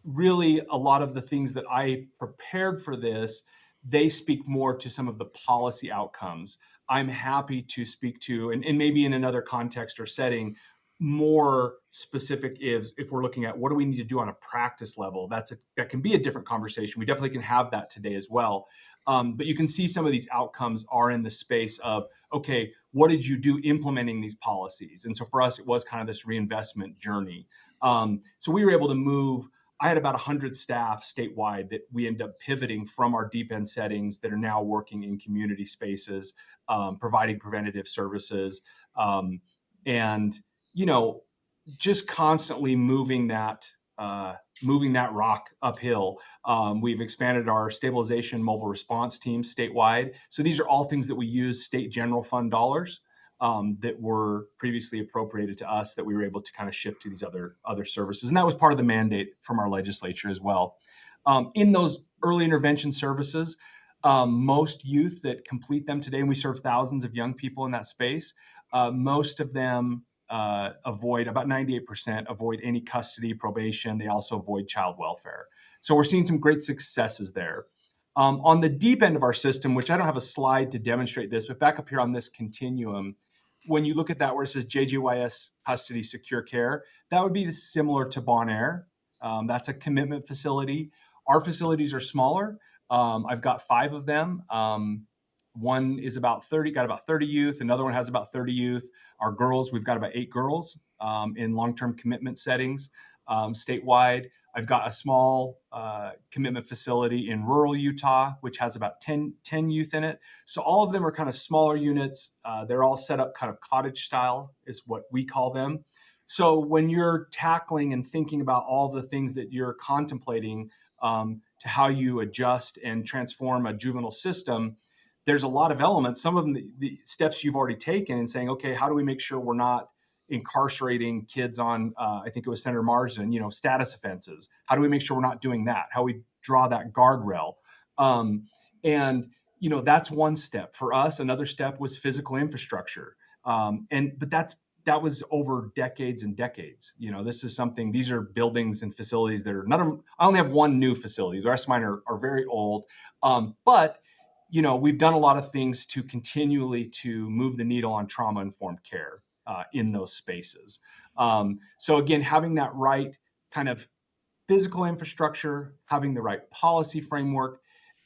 really a lot of the things that I prepared for this, they speak more to some of the policy outcomes. I'm happy to speak to, and maybe in another context or setting, more specific if we're looking at what do we need to do on a practice level. That can be a different conversation. We definitely can have that today as well. But you can see some of these outcomes are in the space of, okay, what did you do implementing these policies? And so for us, it was kind of this reinvestment journey. So we were able to move. I had about 100 staff statewide that we end up pivoting from our deep end settings that are now working in community spaces, providing preventative services, and just constantly moving that rock uphill. We've expanded our stabilization mobile response teams statewide. So these are all things that we use state general fund dollars that were previously appropriated to us that we were able to kind of shift to these other services. And that was part of the mandate from our legislature as well. In those early intervention services, most youth that complete them today, and we serve thousands of young people in that space, most of them avoid, about 98% avoid any custody, probation. They also avoid child welfare. So we're seeing some great successes there. On the deep end of our system, which I don't have a slide to demonstrate this, but back up here on this continuum, when you look at that where it says JGYS custody secure care, that would be similar to Bon Air. That's a commitment facility. Our facilities are smaller. I've got 5 of them. One is got about 30 youth. Another one has about 30 youth. Our girls, we've got about 8 girls in long-term commitment settings statewide. I've got a small commitment facility in rural Utah, which has about 10 youth in it. So all of them are kind of smaller units. They're all set up kind of cottage style is what we call them. So when you're tackling and thinking about all the things that you're contemplating to how you adjust and transform a juvenile system, there's a lot of elements. Some of them, the steps you've already taken and saying, okay, how do we make sure we're not incarcerating kids on, I think it was Senator Marsden, status offenses. How do we make sure we're not doing that? How we draw that guardrail? And that's one step. For us, another step was physical infrastructure. But that was over decades and decades. This is something, these are buildings and facilities that are I only have one new facility. The rest of mine are very old. But we've done a lot of things to continually to move the needle on trauma-informed care in those spaces. So again, having that right kind of physical infrastructure, having the right policy framework,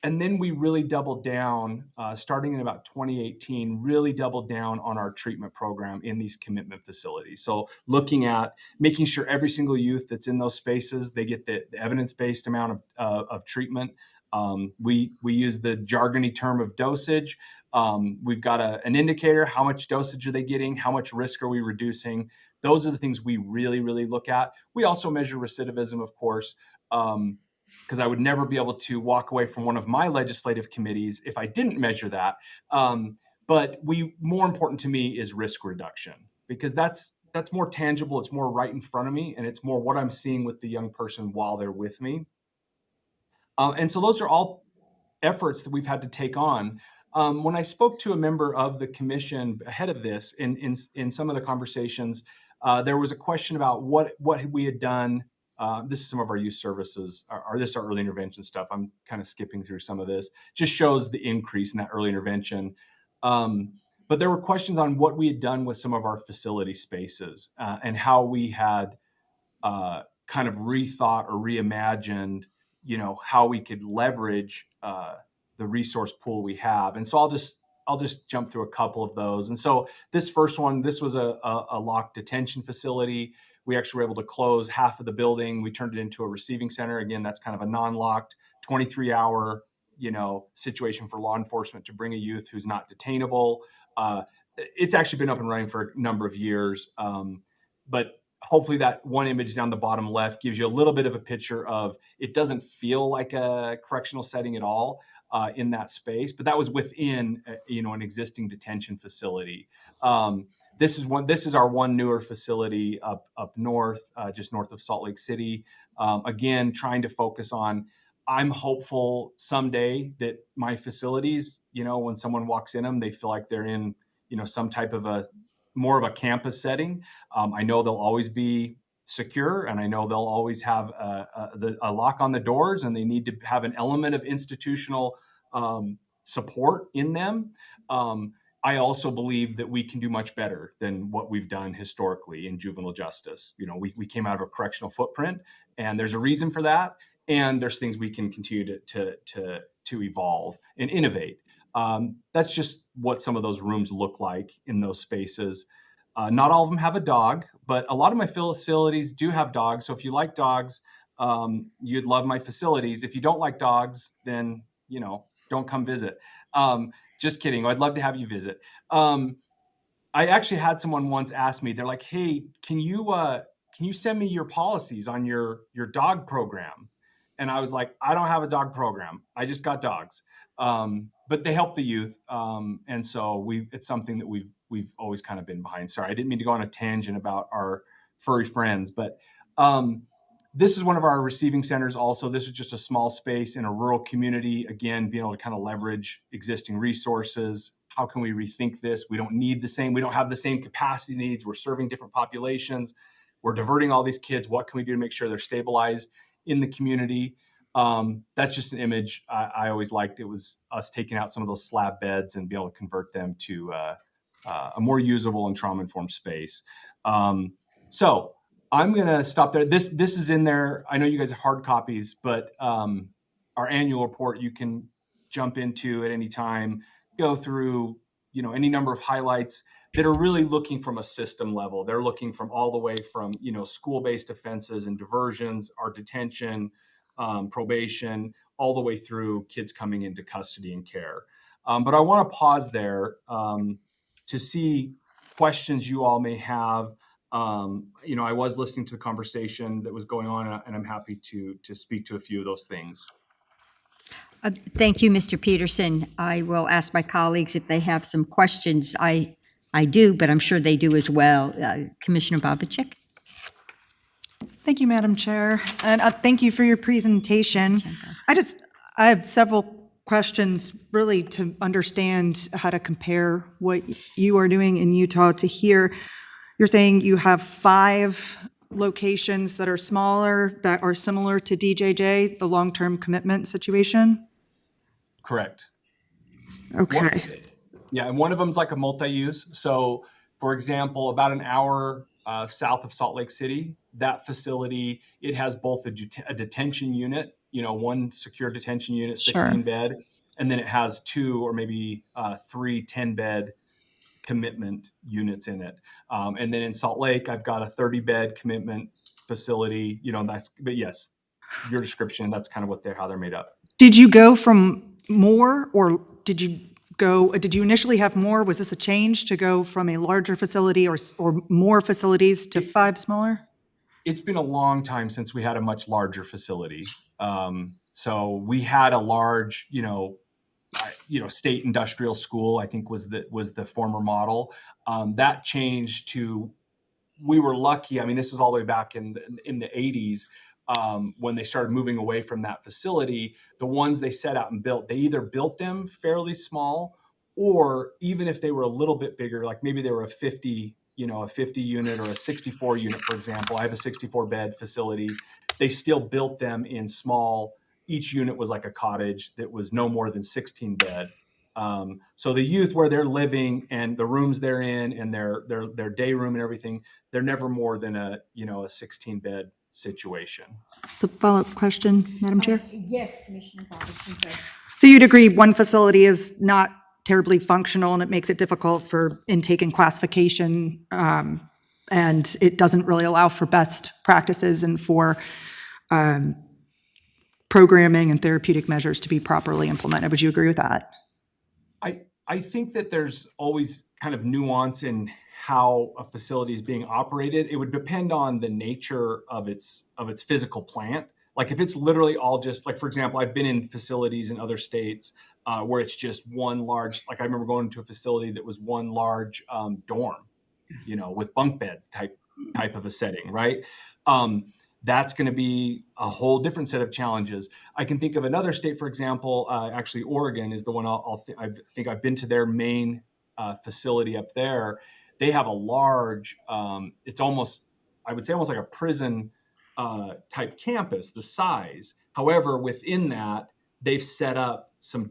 and then we really doubled down, starting in about 2018, really doubled down on our treatment program in these commitment facilities. So looking at making sure every single youth that's in those spaces, they get the evidence-based amount of treatment. We use the jargony term of dosage. We've got an indicator. How much dosage are they getting? How much risk are we reducing? Those are the things we really, really look at. We also measure recidivism, of course, because I would never be able to walk away from one of my legislative committees if I didn't measure that. But more important to me is risk reduction, because that's more tangible. It's more right in front of me, and it's more what I'm seeing with the young person while they're with me. And so those are all efforts that we've had to take on. When I spoke to a member of the commission ahead of this, in some of the conversations, there was a question about what we had done. This is some of our youth services, or this is our early intervention stuff. I'm kind of skipping through some of this. Just shows the increase in that early intervention. But there were questions on what we had done with some of our facility spaces and how we had kind of rethought or reimagined, how we could leverage the resource pool we have. And so I'll just jump through a couple of those. And so this first one, this was a locked detention facility. We actually were able to close half of the building. We turned it into a receiving center. Again, that's kind of a non-locked 23-hour, situation for law enforcement to bring a youth who's not detainable. It's actually been up and running for a number of years. But hopefully that one image down the bottom left gives you a little bit of a picture of, it doesn't feel like a correctional setting at all in that space, but that was within an existing detention facility. This is our one newer facility up north, just north of Salt Lake City. Again, trying to focus on, I'm hopeful someday that my facilities, when someone walks in them, they feel like they're in, some type of more of a campus setting. I know they'll always be secure, and I know they'll always have a lock on the doors, and they need to have an element of institutional support in them. I also believe that we can do much better than what we've done historically in juvenile justice. We came out of a correctional footprint, and there's a reason for that. And there's things we can continue to evolve and innovate. That's just what some of those rooms look like in those spaces. Not all of them have a dog, but a lot of my facilities do have dogs. So if you like dogs, you'd love my facilities. If you don't like dogs, then, don't come visit. Just kidding. I'd love to have you visit. I actually had someone once ask me, they're like, hey, can you send me your policies on your dog program? And I was like, I don't have a dog program. I just got dogs. But they help the youth. And so it's something that we've always kind of been behind. Sorry, I didn't mean to go on a tangent about our furry friends, but this is one of our receiving centers also. This is just a small space in a rural community. Again, being able to kind of leverage existing resources. How can we rethink this? We don't have the same capacity needs. We're serving different populations. We're diverting all these kids. What can we do to make sure they're stabilized in the community? That's just an image I always liked. It was us taking out some of those slab beds and be able to convert them to a more usable and trauma-informed space. So I'm going to stop there. This is in there. I know you guys have hard copies, but our annual report you can jump into at any time, go through, any number of highlights that are really looking from a system level. They're looking from all the way from, school-based offenses and diversions, our detention, probation, all the way through kids coming into custody and care. But I want to pause there to see questions you all may have. I was listening to the conversation that was going on, and I'm happy to speak to a few of those things. Thank you, Mr. Peterson. I will ask my colleagues if they have some questions. I do, but I'm sure they do as well. Commissioner Babichik? Thank you, Madam Chair, and thank you for your presentation. I have several questions really to understand how to compare what you are doing in Utah to here. You're saying you have 5 locations that are smaller that are similar to DJJ, the long-term commitment situation? Correct. Okay. And one of them is like a multi-use. So, for example, about an hour south of Salt Lake City, that facility, it has both a detention unit, one secure detention unit, 16 bed, and then it has 2 or maybe 3 10-bed commitment units in it. And then in Salt Lake, I've got a 30-bed commitment facility. But yes, your description, that's kind of how they're made up. Did you go from more, or did you initially have more? Was this a change to go from a larger facility or more facilities to 5 smaller? It's been a long time since we had a much larger facility. So we had a large, state industrial school, I think was the former model. That changed to, we were lucky. I mean, this was all the way back in the 80s. When they started moving away from that facility, the ones they set out and built, they either built them fairly small, or even if they were a little bit bigger, like maybe they were a 50 unit or a 64 unit, for example. I have a 64 bed facility. They still built them in small. Each unit was like a cottage that was no more than 16 bed. So the youth, where they're living and the rooms they're in and their day room and everything, they're never more than a 16-bed situation. So follow-up question, Madam Chair? Yes, Commissioner Robertson. So you'd agree one facility is not terribly functional and it makes it difficult for intake and classification, and it doesn't really allow for best practices and for programming and therapeutic measures to be properly implemented. Would you agree with that? I think that there's always kind of nuance in how a facility is being operated. It would depend on the nature of its physical plant. Like if it's literally all just like, for example, I've been in facilities in other states where it's just one large, like I remember going to a facility that was one large dorm, with bunk bed type of a setting, right? That's going to be a whole different set of challenges. I can think of another state, for example, actually Oregon is the one I think I've been to their main facility up there. They have a large, it's almost, I would say almost like a prison type campus, the size. However, within that, they've set up some,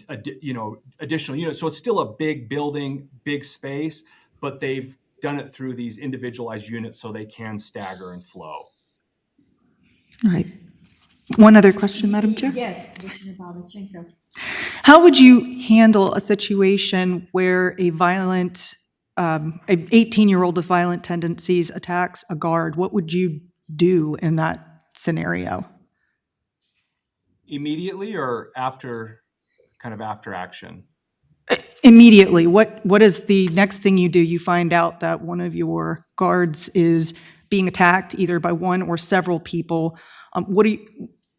additional units. So it's still a big building, big space, but they've done it through these individualized units so they can stagger and flow. All right. One other question, Madam Chair? Yes, Commissioner Babachenko. How would you handle a situation where a violent, an 18-year-old with violent tendencies attacks a guard? What would you do in that scenario? Immediately or after action? Immediately. What is the next thing you do? You find out that one of your guards is being attacked either by one or several people.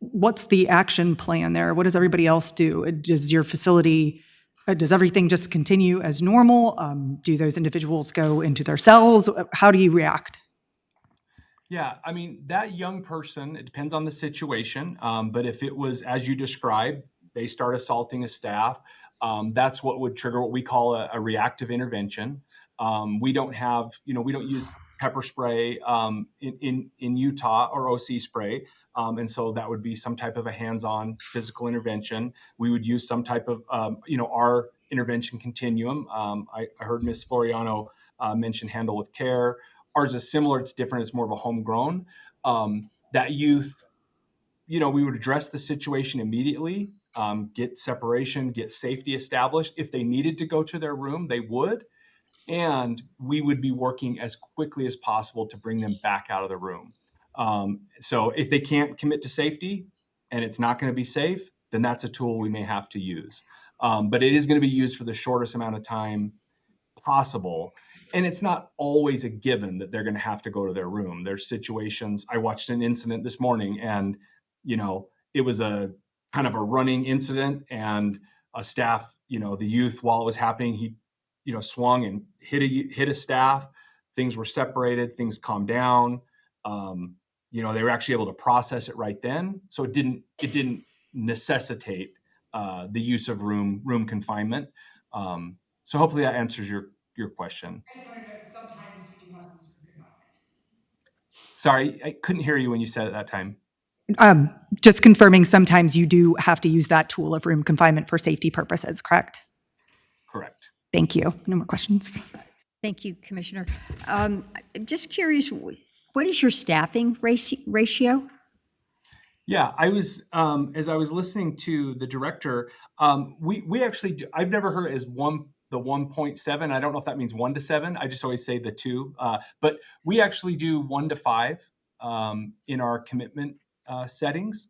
What's the action plan there? What does everybody else do? Does your facility, does everything just continue as normal? Do those individuals go into their cells? How do you react? Yeah, I mean, that young person, it depends on the situation. But if it was, as you described, they start assaulting a staff, that's what would trigger what we call a reactive intervention. We don't have, we don't use pepper spray in Utah or OC spray. And so that would be some type of a hands-on physical intervention. We would use some type of, our intervention continuum. I heard Ms. Floriano mention handle with care. Ours is similar, it's different, it's more of a homegrown. That youth, we would address the situation immediately, get separation, get safety established. If they needed to go to their room, they would. And we would be working as quickly as possible to bring them back out of the room. So if they can't commit to safety and it's not going to be safe, then that's a tool we may have to use. But it is going to be used for the shortest amount of time possible. And it's not always a given that they're going to have to go to their room. There's situations. I watched an incident this morning and, it was a kind of a running incident and a staff, the youth, while it was happening, he, swung and hit a staff. Things were separated, things calmed down. They were actually able to process it right then. So it didn't necessitate the use of room confinement. So hopefully that answers your question. I just wanted to know, sometimes you do have to use room confinement. Sorry, I couldn't hear you when you said it that time. Just confirming, sometimes you do have to use that tool of room confinement for safety purposes, correct? Correct. Thank you. No more questions. Thank you, Commissioner. I'm just curious, what is your staffing ratio? Yeah, I was as I was listening to the director, we actually do, I've never heard it as the 1.7. I don't know if that means 1 to 7. I just always say the 2. But we actually do 1 to 5 in our commitment settings.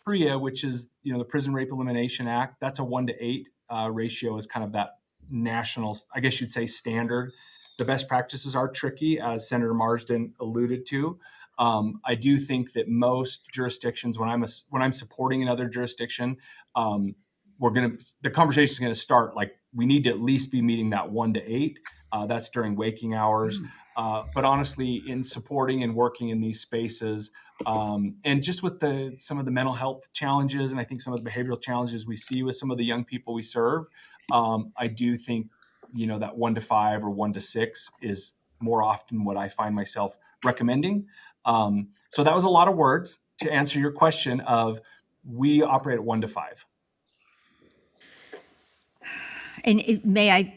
PREA, which is the Prison Rape Elimination Act, that's a 1 to 8 ratio, is kind of that national, I guess you'd say, standard. The best practices are tricky, as Senator Marsden alluded to. I do think that most jurisdictions, when I'm supporting another jurisdiction, the conversation is going to start like we need to at least be meeting that 1 to 8. That's during waking hours. But honestly, in supporting and working in these spaces, and just with some of the mental health challenges, and I think some of the behavioral challenges we see with some of the young people we serve, I do think that 1 to 5 or 1 to 6 is more often what I find myself recommending. So that was a lot of words to answer your question of we operate at 1 to 5. May I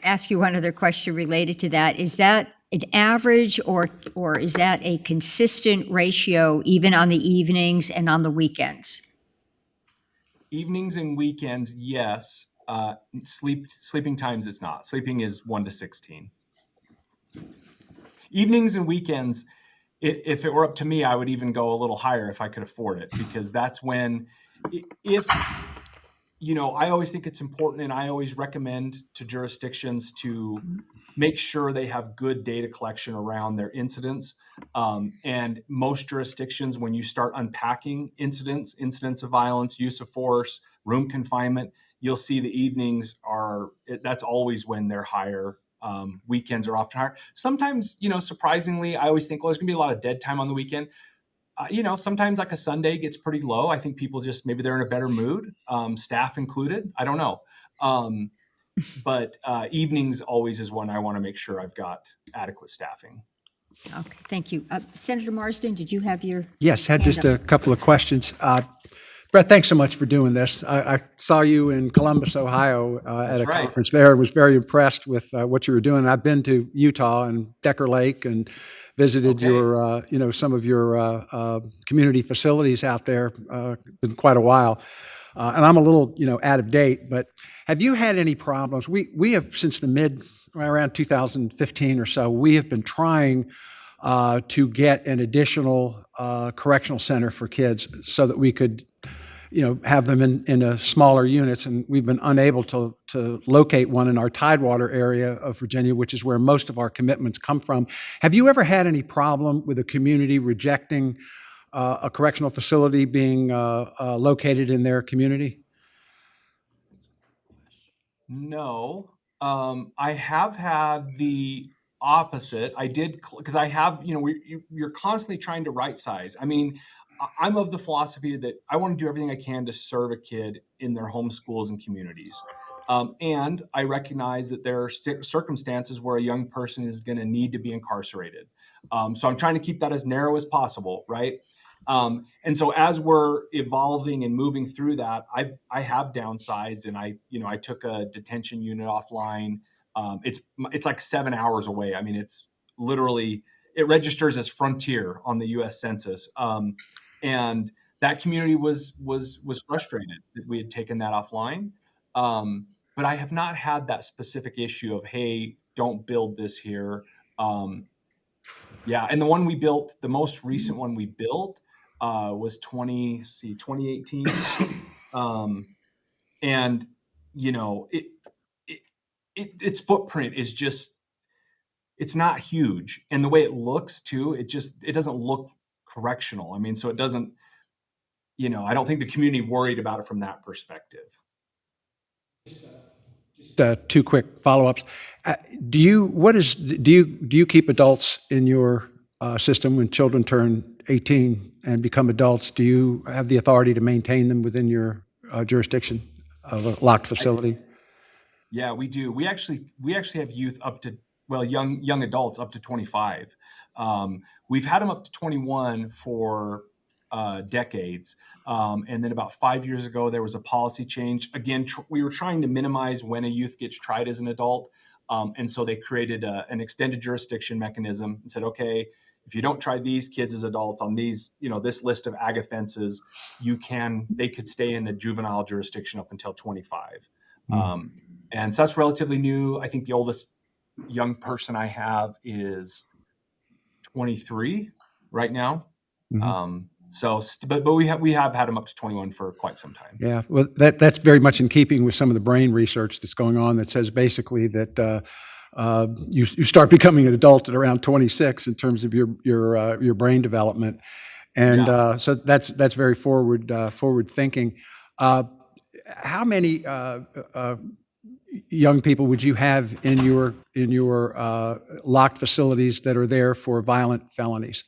ask you one other question related to that? Is that an average or is that a consistent ratio even on the evenings and on the weekends? Evenings and weekends, yes. Sleeping times is not. Sleeping is 1 to 16. Evenings and weekends, if it were up to me, I would even go a little higher if I could afford it, because that's when, if, I always think it's important, and I always recommend to jurisdictions to make sure they have good data collection around their incidents. And most jurisdictions, when you start unpacking incidents of violence, use of force, room confinement, you'll see the evenings that's always when they're higher. Weekends are often higher. Sometimes, surprisingly, I always think, well, there's gonna be a lot of dead time on the weekend. Sometimes like a Sunday gets pretty low. I think people just, maybe they're in a better mood, staff included. I don't know. But evenings always is when I want to make sure I've got adequate staffing. Okay, thank you. Senator Marsden, did you have your Yes, had hand just up? a couple of questions. Brett, thanks so much for doing this. I saw you in Columbus, Ohio at a right. conference there. I was very impressed with what you were doing. I've been to Utah and Decker Lake and visited your, some of your community facilities out there. Been quite a while. And I'm a little, out of date, but have you had any problems? We have, since around 2015 or so, we have been trying to get an additional correctional center for kids so that we could, have them in a smaller units, and we've been unable to locate one in our Tidewater area of Virginia, which is where most of our commitments come from. Have you ever had any problem with a community rejecting a correctional facility being located in their community? No, I have had the opposite. I did, because I have, you're constantly trying to right size. I mean, I'm of the philosophy that I want to do everything I can to serve a kid in their home schools and communities. And I recognize that there are circumstances where a young person is going to need to be incarcerated. So I'm trying to keep that as narrow as possible, right? And so as we're evolving and moving through that, I have downsized, and I took a detention unit offline. It's like 7 hours away. I mean, it's literally, it registers as frontier on the U.S. Census. And that community was frustrated that we had taken that offline. But I have not had that specific issue of, hey, don't build this here. Yeah, and the one we built, the most recent one we built, was 2018. And its footprint is just, it's not huge, and the way it looks too, it doesn't look correctional. I mean, so it doesn't, I don't think the community worried about it from that perspective. Two quick follow-ups. Do you keep adults in your system when children turn 18 and become adults? Do you have the authority to maintain them within your jurisdiction of a locked facility? Yeah, we do. We actually have youth up to, well, young adults up to 25. We've had them up to 21 for decades. And then about 5 years ago, there was a policy change. Again, we were trying to minimize when a youth gets tried as an adult. And so they created an extended jurisdiction mechanism and said, okay, if you don't try these kids as adults on these, this list of ag offenses, they could stay in the juvenile jurisdiction up until 25. And so that's relatively new. I think the oldest young person I have is 23 right now. But we have had them up to 21 for quite some time. Yeah, well, that's very much in keeping with some of the brain research that's going on that says basically that you start becoming an adult at around 26 in terms of your brain development, and so that's very forward thinking. How many young people would you have in your locked facilities that are there for violent felonies?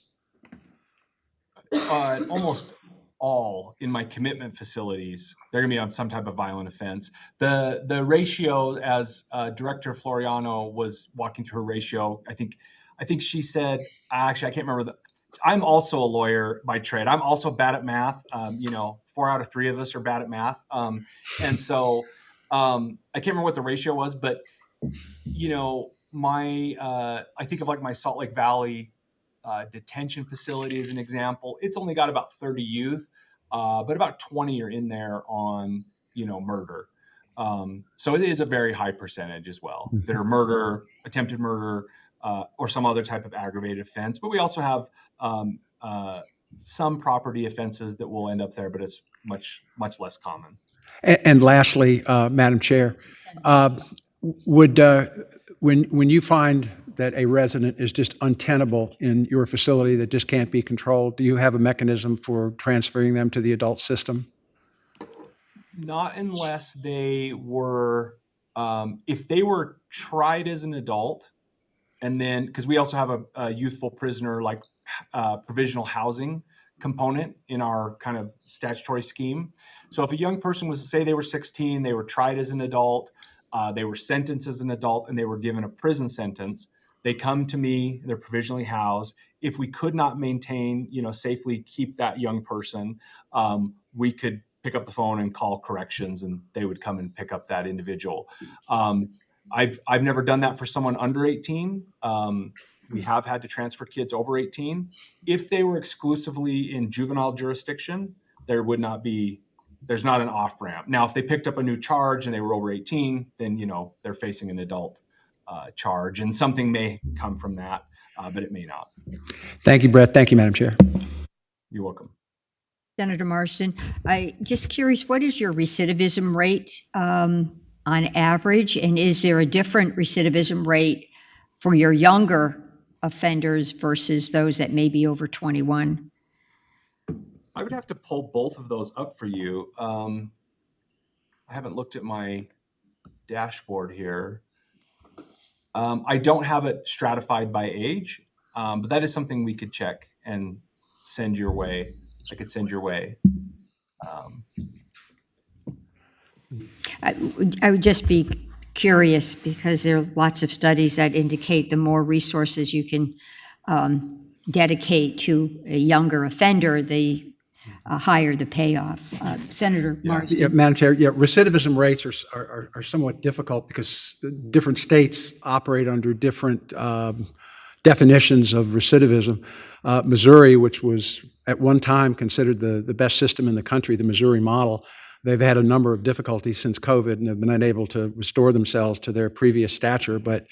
Almost all in my commitment facilities, they're going to be on some type of violent offense. The ratio, as Director Floriano was walking through her ratio, I think she said, actually, I can't remember I'm also a lawyer by trade. I'm also bad at math. 4 out of 3 of us are bad at math. And so I can't remember what the ratio was, but you know, I think of like my Salt Lake Valley detention facility as an example. It's only got about 30 youth, but about 20 are in there on, you know, murder. So it is a very high percentage as well that are murder, attempted murder, or some other type of aggravated offense. But we also have some property offenses that will end up there, but it's much less common. And lastly, Madam Chair, would, when you find that a resident is just untenable in your facility that just can't be controlled, do you have a mechanism for transferring them to the adult system? Not unless they were, if they were tried as an adult, and then, because we also have a youthful prisoner, like provisional housing component in our kind of statutory scheme. So if a young person was, say they were 16, they were tried as an adult, they were sentenced as an adult, and they were given a prison sentence, they come to me, they're provisionally housed. If we could not maintain, you know, safely keep that young person, we could pick up the phone and call corrections, and they would come and pick up that individual. I've never done that for someone under 18. We have had to transfer kids over 18. If they were exclusively in juvenile jurisdiction, there's not an off ramp. Now, if they picked up a new charge and they were over 18, then, you know, they're facing an adult charge, and something may come from that, but it may not. Thank you, Brett. Thank you, Madam Chair. You're welcome. Senator Marsden, I just curious, what is your recidivism rate on average? And is there a different recidivism rate for your younger offenders versus those that may be over 21? I would have to pull both of those up for you. I haven't looked at my dashboard here. I don't have it stratified by age, but that is something we could check and send your way. I could send your way. I would just be curious because there are lots of studies that indicate the more resources you can dedicate to a younger offender, the higher the payoff. Senator Marsden. Yeah, Madam Chair, yeah, recidivism rates are somewhat difficult because different states operate under different definitions of recidivism. Missouri, which was at one time considered the best system in the country, the Missouri model, they've had a number of difficulties since COVID and have been unable to restore themselves to their previous stature. But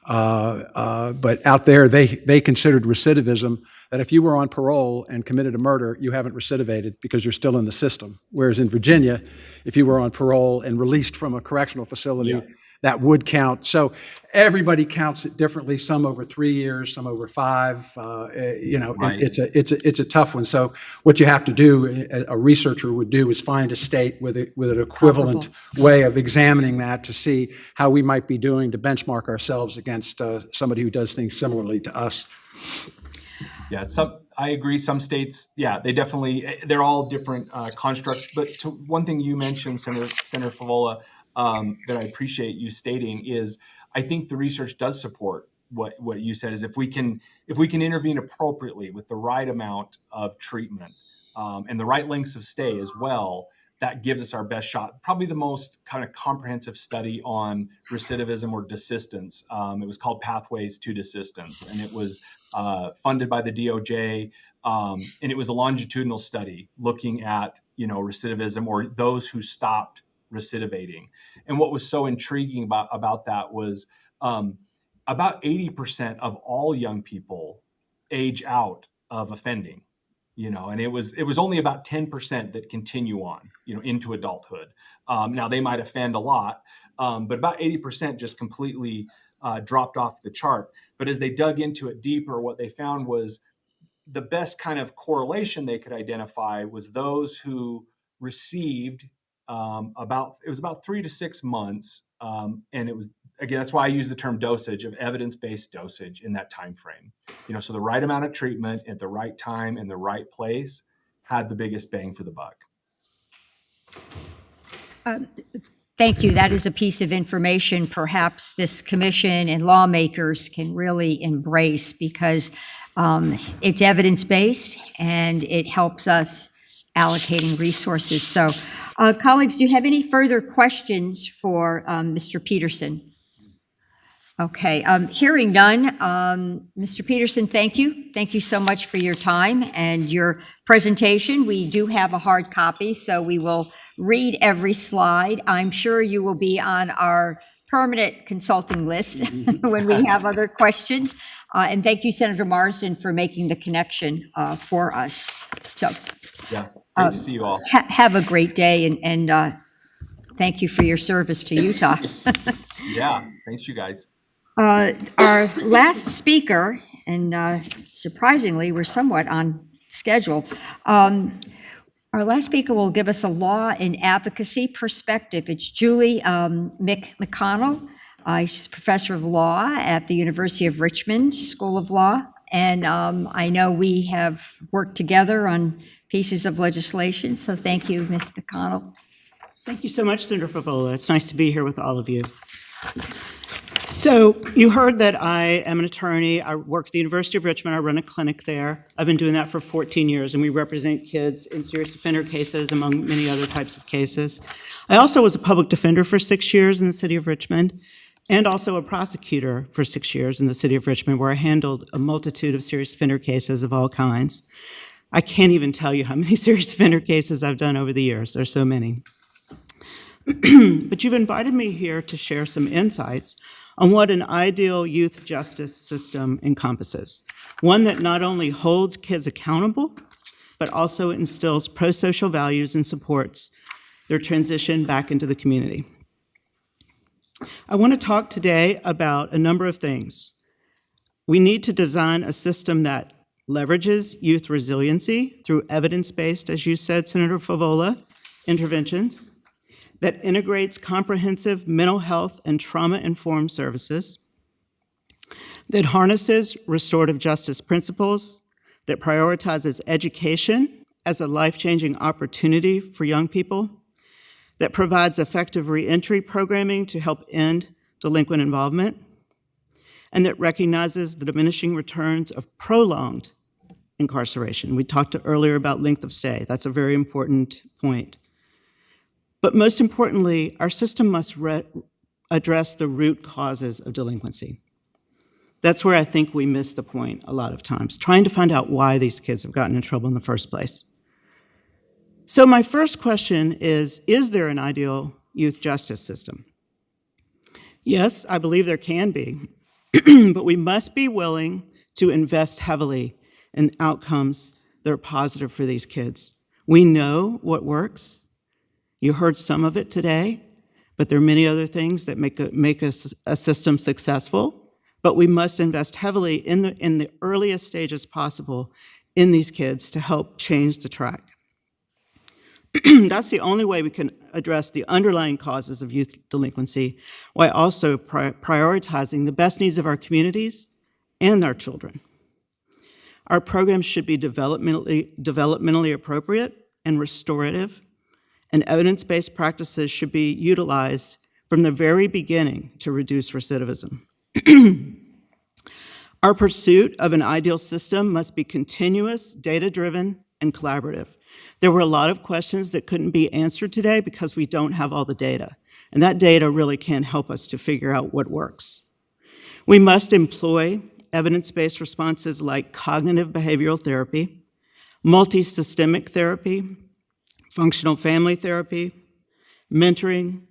out there, they considered recidivism that if you were on parole and committed a murder, you haven't recidivated because you're still in the system. Whereas in Virginia, if you were on parole and released from a correctional facility, that would count. So everybody counts it differently. Some over 3 years, some over 5. You know, right. It's a tough one. So what you have to do, a researcher would do, is find a state with an equivalent way of examining that to see how we might be doing to benchmark ourselves against somebody who does things similarly to us. Yeah, I agree. Some states, yeah, they're all different constructs. But to one thing you mentioned, Senator Favola, that I appreciate you stating is, I think the research does support what you said, is if we can intervene appropriately with the right amount of treatment and the right lengths of stay as well, that gives us our best shot. Probably the most kind of comprehensive study on recidivism or desistance. It was called Pathways to Desistance, and it was funded by the DOJ, and it was a longitudinal study looking at, you know, recidivism or those who stopped recidivating. And what was so intriguing about that was about 80% of all young people age out of offending, you know, and it was only about 10% that continue on, you know, into adulthood. Now they might offend a lot, but about 80% just completely dropped off the chart. But as they dug into it deeper, what they found was the best kind of correlation they could identify was those who received it was about 3 to 6 months, and it was, again, that's why I use the term dosage, of evidence-based dosage in that time frame. You know, so the right amount of treatment at the right time in the right place had the biggest bang for the buck. Thank you. That is a piece of information perhaps this commission and lawmakers can really embrace, because it's evidence-based and it helps us allocating resources. So Colleagues, do you have any further questions for Mr. Peterson? Okay, hearing none, Mr. Peterson, thank you. Thank you so much for your time and your presentation. We do have a hard copy, so we will read every slide. I'm sure you will be on our permanent consulting list when we have other questions. And thank you, Senator Marsden, for making the connection for us. So, Yeah, great to see you all. have a great day, and thank you for your service to Utah. Yeah, thanks you guys. Our last speaker, and surprisingly, we're somewhat on schedule. Our last speaker will give us a law and advocacy perspective. It's Julie McConnell. She's a professor of law at the University of Richmond School of Law. And I know we have worked together on pieces of legislation. So thank you, Ms. McConnell. Thank you so much, Senator Favola. It's nice to be here with all of you. So you heard that I am an attorney. I work at the University of Richmond. I run a clinic there. I've been doing that for 14 years, and we represent kids in serious offender cases, among many other types of cases. I also was a public defender for 6 years in the city of Richmond, and also a prosecutor for 6 years in the city of Richmond, where I handled a multitude of serious offender cases of all kinds. I can't even tell you how many serious offender cases I've done over the years. There's so many. But you've invited me here to share some insights on what an ideal youth justice system encompasses. One that not only holds kids accountable, but also instills pro-social values and supports their transition back into the community. I want to talk today about a number of things. We need to design a system that leverages youth resiliency through evidence-based, as you said, Senator Favola, interventions, that integrates comprehensive mental health and trauma-informed services, that harnesses restorative justice principles, that prioritizes education as a life-changing opportunity for young people, that provides effective reentry programming to help end delinquent involvement, and that recognizes the diminishing returns of prolonged incarceration. We talked earlier about length of stay. That's a very important point. But most importantly, our system must address the root causes of delinquency. That's where I think we miss the point a lot of times, trying to find out why these kids have gotten in trouble in the first place. So my first question is there an ideal youth justice system? Yes, I believe there can be, but we must be willing to invest heavily in outcomes that are positive for these kids. We know what works. You heard some of it today, but there are many other things that make a system successful. But we must invest heavily in the earliest stages possible in these kids to help change the track. That's the only way we can address the underlying causes of youth delinquency, while also prioritizing the best needs of our communities and our children. Our programs should be developmentally appropriate and restorative, and evidence-based practices should be utilized from the very beginning to reduce recidivism. Our pursuit of an ideal system must be continuous, data-driven, and collaborative. There were a lot of questions that couldn't be answered today because we don't have all the data, and that data really can help us to figure out what works. We must employ evidence-based responses like cognitive behavioral therapy, multi-systemic therapy, functional family therapy, mentoring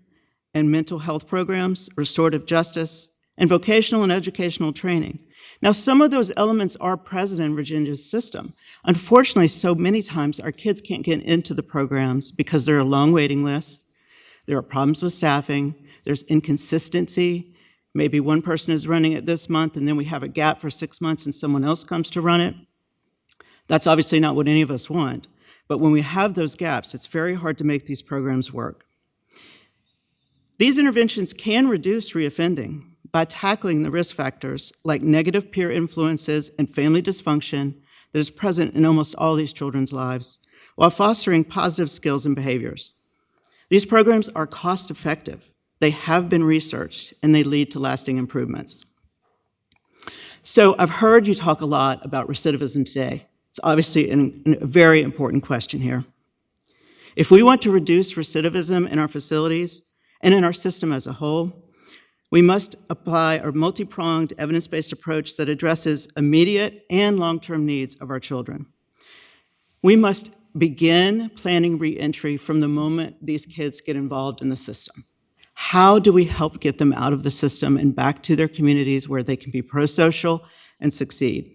and mental health programs, restorative justice, and vocational and educational training. Now, some of those elements are present in Virginia's system. Unfortunately, so many times our kids can't get into the programs because there are long waiting lists, there are problems with staffing, there's inconsistency. Maybe one person is running it this month and then we have a gap for 6 months and someone else comes to run it. That's obviously not what any of us want. But when we have those gaps, it's very hard to make these programs work. These interventions can reduce reoffending by tackling the risk factors like negative peer influences and family dysfunction that is present in almost all these children's lives, while fostering positive skills and behaviors. These programs are cost-effective. They have been researched, and they lead to lasting improvements. So I've heard you talk a lot about recidivism today. It's obviously a very important question here. If we want to reduce recidivism in our facilities and in our system as a whole, we must apply a multi-pronged evidence-based approach that addresses immediate and long-term needs of our children. We must begin planning reentry from the moment these kids get involved in the system. How do we help get them out of the system and back to their communities where they can be pro-social and succeed?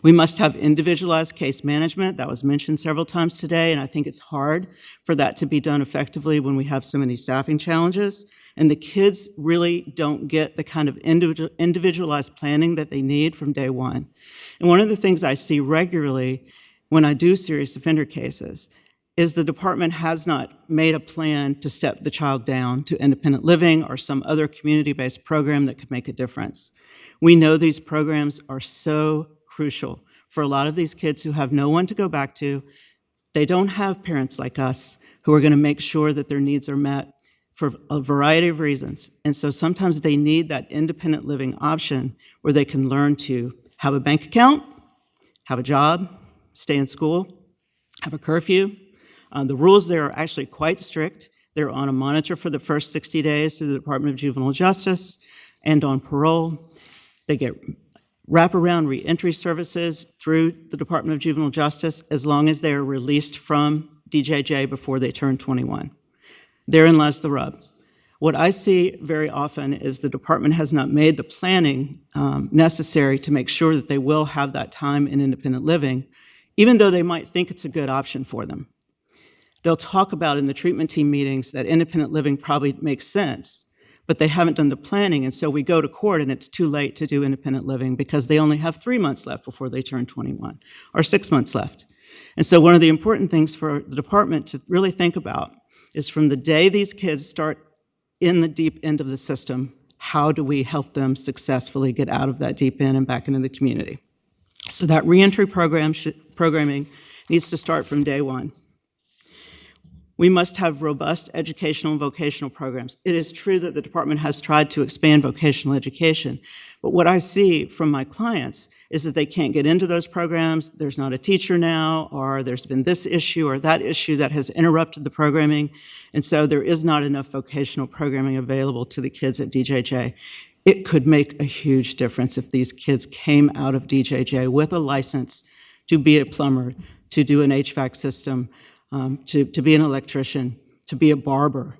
We must have individualized case management. That was mentioned several times today, and I think it's hard for that to be done effectively when we have so many staffing challenges. And the kids really don't get the kind of individualized planning that they need from day one. And one of the things I see regularly when I do serious offender cases is the department has not made a plan to step the child down to independent living or some other community-based program that could make a difference. We know these programs are so crucial for a lot of these kids who have no one to go back to. They don't have parents like us who are going to make sure that their needs are met for a variety of reasons. And so sometimes they need that independent living option where they can learn to have a bank account, have a job, stay in school, have a curfew. The rules there are actually quite strict. They're on a monitor for the first 60 days through the Department of Juvenile Justice and on parole. They get wraparound reentry services through the Department of Juvenile Justice as long as they are released from DJJ before they turn 21. Therein lies the rub. What I see very often is the department has not made the planning necessary to make sure that they will have that time in independent living, even though they might think it's a good option for them. They'll talk about in the treatment team meetings that independent living probably makes sense, but they haven't done the planning, and so we go to court and it's too late to do independent living because they only have 3 months left before they turn 21, or 6 months left. And so one of the important things for the department to really think about is from the day these kids start in the deep end of the system, how do we help them successfully get out of that deep end and back into the community? So that reentry programming needs to start from day one. We must have robust educational and vocational programs. It is true that the department has tried to expand vocational education, but what I see from my clients is that they can't get into those programs, there's not a teacher now, or there's been this issue or that issue that has interrupted the programming, and so there is not enough vocational programming available to the kids at DJJ. It could make a huge difference if these kids came out of DJJ with a license to be a plumber, to do an HVAC system, to be an electrician, to be a barber.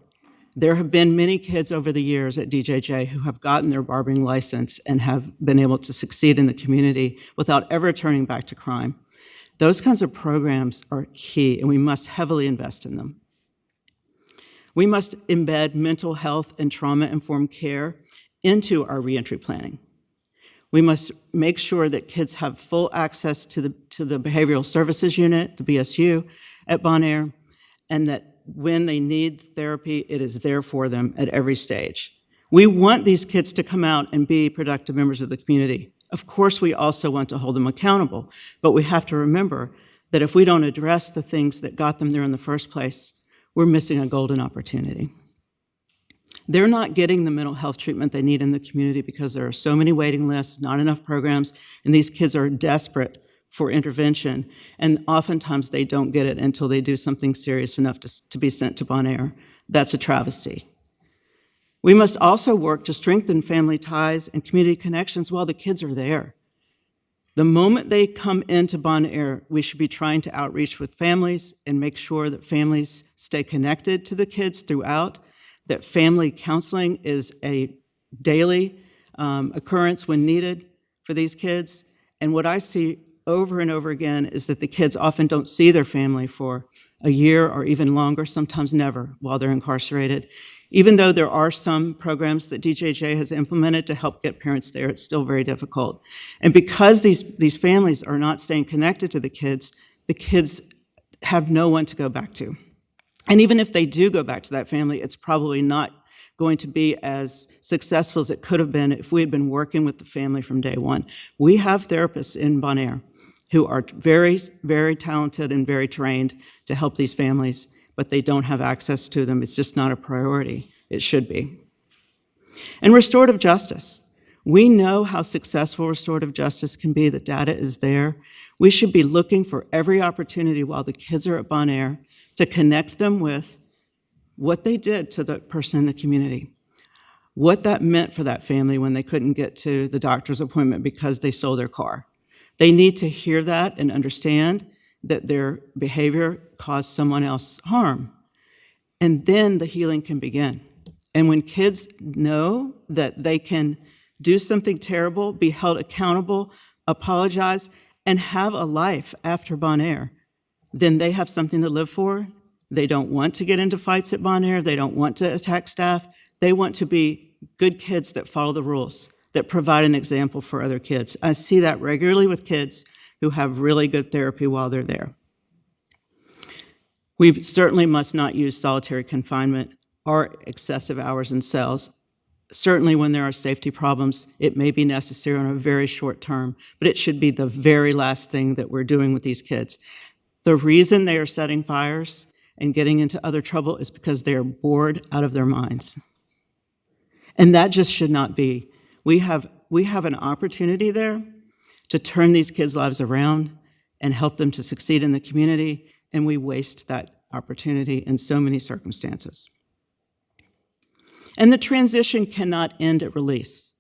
There have been many kids over the years at DJJ who have gotten their barbering license and have been able to succeed in the community without ever turning back to crime. Those kinds of programs are key, and we must heavily invest in them. We must embed mental health and trauma-informed care into our reentry planning. We must make sure that kids have full access to the Behavioral Services Unit, the BSU, at Bon Air, and that when they need therapy, it is there for them at every stage. We want these kids to come out and be productive members of the community. Of course, we also want to hold them accountable, but we have to remember that if we don't address the things that got them there in the first place, we're missing a golden opportunity. They're not getting the mental health treatment they need in the community because there are so many waiting lists, not enough programs, and these kids are desperate for intervention, and oftentimes they don't get it until they do something serious enough to be sent to Bon Air. That's a travesty. We must also work to strengthen family ties and community connections while the kids are there. The moment they come into Bon Air, we should be trying to outreach with families and make sure that families stay connected to the kids throughout, that family counseling is a daily occurrence when needed for these kids. And what I see over and over again is that the kids often don't see their family for a year or even longer, sometimes never, while they're incarcerated. Even though there are some programs that DJJ has implemented to help get parents there, it's still very difficult. And because these families are not staying connected to the kids have no one to go back to. And even if they do go back to that family, it's probably not going to be as successful as it could have been if we had been working with the family from day one. We have therapists in Bon Air who are very, very talented and very trained to help these families, but they don't have access to them. It's just not a priority. It should be. And restorative justice. We know how successful restorative justice can be. The data is there. We should be looking for every opportunity while the kids are at Bon Air to connect them with what they did to the person in the community, what that meant for that family when they couldn't get to the doctor's appointment because they stole their car. They need to hear that and understand that their behavior caused someone else harm. And then the healing can begin. And when kids know that they can do something terrible, be held accountable, apologize, and have a life after Bon Air, then they have something to live for. They don't want to get into fights at Bon Air. They don't want to attack staff. They want to be good kids that follow the rules, that provide an example for other kids. I see that regularly with kids who have really good therapy while they're there. We certainly must not use solitary confinement or excessive hours in cells. Certainly when there are safety problems, it may be necessary on a very short term, but it should be the very last thing that we're doing with these kids. The reason they are setting fires and getting into other trouble is because they are bored out of their minds. And that just should not be. We have an opportunity there to turn these kids' lives around and help them to succeed in the community, and we waste that opportunity in so many circumstances. And the transition cannot end at release.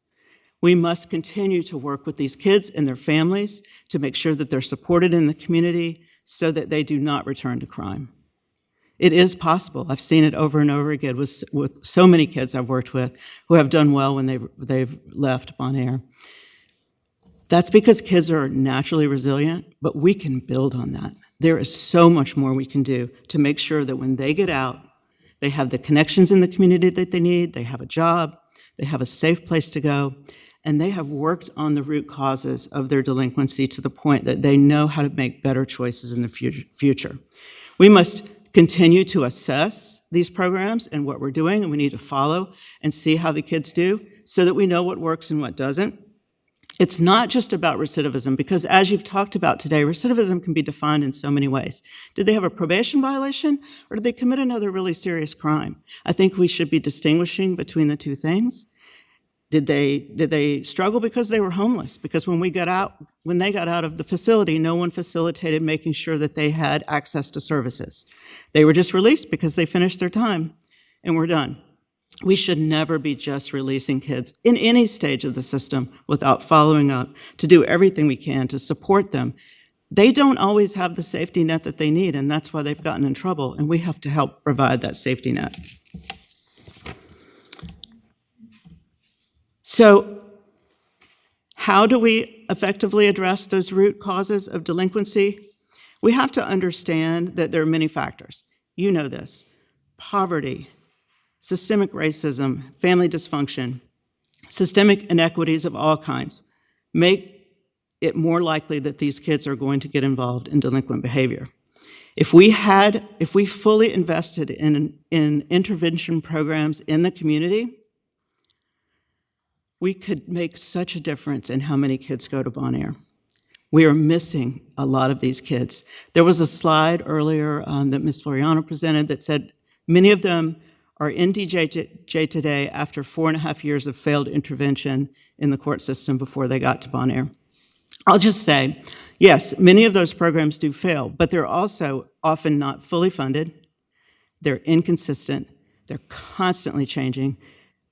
We must continue to work with these kids and their families to make sure that they're supported in the community so that they do not return to crime. It is possible. I've seen it over and over again with so many kids I've worked with who have done well when they've left Bon Air. That's because kids are naturally resilient, but we can build on that. There is so much more we can do to make sure that when they get out, they have the connections in the community that they need, they have a job, they have a safe place to go, and they have worked on the root causes of their delinquency to the point that they know how to make better choices in the future. We must continue to assess these programs and what we're doing, and we need to follow and see how the kids do so that we know what works and what doesn't. It's not just about recidivism, because as you've talked about today, recidivism can be defined in so many ways. Did they have a probation violation, or did they commit another really serious crime? I think we should be distinguishing between the two things. Did they struggle because they were homeless? Because when they got out of the facility, no one facilitated making sure that they had access to services. They were just released because they finished their time and were done. We should never be just releasing kids in any stage of the system without following up to do everything we can to support them. They don't always have the safety net that they need, and that's why they've gotten in trouble, and we have to help provide that safety net. So how do we effectively address those root causes of delinquency? We have to understand that there are many factors. You know this: poverty, systemic racism, family dysfunction, systemic inequities of all kinds make it more likely that these kids are going to get involved in delinquent behavior. If we fully invested in intervention programs in the community, we could make such a difference in how many kids go to Bon Air. We are missing a lot of these kids. There was a slide earlier that Ms. Floriano presented that said many of them are in DJJ today after 4.5 years of failed intervention in the court system before they got to Bon Air. I'll just say, yes, many of those programs do fail, but they're also often not fully funded. They're inconsistent. They're constantly changing.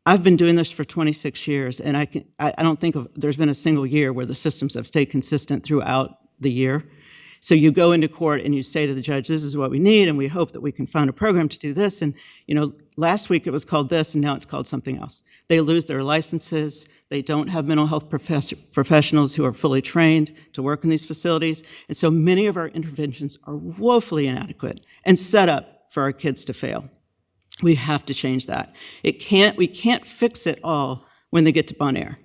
I've been doing this for 26 years, and I don't think there's been a single year where the systems have stayed consistent throughout the year. So you go into court and you say to the judge, this is what we need, and we hope that we can find a program to do this. And last week it was called this, and now it's called something else. They lose their licenses. They don't have mental health professionals who are fully trained to work in these facilities. And so many of our interventions are woefully inadequate and set up for our kids to fail. We have to change that. We can't fix it all when they get to Bon Air.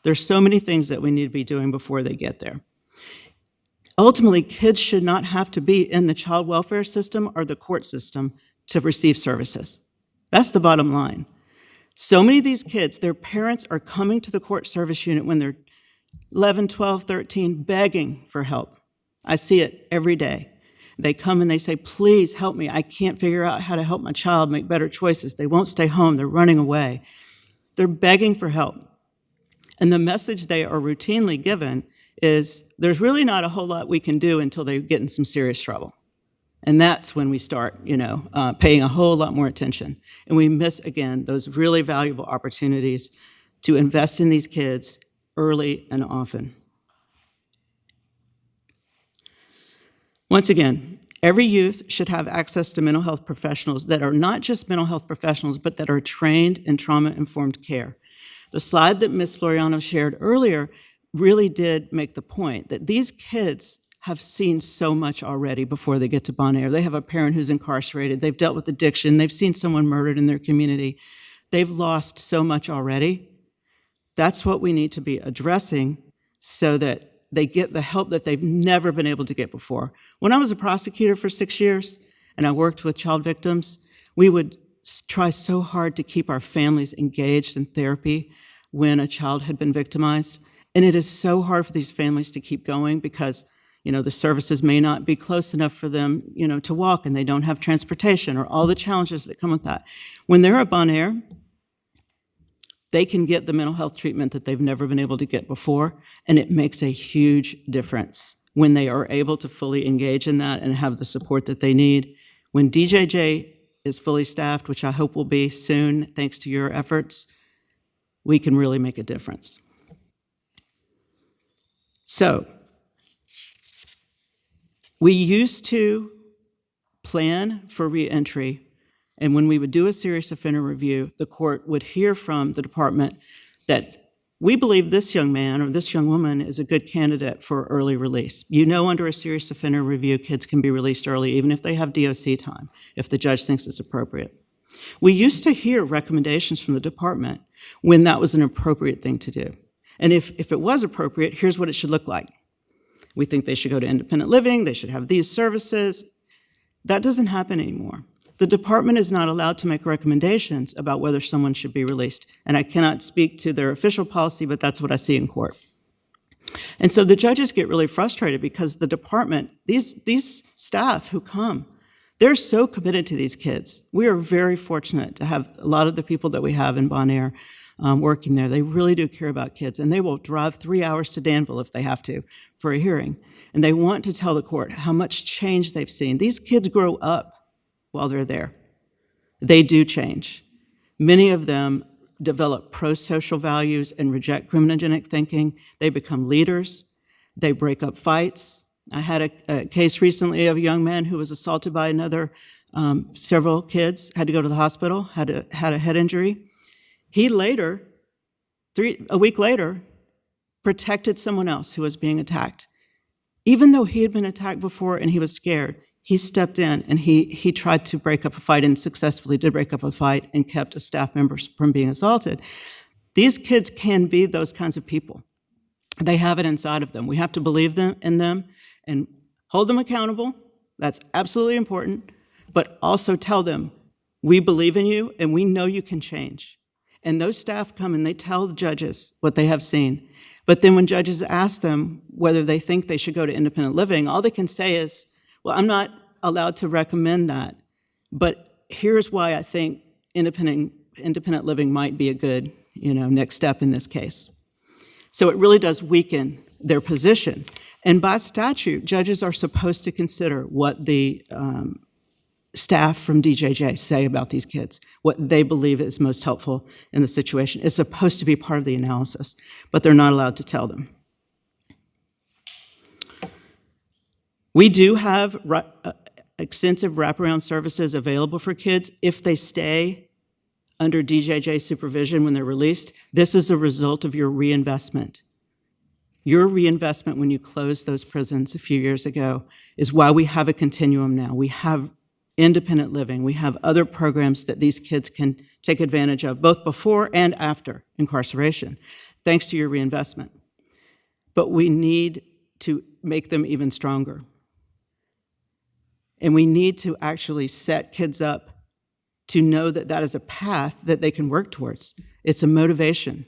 There's so many things that we need to be doing before they get there. Ultimately, kids should not have to be in the child welfare system or the court system to receive services. That's the bottom line. So many of these kids, their parents are coming to the court service unit when they're 11, 12, 13, begging for help. I see it every day. They come and they say, please help me. I can't figure out how to help my child make better choices. They won't stay home. They're running away. They're begging for help. And the message they are routinely given is there's really not a whole lot we can do until they get in some serious trouble. And that's when we start, paying a whole lot more attention. And we miss, again, those really valuable opportunities to invest in these kids early and often. Once again, every youth should have access to mental health professionals that are not just mental health professionals, but that are trained in trauma-informed care. The slide that Ms. Floriano shared earlier really did make the point that these kids have seen so much already before they get to Bon Air. They have a parent who's incarcerated. They've dealt with addiction. They've seen someone murdered in their community. They've lost so much already. That's what we need to be addressing so that they get the help that they've never been able to get before. When I was a prosecutor for 6 years and I worked with child victims, we would try so hard to keep our families engaged in therapy when a child had been victimized. And it is so hard for these families to keep going because the services may not be close enough for them, to walk, and they don't have transportation or all the challenges that come with that. When they're at Bon Air, they can get the mental health treatment that they've never been able to get before, and it makes a huge difference when they are able to fully engage in that and have the support that they need. When DJJ is fully staffed, which I hope will be soon, thanks to your efforts, we can really make a difference. So, we used to plan for reentry, and when we would do a serious offender review, the court would hear from the department that we believe this young man or this young woman is a good candidate for early release. Under a serious offender review, kids can be released early, even if they have DOC time, if the judge thinks it's appropriate. We used to hear recommendations from the department when that was an appropriate thing to do. And if it was appropriate, here's what it should look like. We think they should go to independent living, they should have these services. That doesn't happen anymore. The department is not allowed to make recommendations about whether someone should be released. And I cannot speak to their official policy, but that's what I see in court. And so the judges get really frustrated because the department, these staff who come, they're so committed to these kids. We are very fortunate to have a lot of the people that we have in Bon Air working there. They really do care about kids, and they will drive 3 hours to Danville if they have to for a hearing. And they want to tell the court how much change they've seen. These kids grow up while they're there. They do change. Many of them develop pro-social values and reject criminogenic thinking. They become leaders. They break up fights. I had a case recently of a young man who was assaulted by several kids, had to go to the hospital, had a head injury. He later, a week later, protected someone else who was being attacked. Even though he had been attacked before and he was scared, he stepped in and he tried to break up a fight and successfully did break up a fight and kept a staff member from being assaulted. These kids can be those kinds of people. They have it inside of them. We have to believe in them and hold them accountable. That's absolutely important. But also tell them, we believe in you and we know you can change. And those staff come and they tell the judges what they have seen. But then when judges ask them whether they think they should go to independent living, all they can say is, well, I'm not allowed to recommend that, but here's why I think independent living might be a good, next step in this case. So it really does weaken their position. And by statute, judges are supposed to consider what the staff from DJJ say about these kids, what they believe is most helpful in the situation. It's supposed to be part of the analysis, but they're not allowed to tell them. We do have extensive wraparound services available for kids if they stay under DJJ supervision when they're released. This is a result of your reinvestment. Your reinvestment when you closed those prisons a few years ago is why we have a continuum now. We have independent living. We have other programs that these kids can take advantage of, both before and after incarceration, thanks to your reinvestment. But we need to make them even stronger. And we need to actually set kids up to know that that is a path that they can work towards. It's a motivation.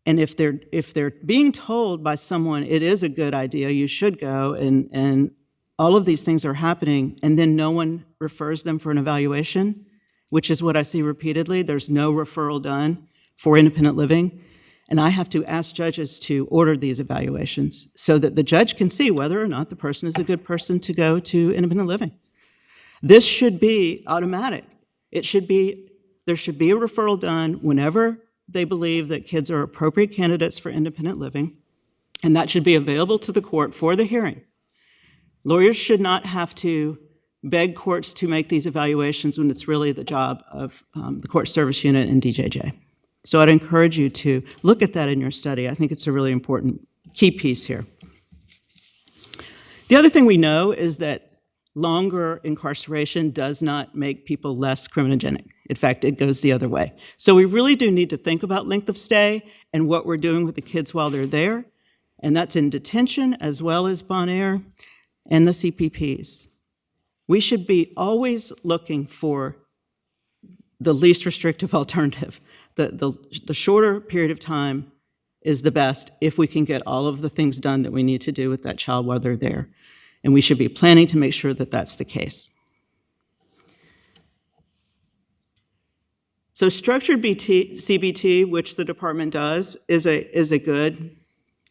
And if they're being told by someone, it is a good idea, you should go, and all of these things are happening, and then no one refers them for an evaluation, which is what I see repeatedly. There's no referral done for independent living. And I have to ask judges to order these evaluations so that the judge can see whether or not the person is a good person to go to independent living. This should be automatic. There should be a referral done whenever they believe that kids are appropriate candidates for independent living, and that should be available to the court for the hearing. Lawyers should not have to beg courts to make these evaluations when it's really the job of the Court Service Unit and DJJ. So I'd encourage you to look at that in your study. I think it's a really important key piece here. The other thing we know is that longer incarceration does not make people less criminogenic. In fact, it goes the other way. So we really do need to think about length of stay and what we're doing with the kids while they're there, and that's in detention as well as Bon Air and the CPPs. We should be always looking for the least restrictive alternative. The shorter period of time is the best if we can get all of the things done that we need to do with that child while they're there. And we should be planning to make sure that that's the case. So structured CBT, which the department does, is a good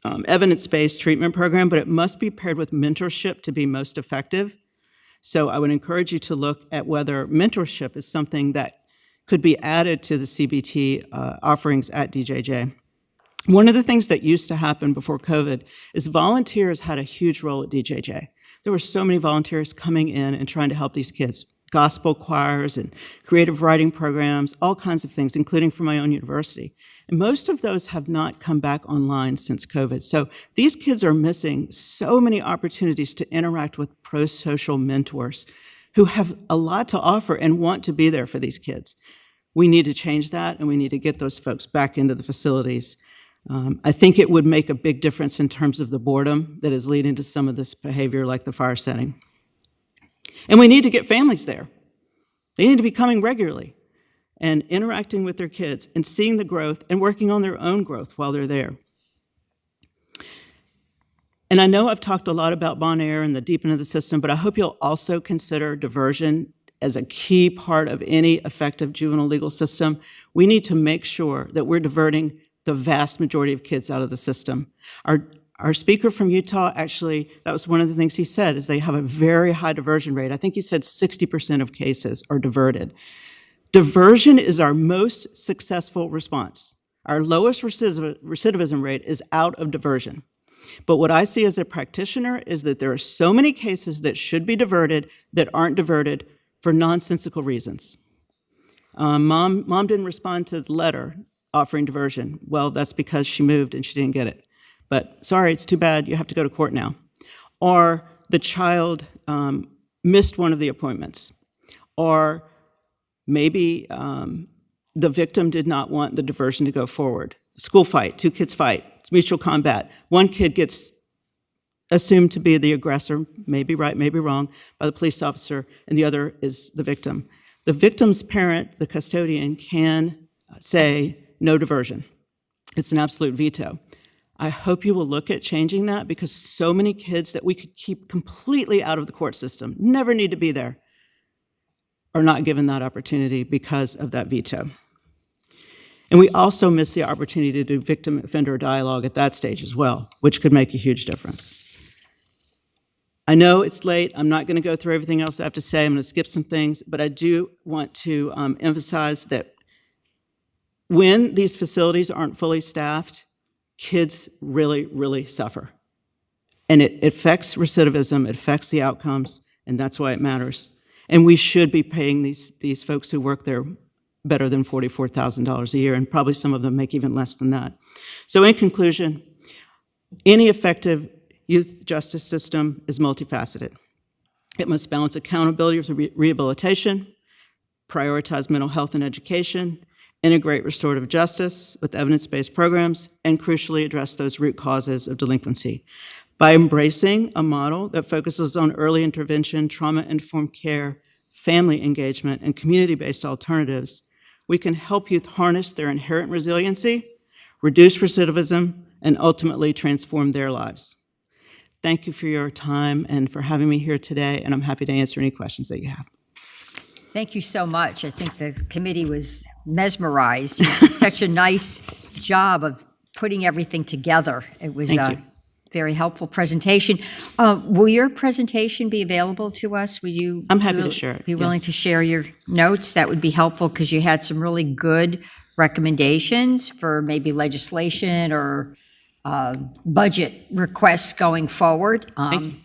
evidence-based treatment program, but it must be paired with mentorship to be most effective. So I would encourage you to look at whether mentorship is something that could be added to the CBT offerings at DJJ. One of the things that used to happen before COVID is volunteers had a huge role at DJJ. There were so many volunteers coming in and trying to help these kids, gospel choirs and creative writing programs, all kinds of things, including from my own university. And most of those have not come back online since COVID. So these kids are missing so many opportunities to interact with pro-social mentors who have a lot to offer and want to be there for these kids. We need to change that, and we need to get those folks back into the facilities. I think it would make a big difference in terms of the boredom that is leading to some of this behavior, like the fire setting. And we need to get families there. They need to be coming regularly and interacting with their kids and seeing the growth and working on their own growth while they're there. And I know I've talked a lot about Bon Air and the deepening of the system, but I hope you'll also consider diversion as a key part of any effective juvenile legal system. We need to make sure that we're diverting the vast majority of kids out of the system. Our speaker from Utah, actually, that was one of the things he said, is they have a very high diversion rate. I think he said 60% of cases are diverted. Diversion is our most successful response. Our lowest recidivism rate is out of diversion. But what I see as a practitioner is that there are so many cases that should be diverted that aren't diverted for nonsensical reasons. Mom didn't respond to the letter offering diversion. Well, that's because she moved and she didn't get it. But sorry, it's too bad, you have to go to court now. Or the child missed one of the appointments. Or maybe the victim did not want the diversion to go forward. School fight, two kids fight, it's mutual combat. One kid gets assumed to be the aggressor, maybe right, maybe wrong, by the police officer, and the other is the victim. The victim's parent, the custodian, can say no diversion. It's an absolute veto. I hope you will look at changing that, because so many kids that we could keep completely out of the court system, never need to be there, are not given that opportunity because of that veto. And we also miss the opportunity to do victim-offender dialogue at that stage as well, which could make a huge difference. I know it's late. I'm not going to go through everything else I have to say. I'm going to skip some things, but I do want to emphasize that when these facilities aren't fully staffed, kids really, really suffer. And it affects recidivism, it affects the outcomes, and that's why it matters. And we should be paying these folks who work there better than $44,000 a year, and probably some of them make even less than that. So in conclusion, any effective youth justice system is multifaceted. It must balance accountability with rehabilitation, prioritize mental health and education, integrate restorative justice with evidence-based programs, and crucially address those root causes of delinquency. By embracing a model that focuses on early intervention, trauma-informed care, family engagement, and community-based alternatives, we can help youth harness their inherent resiliency, reduce recidivism, and ultimately transform their lives. Thank you for your time and for having me here today, and I'm happy to answer any questions that you have. Thank you so much. I think the committee was mesmerized. You did such a nice job of putting everything together. It was Thank a you. very helpful presentation. Will your presentation be available to us? Will you? I'm happy to share it, Be willing yes. to share your notes? That would be helpful because you had some really good recommendations for maybe legislation or budget requests going forward.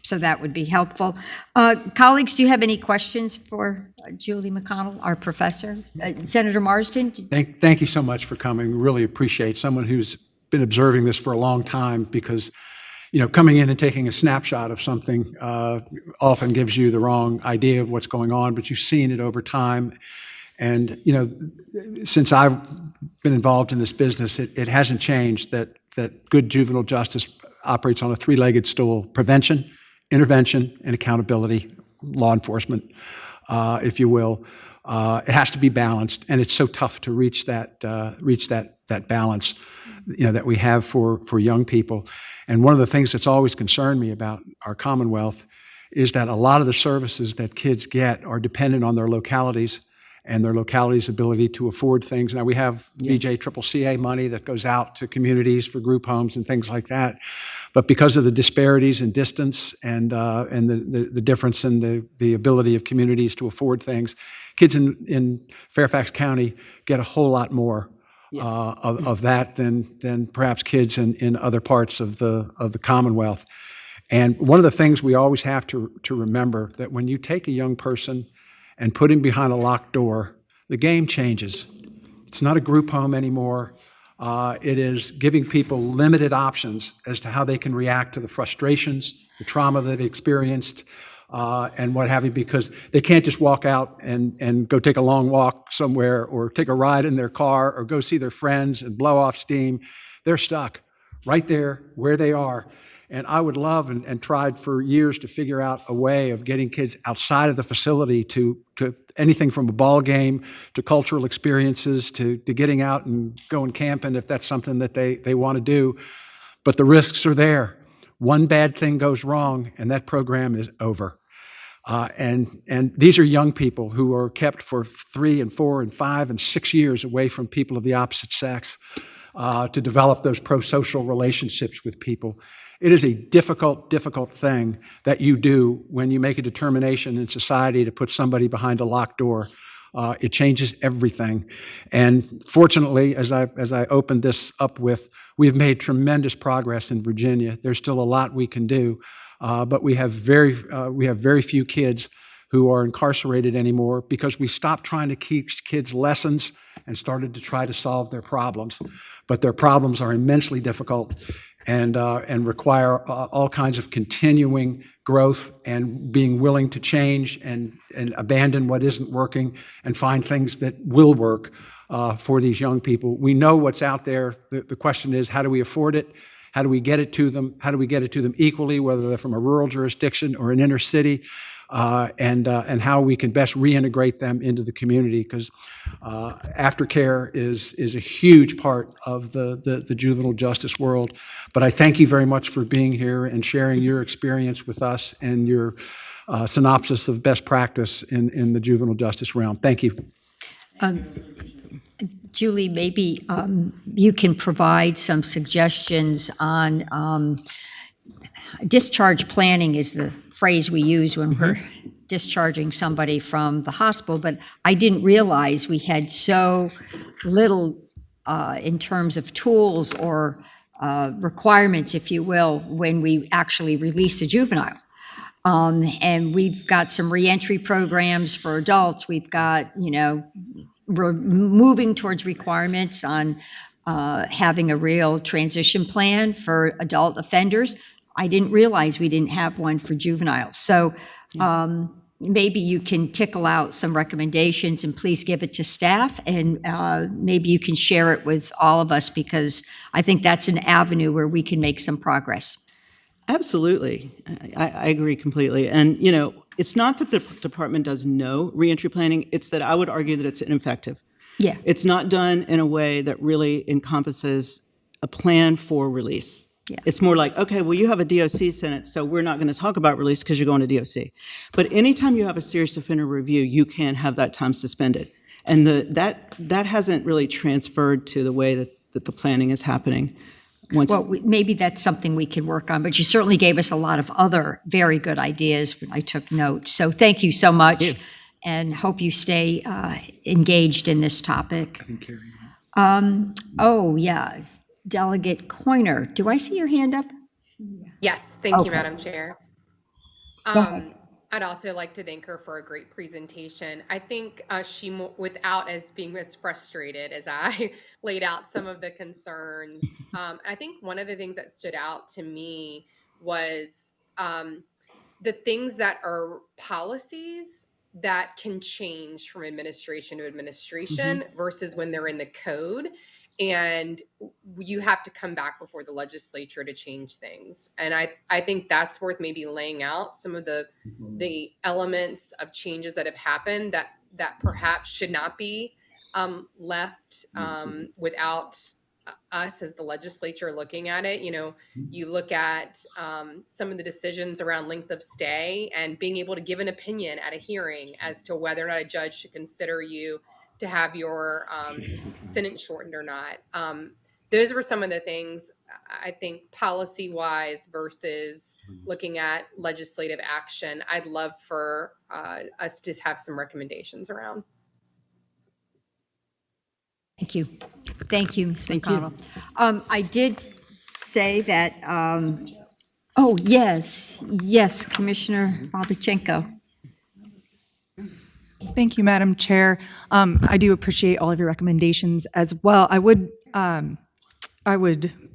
So that would be helpful. Colleagues, do you have any questions for Julie McConnell, our professor? Senator Marsden? Thank you so much for coming. Really appreciate someone who's been observing this for a long time, because, coming in and taking a snapshot of something often gives you the wrong idea of what's going on, but you've seen it over time. And, since I've been involved in this business, it hasn't changed that good juvenile justice operates on a three-legged stool: prevention, intervention, and accountability, law enforcement, if you will. It has to be balanced, and it's so tough to reach that balance, that we have for young people. And one of the things that's always concerned me about our Commonwealth is that a lot of the services that kids get are dependent on their localities and their locality's ability to afford things. Now, we have VJCCA money that goes out to communities for group homes and things like that. But because of the disparities in distance and the difference in the ability of communities to afford things, kids in Fairfax County get a whole lot more of that than perhaps kids in other parts of the Commonwealth. And one of the things we always have to remember, that when you take a young person and put him behind a locked door, the game changes. It's not a group home anymore. It is giving people limited options as to how they can react to the frustrations, the trauma they've experienced, and what have you, because they can't just walk out and go take a long walk somewhere or take a ride in their car or go see their friends and blow off steam. They're stuck right there where they are. And I would love and tried for years to figure out a way of getting kids outside of the facility to anything from a ball game to cultural experiences to getting out and going camping if that's something that they want to do. But the risks are there. One bad thing goes wrong and that program is over. And these are young people who are kept for 3 and 4 and 5 and 6 years away from people of the opposite sex to develop those pro-social relationships with people. It is a difficult thing that you do when you make a determination in society to put somebody behind a locked door. It changes everything. And fortunately, as I opened this up with, we've made tremendous progress in Virginia. There's still a lot we can do, but we have very few kids who are incarcerated anymore because we stopped trying to teach kids lessons and started to try to solve their problems. But their problems are immensely difficult and require all kinds of continuing growth and being willing to change and abandon what isn't working and find things that will work for these young people. We know what's out there. The question is, how do we afford it? How do we get it to them? How do we get it to them equally, whether they're from a rural jurisdiction or an inner city? And how we can best reintegrate them into the community, because aftercare is a huge part of the juvenile justice world. But I thank you very much for being here and sharing your experience with us and your synopsis of best practice in the juvenile justice realm. Thank you. Julie, maybe you can provide some suggestions on discharge planning is the phrase we use when we're discharging somebody from the hospital, but I didn't realize we had so little in terms of tools or requirements, if you will, when we actually release a juvenile. And we've got some reentry programs for adults. We've got, we're moving towards requirements on having a real transition plan for adult offenders. I didn't realize we didn't have one for juveniles. So maybe you can tickle out some recommendations and please give it to staff, and maybe you can share it with all of us, because I think that's an avenue where we can make some progress. Absolutely. I agree completely. And, it's not that the department does no reentry planning, it's that I would argue that it's ineffective. Yeah. It's not done in a way that really encompasses a plan for release. Yeah. It's more like, okay, well, you have a DOC sentence, so we're not going to talk about release because you're going to DOC. But anytime you have a serious offender review, you can have that time suspended. And that hasn't really transferred to the way that the planning is happening. once. Well, maybe that's something we can work on, but you certainly gave us a lot of other very good ideas. I took notes. So thank you so much, and hope you stay engaged in this topic. Oh, yeah, Delegate Coiner, do I see your hand up? Yes, thank you, Okay. Madam Chair. Go ahead. I'd also like to thank her for a great presentation. I think without as being as frustrated as I laid out some of the concerns, I think one of the things that stood out to me was the things that are policies that can change from administration to administration versus when they're in the code. And you have to come back before the legislature to change things. And I think that's worth maybe laying out some of the elements of changes that have happened that perhaps should not be left without us as the legislature looking at it. You know, you look at some of the decisions around length of stay and being able to give an opinion at a hearing as to whether or not a judge should consider you to have your sentence shortened or not. Those were some of the things I think policy wise versus looking at legislative action. I'd love for us to have some recommendations around. Thank you. Thank you, Ms. McConnell. I did say that, oh, yes, Commissioner Babachenko. Thank you, Madam Chair. I do appreciate all of your recommendations as well. I would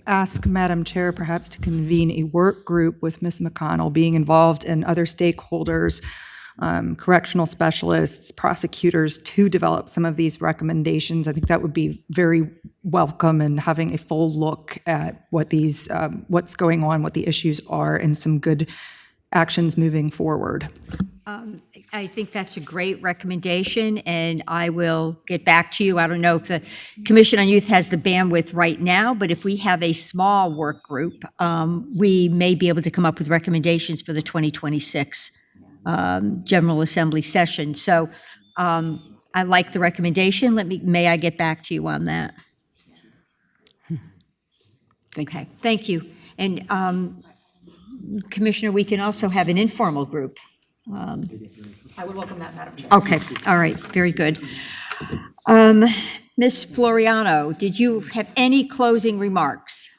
ask Madam Chair perhaps to convene a work group with Ms. McConnell, being involved in other stakeholders, correctional specialists, prosecutors, to develop some of these recommendations. I think that would be very welcome, and having a full look at what these, what's going on, what the issues are, and some good actions moving forward. I think that's a great recommendation, and I will get back to you. I don't know if the Commission on Youth has the bandwidth right now, but if we have a small work group, we may be able to come up with recommendations for the 2026 General Assembly session. So I like the recommendation. May I get back to you on that? Okay, thank you. And Commissioner, we can also have an informal group. I would welcome that, Madam Chair. Okay, all right, very good. Ms. Floriano, did you have any closing remarks?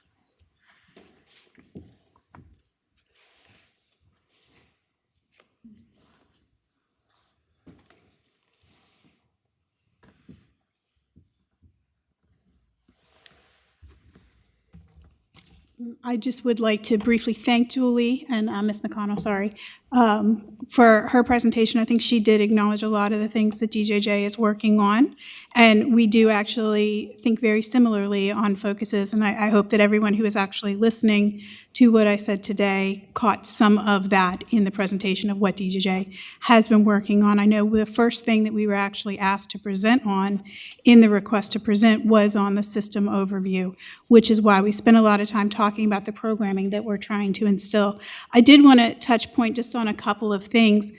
I just would like to briefly thank Julie and Ms. McConnell, for her presentation. I think she did acknowledge a lot of the things that DJJ is working on, and we do actually think very similarly on focuses, and I hope that everyone who is actually listening to what I said today caught some of that in the presentation of what DJJ has been working on. I know the first thing that we were actually asked to present on in the request to present was on the system overview, which is why we spent a lot of time talking about the programming that we're trying to instill. I did want to touch point just on a couple of things.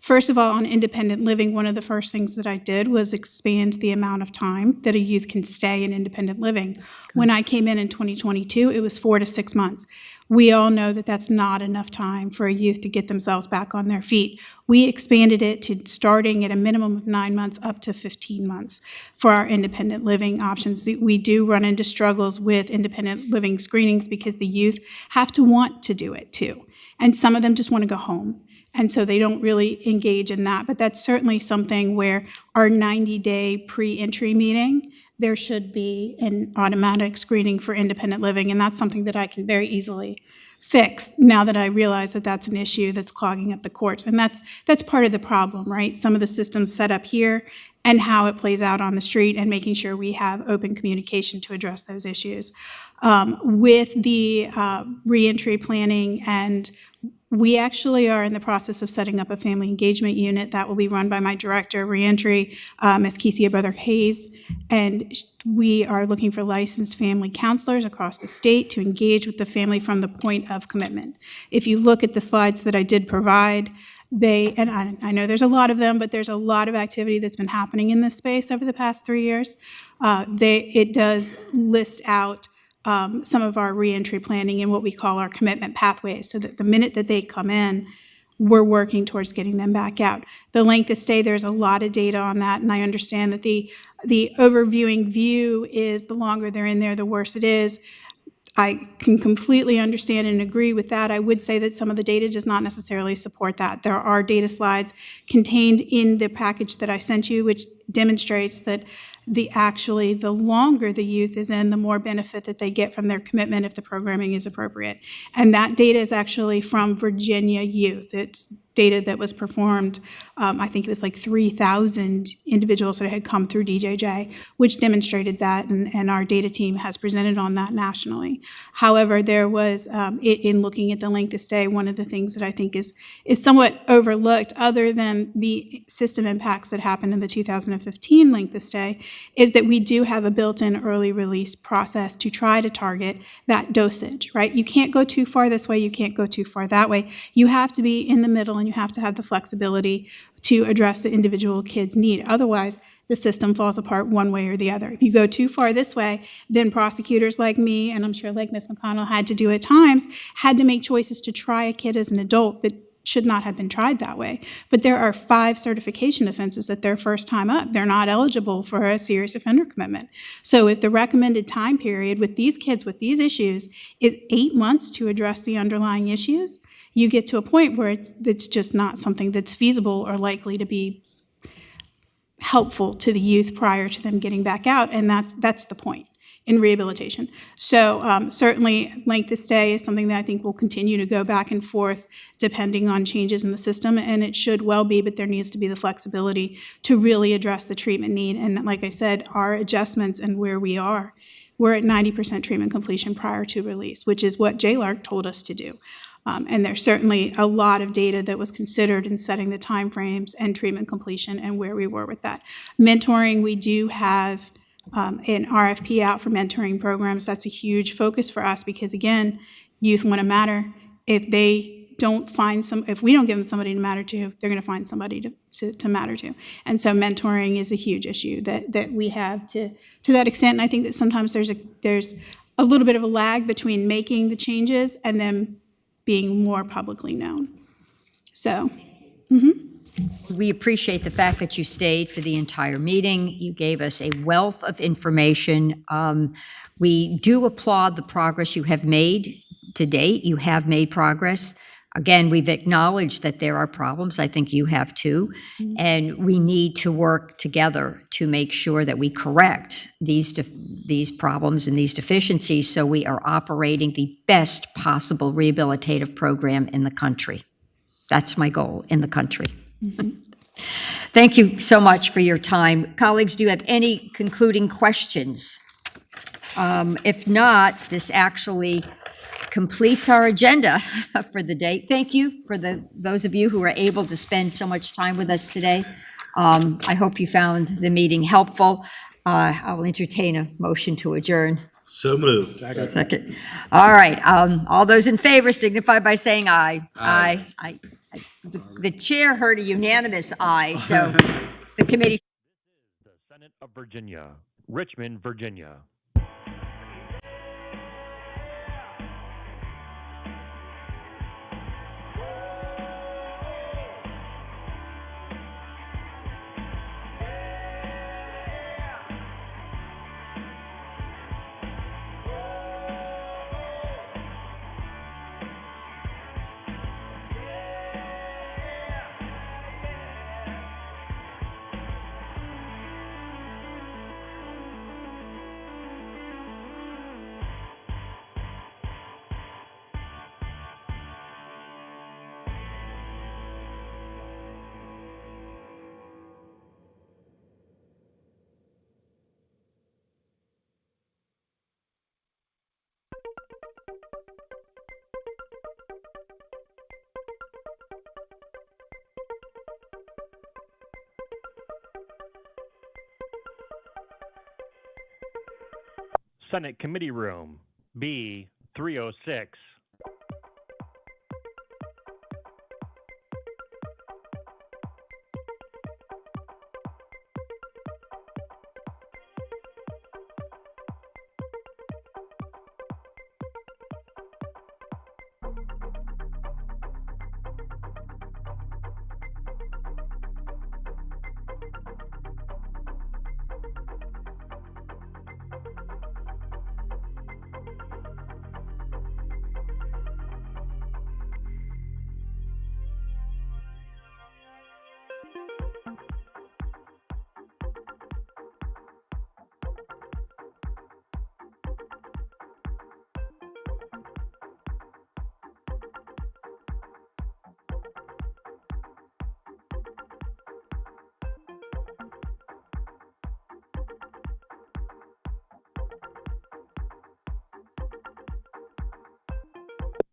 First of all, on independent living, one of the first things that I did was expand the amount of time that a youth can stay in independent living. When I came in 2022, it was 4 to 6 months. We all know that that's not enough time for a youth to get themselves back on their feet. We expanded it to starting at a minimum of 9 months up to 15 months for our independent living options. We do run into struggles with independent living screenings because the youth have to want to do it too. And some of them just want to go home. And so they don't really engage in that. But that's certainly something where our 90-day pre-entry meeting, there should be an automatic screening for independent living. And that's something that I can very easily fix now that I realize that that's an issue that's clogging up the courts. And that's part of the problem, right? Some of the systems set up here and how it plays out on the street, and making sure we have open communication to address those issues. With the reentry planning, and we actually are in the process of setting up a family engagement unit that will be run by my director of reentry, Ms. Kesia Brother-Hayes, and we are looking for licensed family counselors across the state to engage with the family from the point of commitment. If you look at the slides that I did provide, and I know there's a lot of them, but there's a lot of activity that's been happening in this space over the past 3 years. It does list out some of our reentry planning and what we call our commitment pathways, so that the minute that they come in, we're working towards getting them back out. The length of stay, there's a lot of data on that, and I understand that the overviewing view is the longer they're in there, the worse it is. I can completely understand and agree with that. I would say that some of the data does not necessarily support that. There are data slides contained in the package that I sent you, which demonstrates that the longer the youth is in, the more benefit that they get from their commitment if the programming is appropriate. And that data is actually from Virginia youth. It's data that was performed, I think it was like 3,000 individuals that had come through DJJ, which demonstrated that, and our data team has presented on that nationally. However, there was, in looking at the length of stay, one of the things that I think is somewhat overlooked, other than the system impacts that happened in the 2015 length of stay, is that we do have a built-in early release process to try to target that dosage, right? You can't go too far this way, you can't go too far that way. You have to be in the middle, and you have to have the flexibility to address the individual kid's need. Otherwise, the system falls apart one way or the other. If you go too far this way, then prosecutors like me, and I'm sure like Ms. McConnell had to do at times, had to make choices to try a kid as an adult that should not have been tried that way. But there are 5 certification offenses at their first time up. They're not eligible for a serious offender commitment. So if the recommended time period with these kids with these issues is 8 months to address the underlying issues, you get to a point where it's just not something that's feasible or likely to be helpful to the youth prior to them getting back out, and that's the point in rehabilitation. So certainly length of stay is something that I think will continue to go back and forth depending on changes in the system, and it should well be, but there needs to be the flexibility to really address the treatment need. And like I said, our adjustments and where we are, we're at 90% treatment completion prior to release, which is what JLARC told us to do. And there's certainly a lot of data that was considered in setting the timeframes and treatment completion and where we were with that. Mentoring, we do have an RFP out for mentoring programs. That's a huge focus for us because, again, youth want to matter. If they don't find if we don't give them somebody to matter to, they're going to find somebody to matter to. And so mentoring is a huge issue that we have to that extent. And I think that sometimes there's a little bit of a lag between making the changes and then being more publicly known. So, We appreciate the fact that you stayed for the entire meeting. You gave us a wealth of information. We do applaud the progress you have made to date. You have made progress. Again, we've acknowledged that there are problems. I think you have too. And we need to work together to make sure that we correct these problems and these deficiencies so we are operating the best possible rehabilitative program in the country. That's my goal, in the country. Thank you so much for your time. Colleagues, do you have any concluding questions? If not, this actually completes our agenda for the day. Thank you for those of you who were able to spend so much time with us today. I hope you found the meeting helpful. I will entertain a motion to adjourn. So moved. Second. All right. All those in favor signify by saying aye. Aye. The chair heard a unanimous aye, so the committee. The Senate of Virginia, Richmond, Virginia. Senate Committee Room, B 306.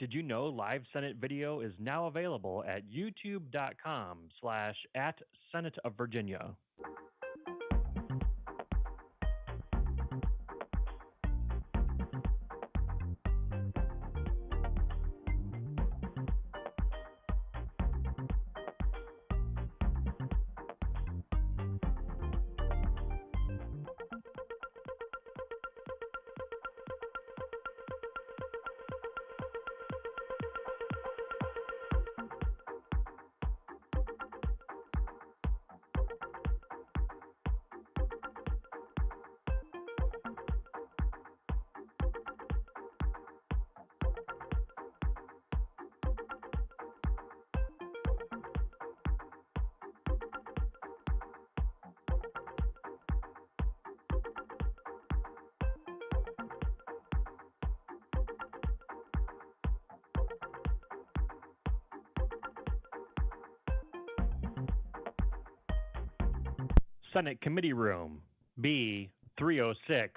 Did you know live Senate video is now available at youtube.com/@Senate of Virginia? Senate Committee Room, B306.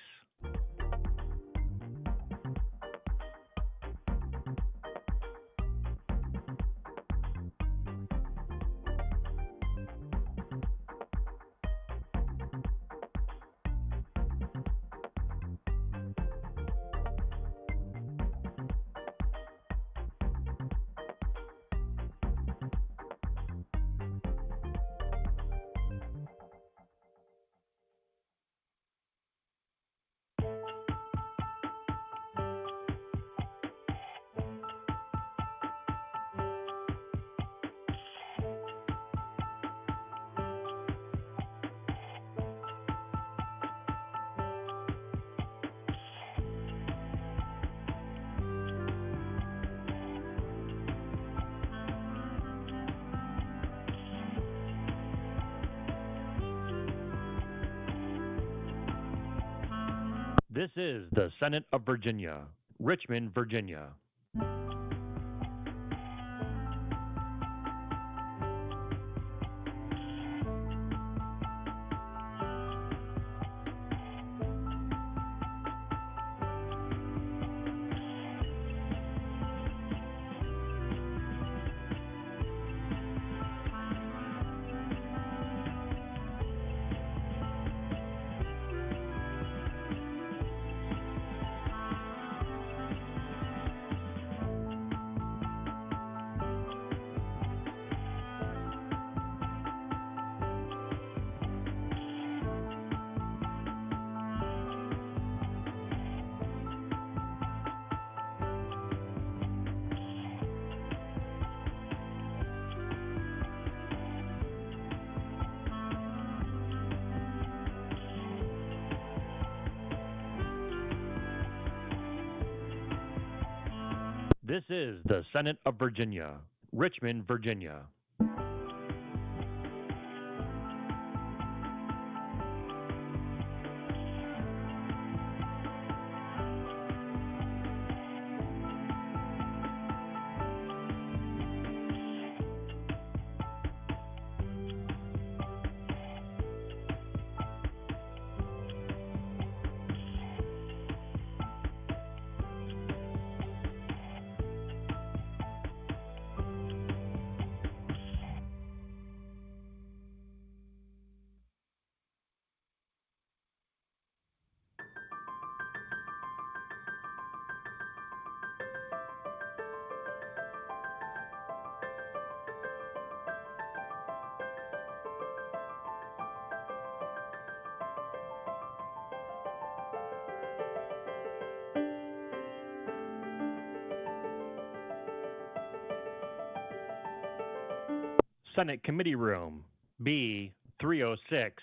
This is the Senate of Virginia, Richmond, Virginia. This is the Senate of Virginia, Richmond, Virginia. Senate Committee Room, B306.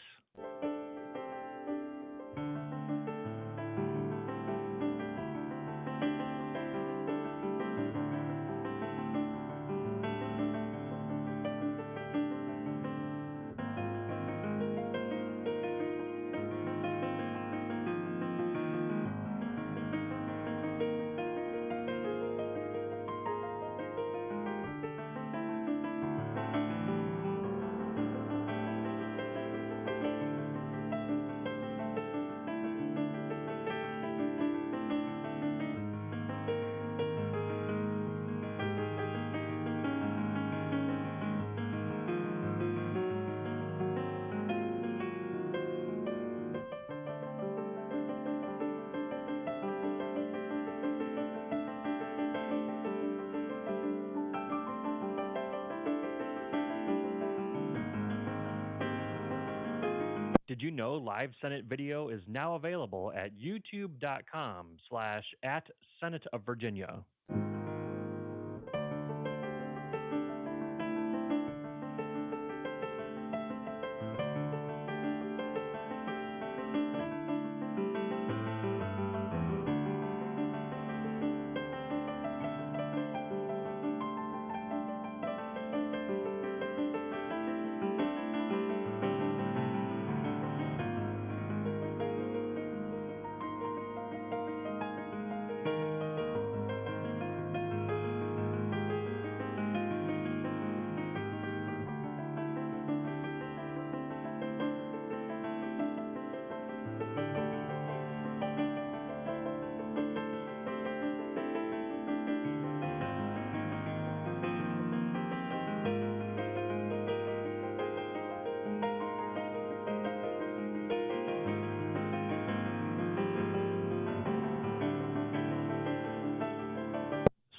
Did you know live Senate video is now available at youtube.com/@Senate of Virginia.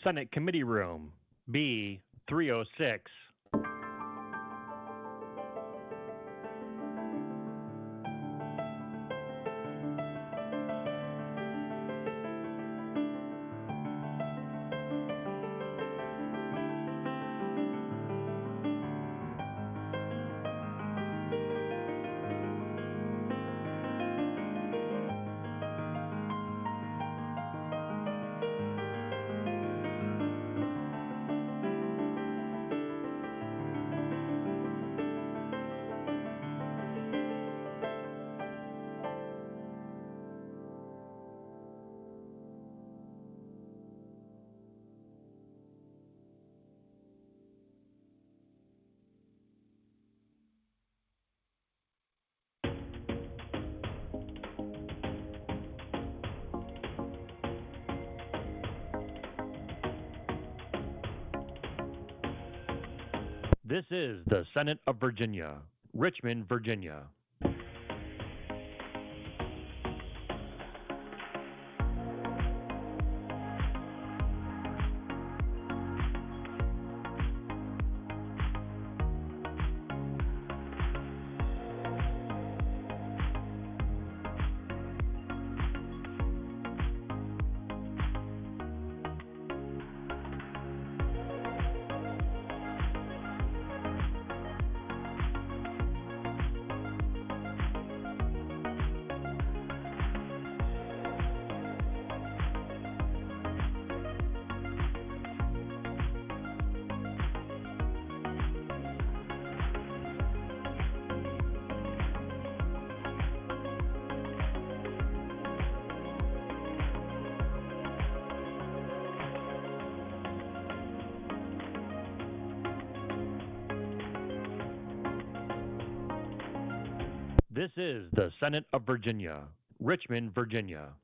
Senate Committee Room, B306. This is the Senate of Virginia, Richmond, Virginia. This is the Senate of Virginia, Richmond, Virginia.